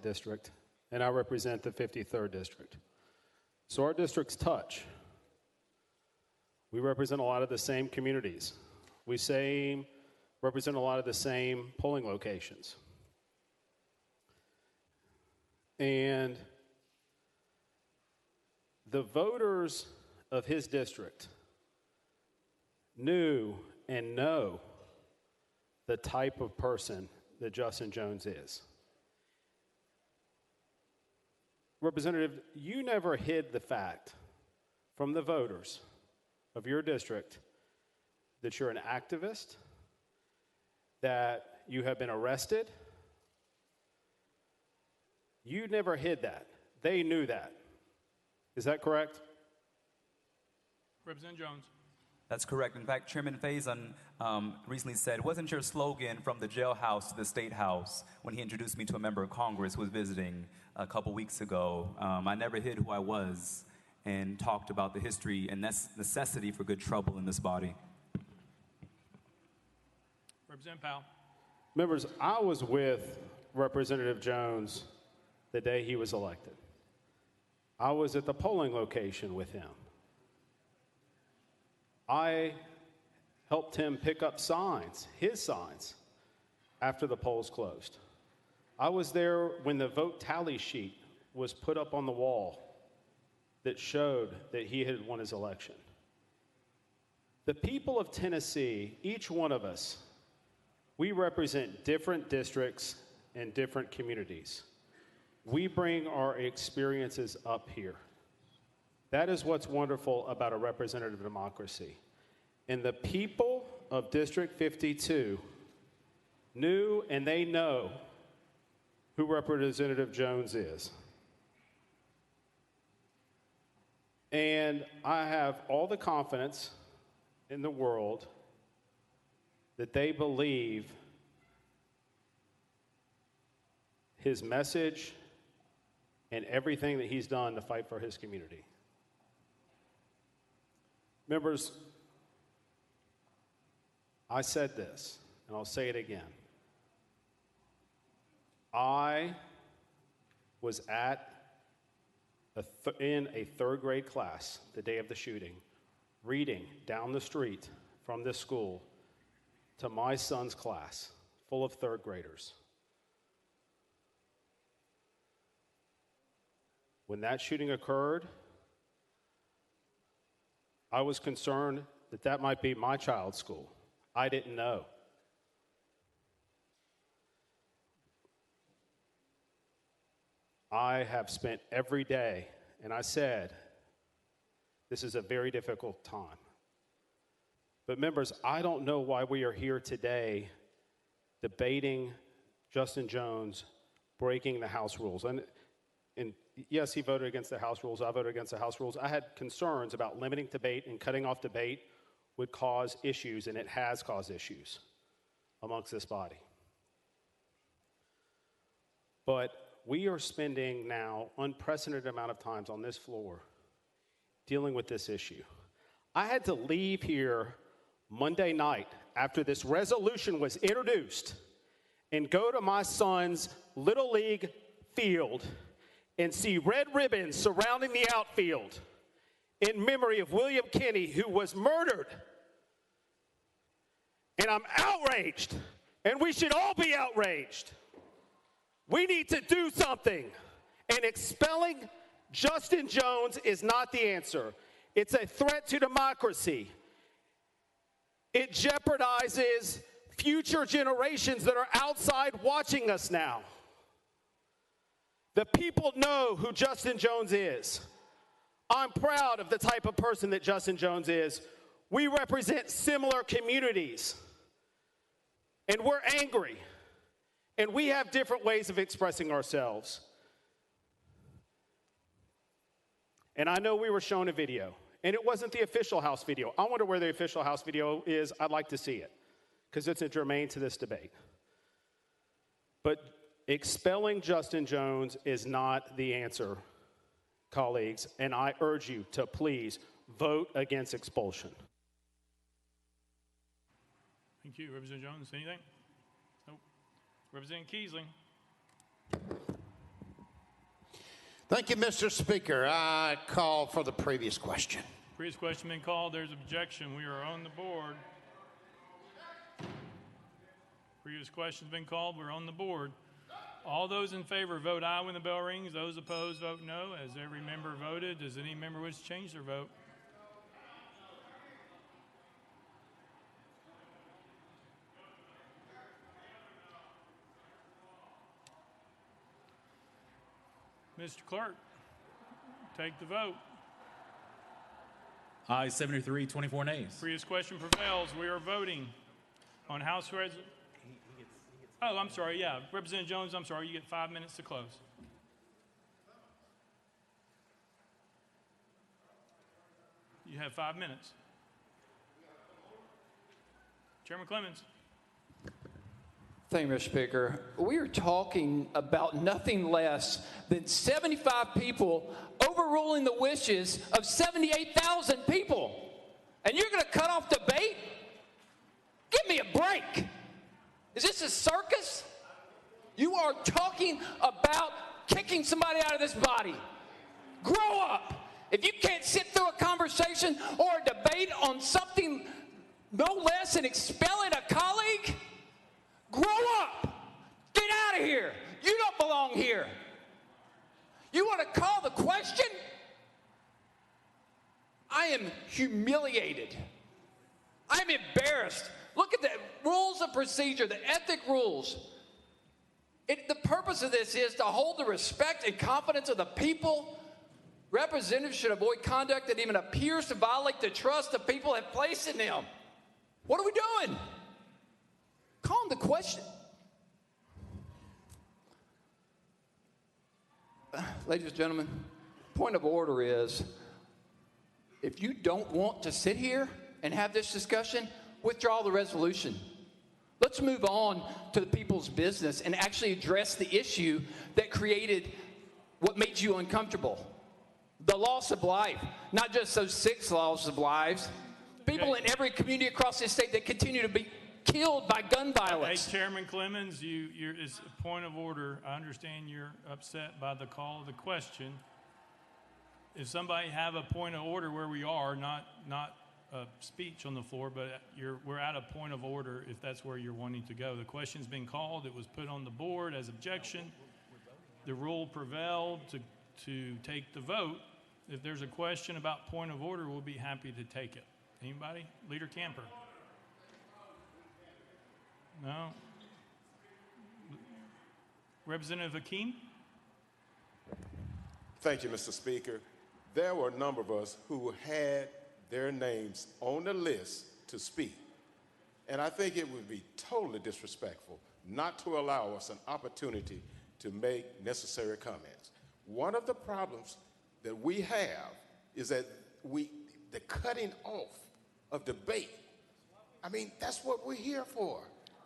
Speaker 21: district, and I represent the 53rd district. So our districts touch. We represent a lot of the same communities. We represent a lot of the same polling locations. And the voters of his district knew and know the type of person that Justin Jones is. Representative, you never hid the fact from the voters of your district that you're an activist, that you have been arrested. You never hid that. They knew that. Is that correct?
Speaker 1: Representative Jones.
Speaker 14: That's correct. In fact, Chairman Faison recently said, wasn't your slogan from the jailhouse to the State House when he introduced me to a member of Congress who was visiting a couple weeks ago? I never hid who I was and talked about the history and necessity for good trouble in this body.
Speaker 1: Representative Powell.
Speaker 21: Members, I was with Representative Jones the day he was elected. I was at the polling location with him. I helped him pick up signs, his signs, after the polls closed. I was there when the vote tally sheet was put up on the wall that showed that he had won his election. The people of Tennessee, each one of us, we represent different districts and different communities. We bring our experiences up here. That is what's wonderful about a representative democracy. And the people of District 52 knew and they know who Representative Jones is. And I have all the confidence in the world that they believe his message and everything that he's done to fight for his community. Members, I said this, and I'll say it again. I was in a third grade class the day of the shooting, reading down the street from this school to my son's class, full of third graders. When that shooting occurred, I was concerned that that might be my child's school. I didn't know. I have spent every day, and I said, this is a very difficult time. But members, I don't know why we are here today debating Justin Jones breaking the House rules. And yes, he voted against the House rules. I voted against the House rules. I had concerns about limiting debate and cutting off debate would cause issues, and it has caused issues amongst this body. But we are spending now unprecedented amount of times on this floor dealing with this issue. I had to leave here Monday night after this resolution was introduced and go to my son's Little League field and see red ribbons surrounding the outfield in memory of William Kinney, who was murdered. And I'm outraged, and we should all be outraged. We need to do something, and expelling Justin Jones is not the answer. It's a threat to democracy. It jeopardizes future generations that are outside watching us now. The people know who Justin Jones is. I'm proud of the type of person that Justin Jones is. We represent similar communities, and we're angry, and we have different ways of expressing ourselves. And I know we were shown a video, and it wasn't the official House video. I wonder where the official House video is. I'd like to see it, because it's germane to this debate. But expelling Justin Jones is not the answer, colleagues, and I urge you to please vote against expulsion.
Speaker 1: Thank you. Representative Jones, anything? Nope. Representative Keisling.
Speaker 19: Thank you, Mr. Speaker. I call for the previous question.
Speaker 1: Previous question been called. There's objection. We are on the board. Previous question's been called. We're on the board. All those in favor vote aye when the bell rings. Those opposed vote no. As every member voted, does any member wish to change their vote? Mr. Clerk, take the vote.
Speaker 10: Ayes 73, 24 nays.
Speaker 1: Previous question prevails. We are voting on House Resolution. Oh, I'm sorry, yeah. Representative Jones, I'm sorry, you get 5 minutes to close. You have 5 minutes. Chairman Clemmons.
Speaker 6: Thank you, Mr. Speaker. We are talking about nothing less than 75 people overruling the wishes of 78,000 people. And you're going to cut off debate? Give me a break. Is this a circus? You are talking about kicking somebody out of this body. Grow up. If you can't sit through a conversation or a debate on something no less than expelling a colleague, grow up. Get out of here. You don't belong here. You want to call the question? I am humiliated. I'm embarrassed. Look at the rules of procedure, the ethic rules. The purpose of this is to hold the respect and confidence of the people. Representatives should avoid conduct that even appears to violate the trust the people have placed in them. What are we doing? Call them the question. Ladies and gentlemen, point of order is, if you don't want to sit here and have this discussion, withdraw the resolution. Let's move on to the people's business and actually address the issue that created what made you uncomfortable. The loss of life, not just those 6 losses of lives. People in every community across this state that continue to be killed by gun violence.
Speaker 1: Hey, Chairman Clemmons, it's a point of order. I understand you're upset by the call of the question. If somebody have a point of order where we are, not a speech on the floor, but we're at a point of order if that's where you're wanting to go. The question's been called. It was put on the board as objection. The rule prevailed to take the vote. If there's a question about point of order, we'll be happy to take it. Anybody? Leader Camper? No? Representative Hakeem?
Speaker 2: Thank you, Mr. Speaker. There were a number of us who had their names on the list to speak. And I think it would be totally disrespectful not to allow us an opportunity to make necessary comments. One of the problems that we have is that the cutting off of debate. I mean, that's what we're here for.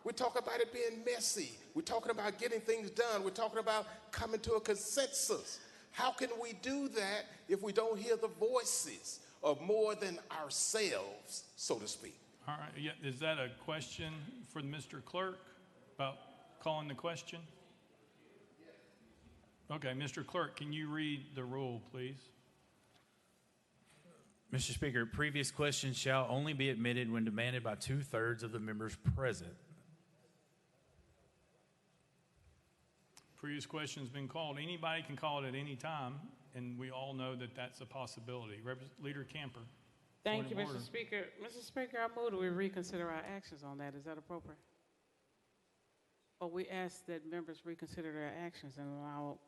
Speaker 2: We talk about it being messy. We're talking about getting things done. We're talking about coming to a consensus. How can we do that if we don't hear the voices of more than ourselves, so to speak?
Speaker 1: All right. Yeah, is that a question for Mr. Clerk about calling the question? Okay, Mr. Clerk, can you read the rule, please?
Speaker 10: Mr. Speaker, previous questions shall only be admitted when demanded by 2/3 of the members present.
Speaker 1: Previous question's been called. Anybody can call it at any time, and we all know that that's a possibility. Leader Camper.
Speaker 4: Thank you, Mr. Speaker. Mr. Speaker, I move that we reconsider our actions on that. Is that appropriate? Or we ask that members reconsider their actions and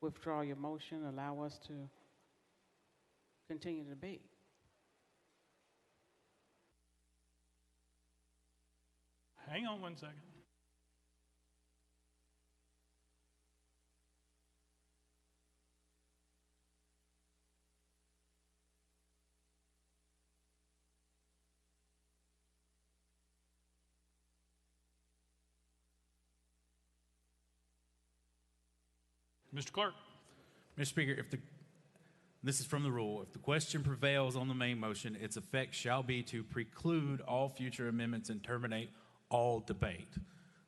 Speaker 4: withdraw your motion, allow us to continue the debate.
Speaker 1: Hang on 1 second. Mr. Clerk.
Speaker 10: Mr. Speaker, this is from the rule. If the question prevails on the main motion, its effect shall be to preclude all future amendments and terminate all debate.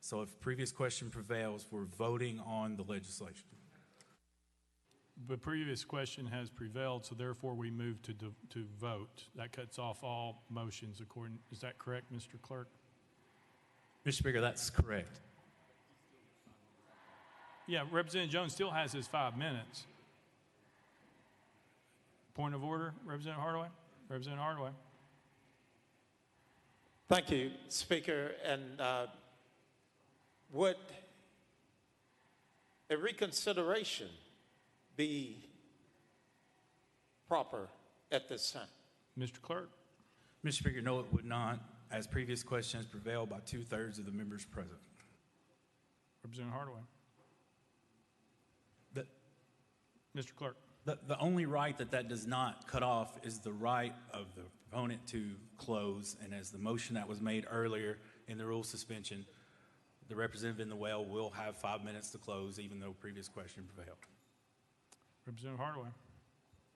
Speaker 10: So if previous question prevails, we're voting on the legislation.
Speaker 1: The previous question has prevailed, so therefore we move to vote. That cuts off all motions is that correct, Mr. Clerk?
Speaker 10: Mr. Speaker, that's correct.
Speaker 1: Yeah, Representative Jones still has his 5 minutes. Point of order, Representative Hardaway? Representative Hardaway.
Speaker 19: Thank you, Speaker. And would a reconsideration be proper at this time?
Speaker 1: Mr. Clerk.
Speaker 10: Mr. Speaker, no, it would not, as previous questions prevailed by 2/3 of the members present.
Speaker 1: Representative Hardaway. Mr. Clerk.
Speaker 10: The only right that does not cut off is the right of the proponent to close, and as the motion that was made earlier in the rule suspension, the representative in the well will have 5 minutes to close, even though previous question prevailed.
Speaker 1: Representative Hardaway.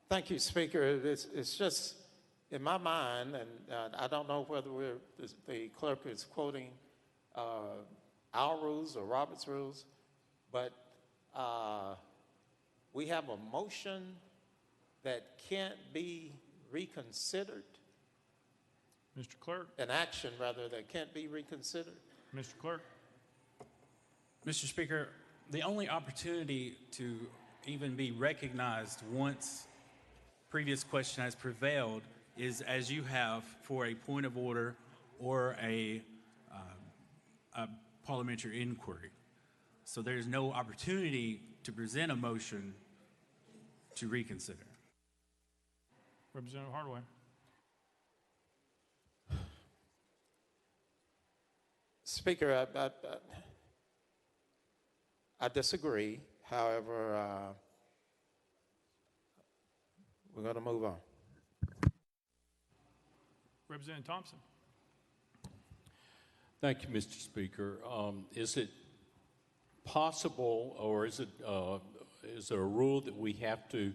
Speaker 19: Thank you, Speaker. It's just in my mind, and I don't know whether the clerk is quoting our rules or Robert's rules, but we have a motion that can't be reconsidered.
Speaker 1: Mr. Clerk.
Speaker 19: An action, rather, that can't be reconsidered.
Speaker 1: Mr. Clerk.
Speaker 10: Mr. Speaker, the only opportunity to even be recognized once previous question has prevailed is as you have for a point of order or a parliamentary inquiry. So there's no opportunity to present a motion to reconsider.
Speaker 1: Representative Hardaway.
Speaker 19: Speaker, I disagree. However, we're going to move on.
Speaker 1: Representative Thompson.
Speaker 11: Thank you, Mr. Speaker. Is it possible, or is there a rule that we have to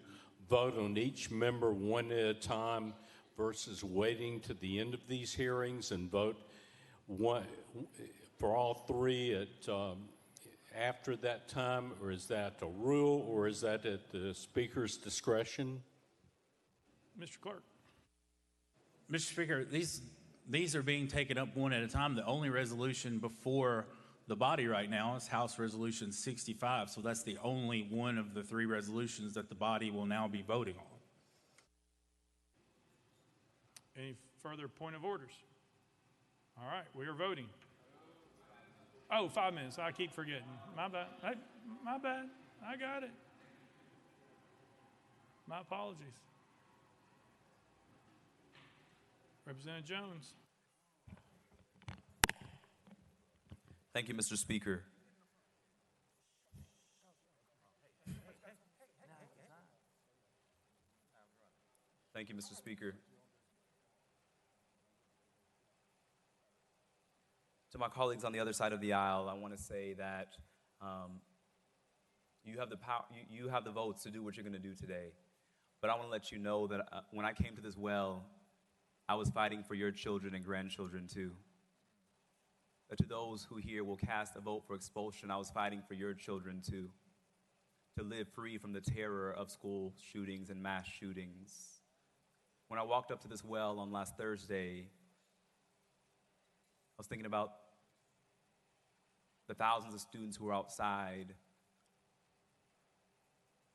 Speaker 11: vote on each member one at a time versus waiting to the end of these hearings and vote one for all three after that time, or is that a rule, or is that at the Speaker's discretion?
Speaker 1: Mr. Clerk.
Speaker 10: Mr. Speaker, these are being taken up one at a time. The only resolution before the body right now is House Resolution 65, so that's the only one of the three resolutions that the body will now be voting on.
Speaker 1: Any further point of orders? All right, we are voting. Oh, 5 minutes. I keep forgetting. My bad. My bad. I got it. My apologies. Representative Jones.
Speaker 14: Thank you, Mr. Speaker. Thank you, Mr. Speaker. To my colleagues on the other side of the aisle, I want to say that you have the power, you have the votes to do what you're going to do today. But I want to let you know that when I came to this well, I was fighting for your children and grandchildren too. That to those who here will cast a vote for expulsion, I was fighting for your children too. To live free from the terror of school shootings and mass shootings. When I walked up to this well on last Thursday, I was thinking about the thousands of students who were outside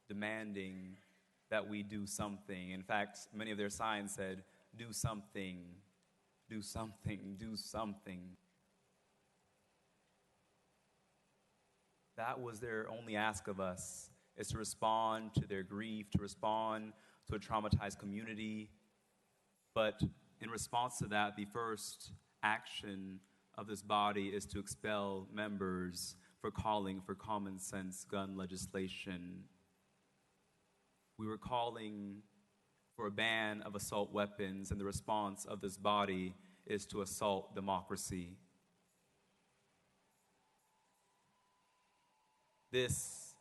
Speaker 14: demanding that we do something. In fact, many of their signs said, do something, do something, do something. That was their only ask of us, is to respond to their grief, to respond to a traumatized community. But in response to that, the first action of this body is to expel members for calling for common sense gun legislation. We were calling for a ban of assault weapons, and the response of this body is to assault democracy. This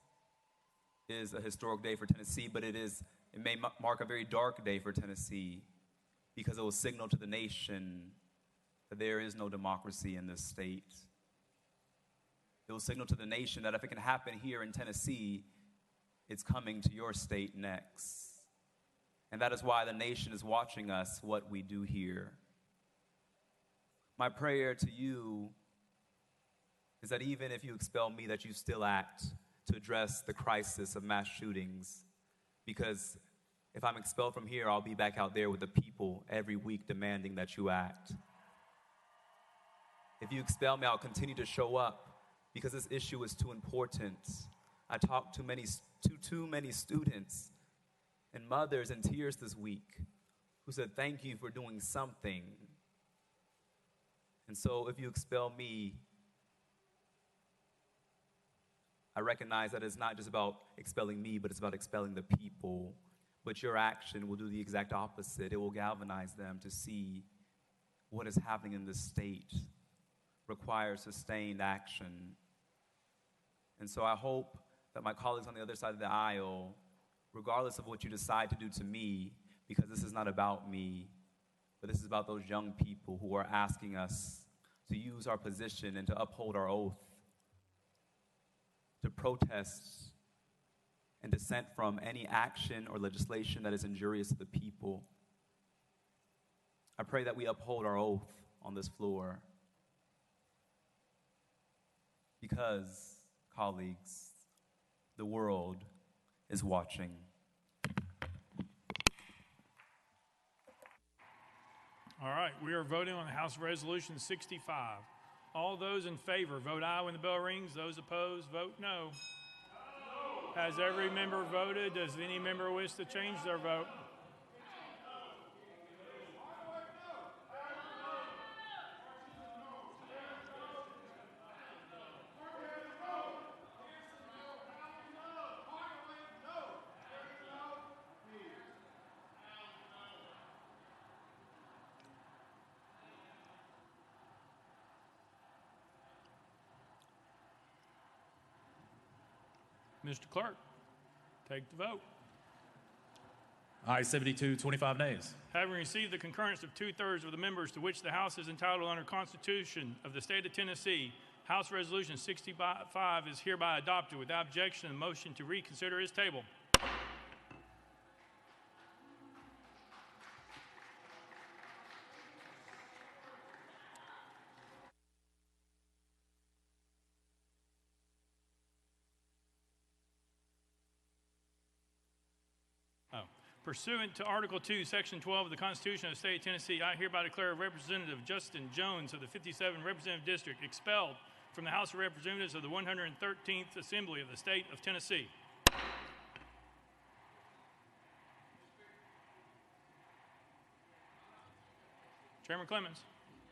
Speaker 14: is a historic day for Tennessee, but it may mark a very dark day for Tennessee because it will signal to the nation that there is no democracy in this state. It will signal to the nation that if it can happen here in Tennessee, it's coming to your state next. And that is why the nation is watching us, what we do here. My prayer to you is that even if you expel me, that you still act to address the crisis of mass shootings. Because if I'm expelled from here, I'll be back out there with the people every week demanding that you act. If you expel me, I'll continue to show up because this issue is too important. I talked to too many students and mothers in tears this week who said, thank you for doing something. And so if you expel me, I recognize that it's not just about expelling me, but it's about expelling the people. But your action will do the exact opposite. It will galvanize them to see what is happening in this state requires sustained action. And so I hope that my colleagues on the other side of the aisle, regardless of what you decide to do to me, because this is not about me, but this is about those young people who are asking us to use our position and to uphold our oath, to protest and dissent from any action or legislation that is injurious to the people. I pray that we uphold our oath on this floor because, colleagues, the world is watching.
Speaker 1: All right, we are voting on House Resolution 65. All those in favor, vote aye when the bell rings. Those opposed, vote no. Has every member voted? Does any member wish to change their vote? Mr. Clerk, take the vote.
Speaker 10: Aye, 72, 25 nays.
Speaker 1: Having received the concurrence of 2/3 of the members to which the House is entitled under Constitution of the State of Tennessee, House Resolution 65 is hereby adopted without objection. The motion to reconsider is tabled. Pursuant to Article 2, Section 12 of the Constitution of the State of Tennessee, I hereby declare Representative Justin Jones of the 57th Representative District expelled from the House of Representatives of the 113th Assembly of the State of Tennessee. Chairman Clemmons.